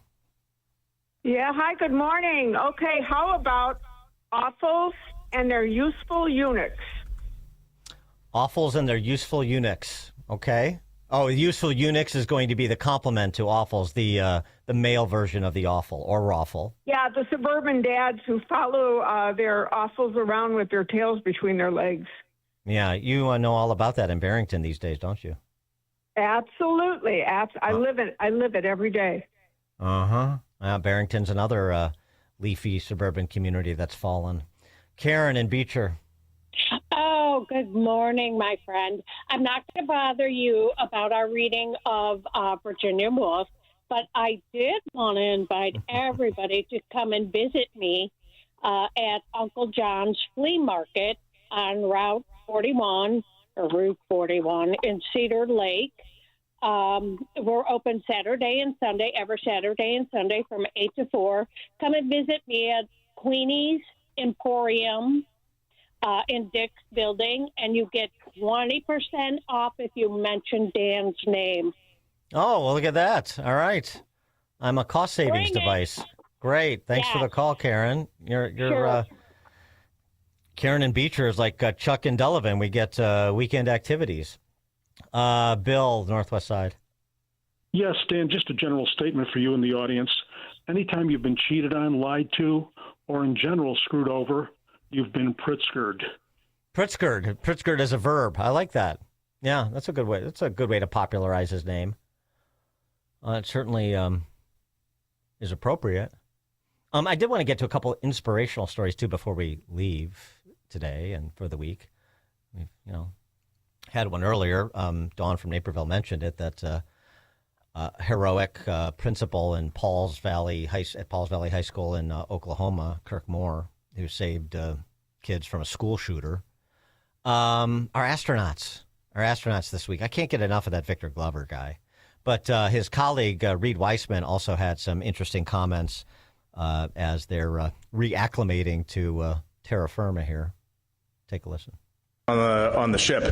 Yeah, hi, good morning. Okay, how about awful and their useful eunuchs. Offals and their useful eunuchs. Okay. Oh, useful eunuchs is going to be the complement to offals, the male version of the offal or raffle. Yeah, the suburban dads who follow their offals around with their tails between their legs. Yeah, you know all about that in Barrington these days, don't you? Absolutely. I live it. I live it every day. Barrington's another leafy suburban community that's fallen. Karen in Beecher. Oh, good morning, my friend. I'm not going to bother you about our reading of Virginia Woolf, but I did want to invite everybody to come and visit me at Uncle John's Flea Market on Route 41 in Cedar Lake. We're open Saturday and Sunday, every Saturday and Sunday from 8 to 4. Come and visit me at Queenie's Emporium in Dick's Building, and you get 20% off if you mention Dan's name. Oh, well, look at that. All right. I'm a cost savings device. Great. Thanks for the call, Karen. You're Sure. Karen and Beecher is like Chuck and Delavan. We get weekend activities. Bill, Northwest Side. Yes, Dan, just a general statement for you in the audience. Anytime you've been cheated on, lied to, or in general screwed over, you've been Pritzkered. Pritzkered is a verb. I like that. Yeah, that's a good way. That's a good way to popularize his name. It certainly is appropriate. I did want to get to a couple inspirational stories too before we leave today and for the week. We've, had one earlier. Dawn from Naperville mentioned it, that heroic principal in Pauls Valley High School in Oklahoma, Kirk Moore, who saved kids from a school shooter. Our astronauts this week. I can't get enough of that Victor Glover guy. But his colleague, Reed Weissman, also had some interesting comments as they're reacclimating to terra firma here. Take a listen. On the ship,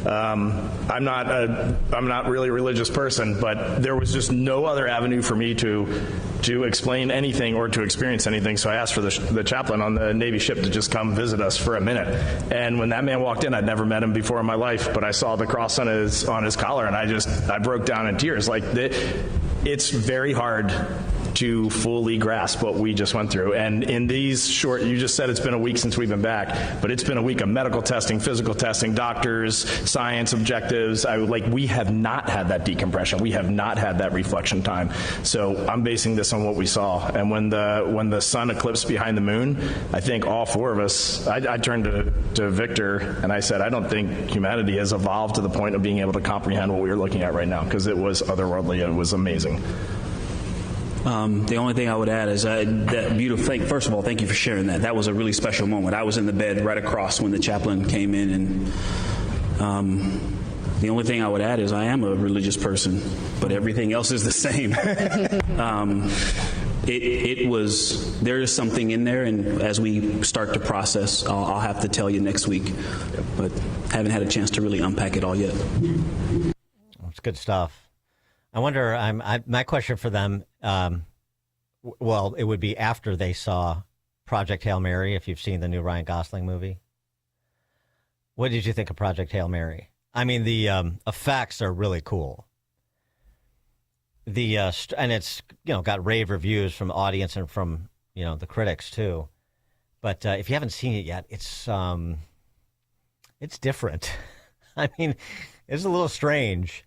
I'm not really a religious person, but there was just no other avenue for me to explain anything or to experience anything. So I asked for the chaplain on the Navy ship to just come visit us for a minute. And when that man walked in, I'd never met him before in my life, but I saw the cross on his collar, and I broke down in tears. It's very hard to fully grasp what we just went through. And in these short, you just said it's been a week since we've been back, but it's been a week of medical testing, physical testing, doctors, science objectives. We have not had that decompression. We have not had that reflection time. So I'm basing this on what we saw. And when the sun eclipsed behind the moon, I think all four of us, I turned to Victor and I said, I don't think humanity has evolved to the point of being able to comprehend what we are looking at right now, because it was otherworldly and it was amazing. The only thing I would add is that beautiful thing. First of all, thank you for sharing that. That was a really special moment. I was in the bed right across when the chaplain came in, and the only thing I would add is I am a religious person, but everything else is the same. There is something in there, and as we start to process, I'll have to tell you next week, but haven't had a chance to really unpack it all yet. It's good stuff. I wonder, my question for them, it would be after they saw Project Hail Mary, if you've seen the new Ryan Gosling movie. What did you think of Project Hail Mary? I mean, the effects are really cool. And it's, got rave reviews from the audience and from, the critics too. But if you haven't seen it yet, it's different. I mean, it's a little strange.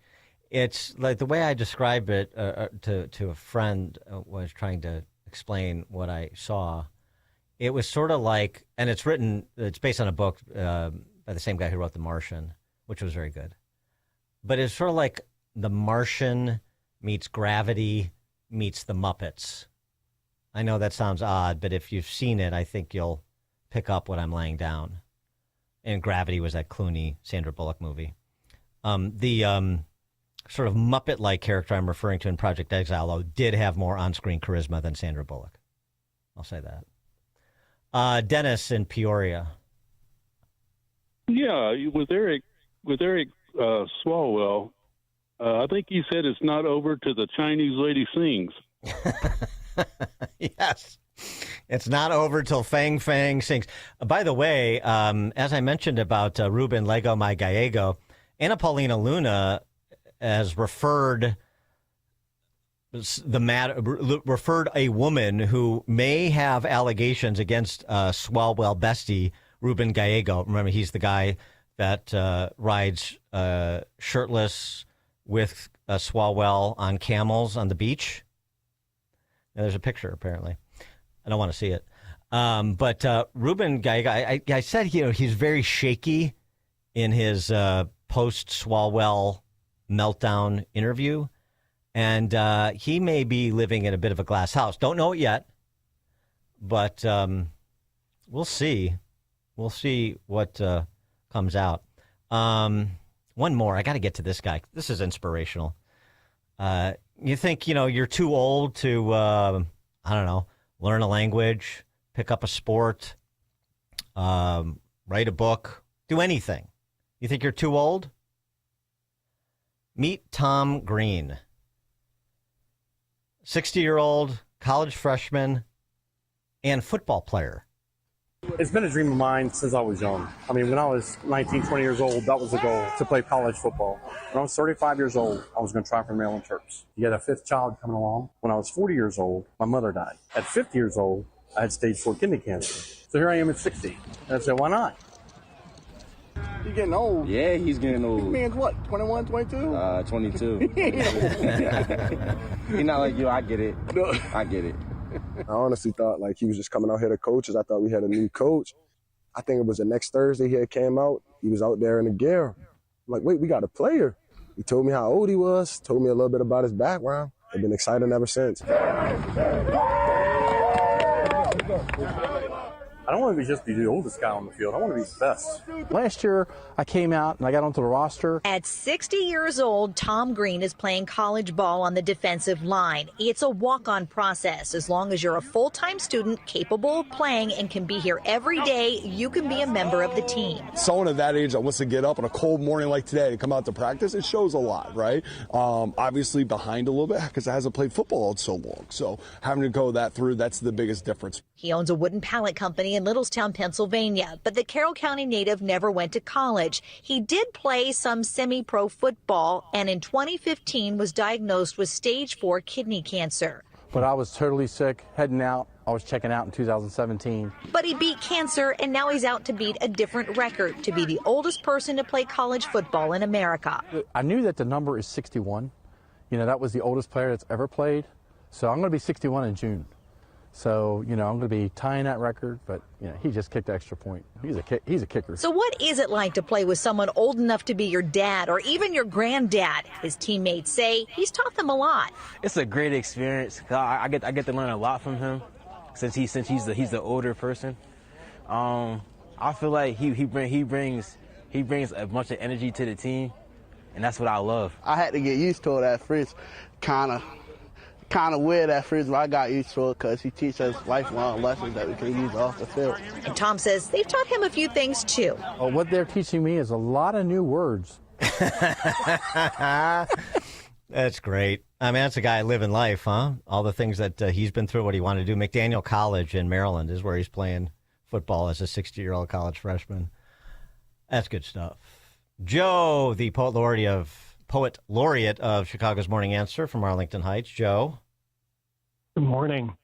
It's like the way I described it to a friend was trying to explain what I saw. It was sort of like, and it's based on a book by the same guy who wrote The Martian, which was very good. But it's sort of like The Martian meets Gravity meets The Muppets. I know that sounds odd, but if you've seen it, I think you'll pick up what I'm laying down. And Gravity was that Clooney, Sandra Bullock movie. The sort of Muppet-like character I'm referring to in Project Exile, though, did have more on-screen charisma than Sandra Bullock. I'll say that. Dennis in Peoria. Yeah, with Eric Swalwell, I think he said it's not over till the Chinese lady sings. Yes. It's not over till Fang Fang sings. By the way, as I mentioned about Ruben Lego My Gallego, Anna Paulina Luna has referred a woman who may have allegations against Swalwell bestie Ruben Gallego. Remember, he's the guy that rides shirtless with Swalwell on camels on the beach. Now, there's a picture, apparently. I don't want to see it. But Ruben Gallego, I said, he's very shaky in his post-Swalwell meltdown interview. And he may be living in a bit of a glass house. Don't know it yet, but we'll see. We'll see what comes out. One more. I got to get to this guy. This is inspirational. You think, you're too old to, I don't know, learn a language, pick up a sport, write a book, do anything. You think you're too old? Meet Tom Green. 60-year-old college freshman and football player. It's been a dream of mine since I was young. I mean, when I was 19, 20 years old, that was the goal, to play college football. When I was 35 years old, I was going to try for the Maryland Terps. You had a fifth child coming along. When I was 40 years old, my mother died. At 50 years old, I had stage 4 kidney cancer. So here I am at 60. And I said, why not? He's getting old. Yeah, he's getting old. Man's what, 21, 22? 22. He's not like you. I get it. No. I get it. I honestly thought he was just coming out here to coach. I thought we had a new coach. I think it was the next Thursday he had came out. He was out there in the gear. I'm like, wait, we got a player. He told me how old he was, told me a little bit about his background. I've been excited ever since. I don't want to just be the oldest guy on the field. I want to be the best. Last year, I came out and I got onto the roster. At 60 years old, Tom Green is playing college ball on the defensive line. It's a walk-on process. As long as you're a full-time student capable of playing and can be here every day, you can be a member of the team. Someone at that age that wants to get up on a cold morning like today to come out to practice, it shows a lot, right? Obviously behind a little bit because I hasn't played football in so long. So having to go that through, that's the biggest difference. He owns a wooden pallet company in Littlestown, Pennsylvania, but the Carroll County native never went to college. He did play some semi-pro football and in 2015 was diagnosed with stage 4 kidney cancer. But I was totally sick, heading out. I was checking out in 2017. But he beat cancer, and now he's out to beat a different record, to be the oldest person to play college football in America. I knew that the number is 61. That was the oldest player that's ever played. So I'm going to be 61 in June. So, I'm going to be tying that record, but, he just kicked the extra point. He's a kicker. So what is it like to play with someone old enough to be your dad or even your granddad? His teammates say he's taught them a lot. It's a great experience. I get to learn a lot from him since he's the older person. I feel like he brings a bunch of energy to the team, and that's what I love. I had to get used to it at first, kind of weird at first, but I got used to it because he teaches us lifelong lessons that we can use off the field. And Tom says they've taught him a few things, too. What they're teaching me is a lot of new words. That's great. I mean, that's a guy living life, huh? All the things that he's been through, what he wanted to do. McDaniel College in Maryland is where he's playing football as a 60-year-old college freshman. That's good stuff. Joe, the poet laureate of Chicago's Morning Answer from Arlington Heights. Joe. Good morning.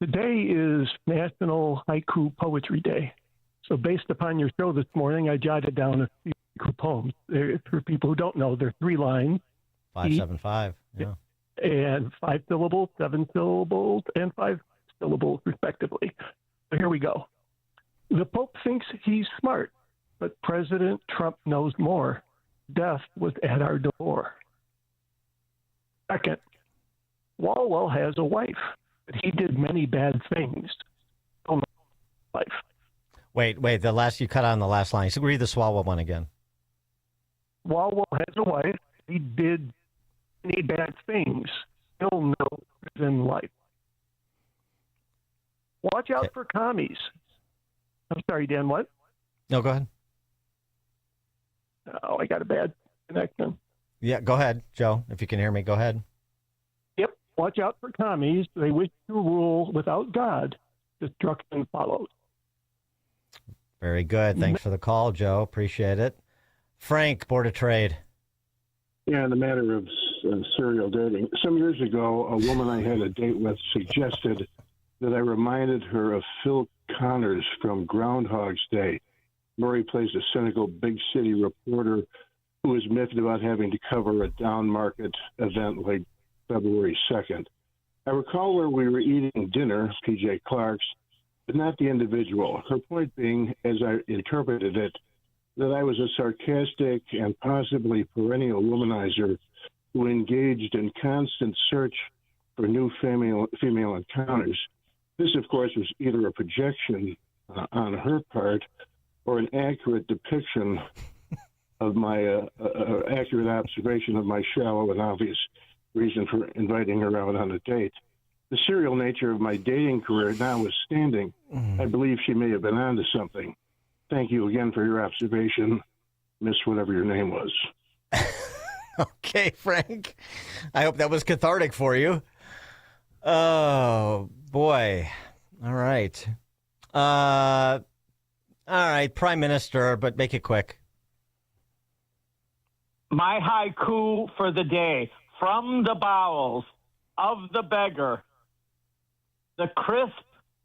Today is National Haiku Poetry Day. So based upon your show this morning, I jotted down a few haiku poems. For people who don't know, they're 3 lines. 575, yeah. And 5 syllables, 7 syllables, and 5 syllables, respectively. So here we go. The Pope thinks he's smart, but President Trump knows more. Death was at our door. Second, Walwell has a wife, but he did many bad things. Life. Wait, you cut on the last line. So read the Swalwell one again. Walwell has a wife. He did many bad things. Still no in life. Watch out for commies. I'm sorry, Dan, what? No, go ahead. Oh, I got a bad connection. Yeah, go ahead, Joe. If you can hear me, go ahead. Yep. Watch out for commies. They wish to rule without God. destruction follows. Very good. Thanks for the call, Joe. Appreciate it. Frank, Board of Trade. Yeah, in the matter of serial dating. Some years ago, a woman I had a date with suggested that I reminded her of Phil Connors from Groundhog's Day. Murray plays a cynical big city reporter who is miffed about having to cover a down market event like February 2nd. I recall where we were eating dinner, P.J. Clark's, but not the individual. Her point being, as I interpreted it, that I was a sarcastic and possibly perennial womanizer who engaged in constant search for new female encounters. This, of course, was either a projection on her part or an accurate depiction of my accurate observation of my shallow and obvious reason for inviting her out on a date. The serial nature of my dating career notwithstanding, I believe she may have been onto something. Thank you again for your observation, Miss whatever your name was. Okay, Frank. I hope that was cathartic for you. Oh, boy. All right. All right, Prime Minister, but make it quick. My haiku for the day. From the bowels of the beggar, the crisp,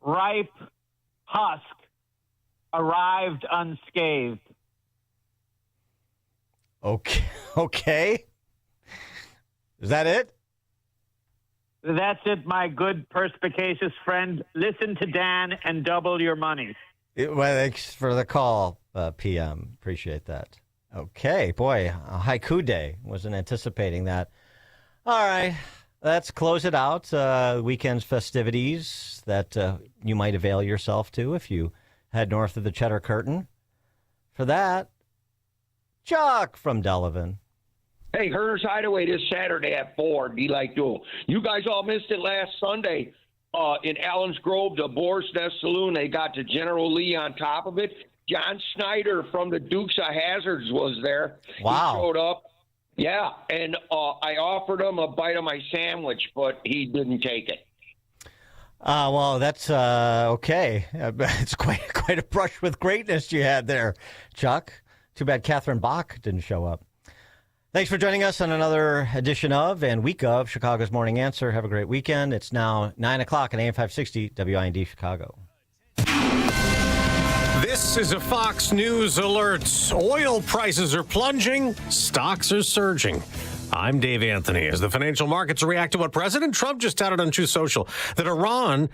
ripe husk arrived unscathed. Okay. Is that it? That's it, my good perspicacious friend. Listen to Dan and double your money. Well, thanks for the call, PM. Appreciate that. Okay, boy, a haiku day. Wasn't anticipating that. All right, let's close it out. Weekend's festivities that you might avail yourself to if you head north of the Cheddar Curtain. For that, Chuck from Delavan. Hey, Herner's Hideaway this Saturday at 4. Be like, you guys all missed it last Sunday. In Allen's Grove, the Boar's Nest Saloon, they got the General Lee on top of it. John Snyder from the Dukes of Hazzards was there. Wow. He showed up. Yeah, and I offered him a bite of my sandwich, but he didn't take it. Well, that's okay. It's quite a brush with greatness you had there, Chuck. Too bad Catherine Bach didn't show up. Thanks for joining us on another edition of and week of Chicago's Morning Answer. Have a great weekend. It's now 9 o'clock at AM 560 WIND Chicago. This is a Fox News alert. Oil prices are plunging. Stocks are surging. I'm Dave Anthony. As the financial markets react to what President Trump just touted on Truth Social, that Iran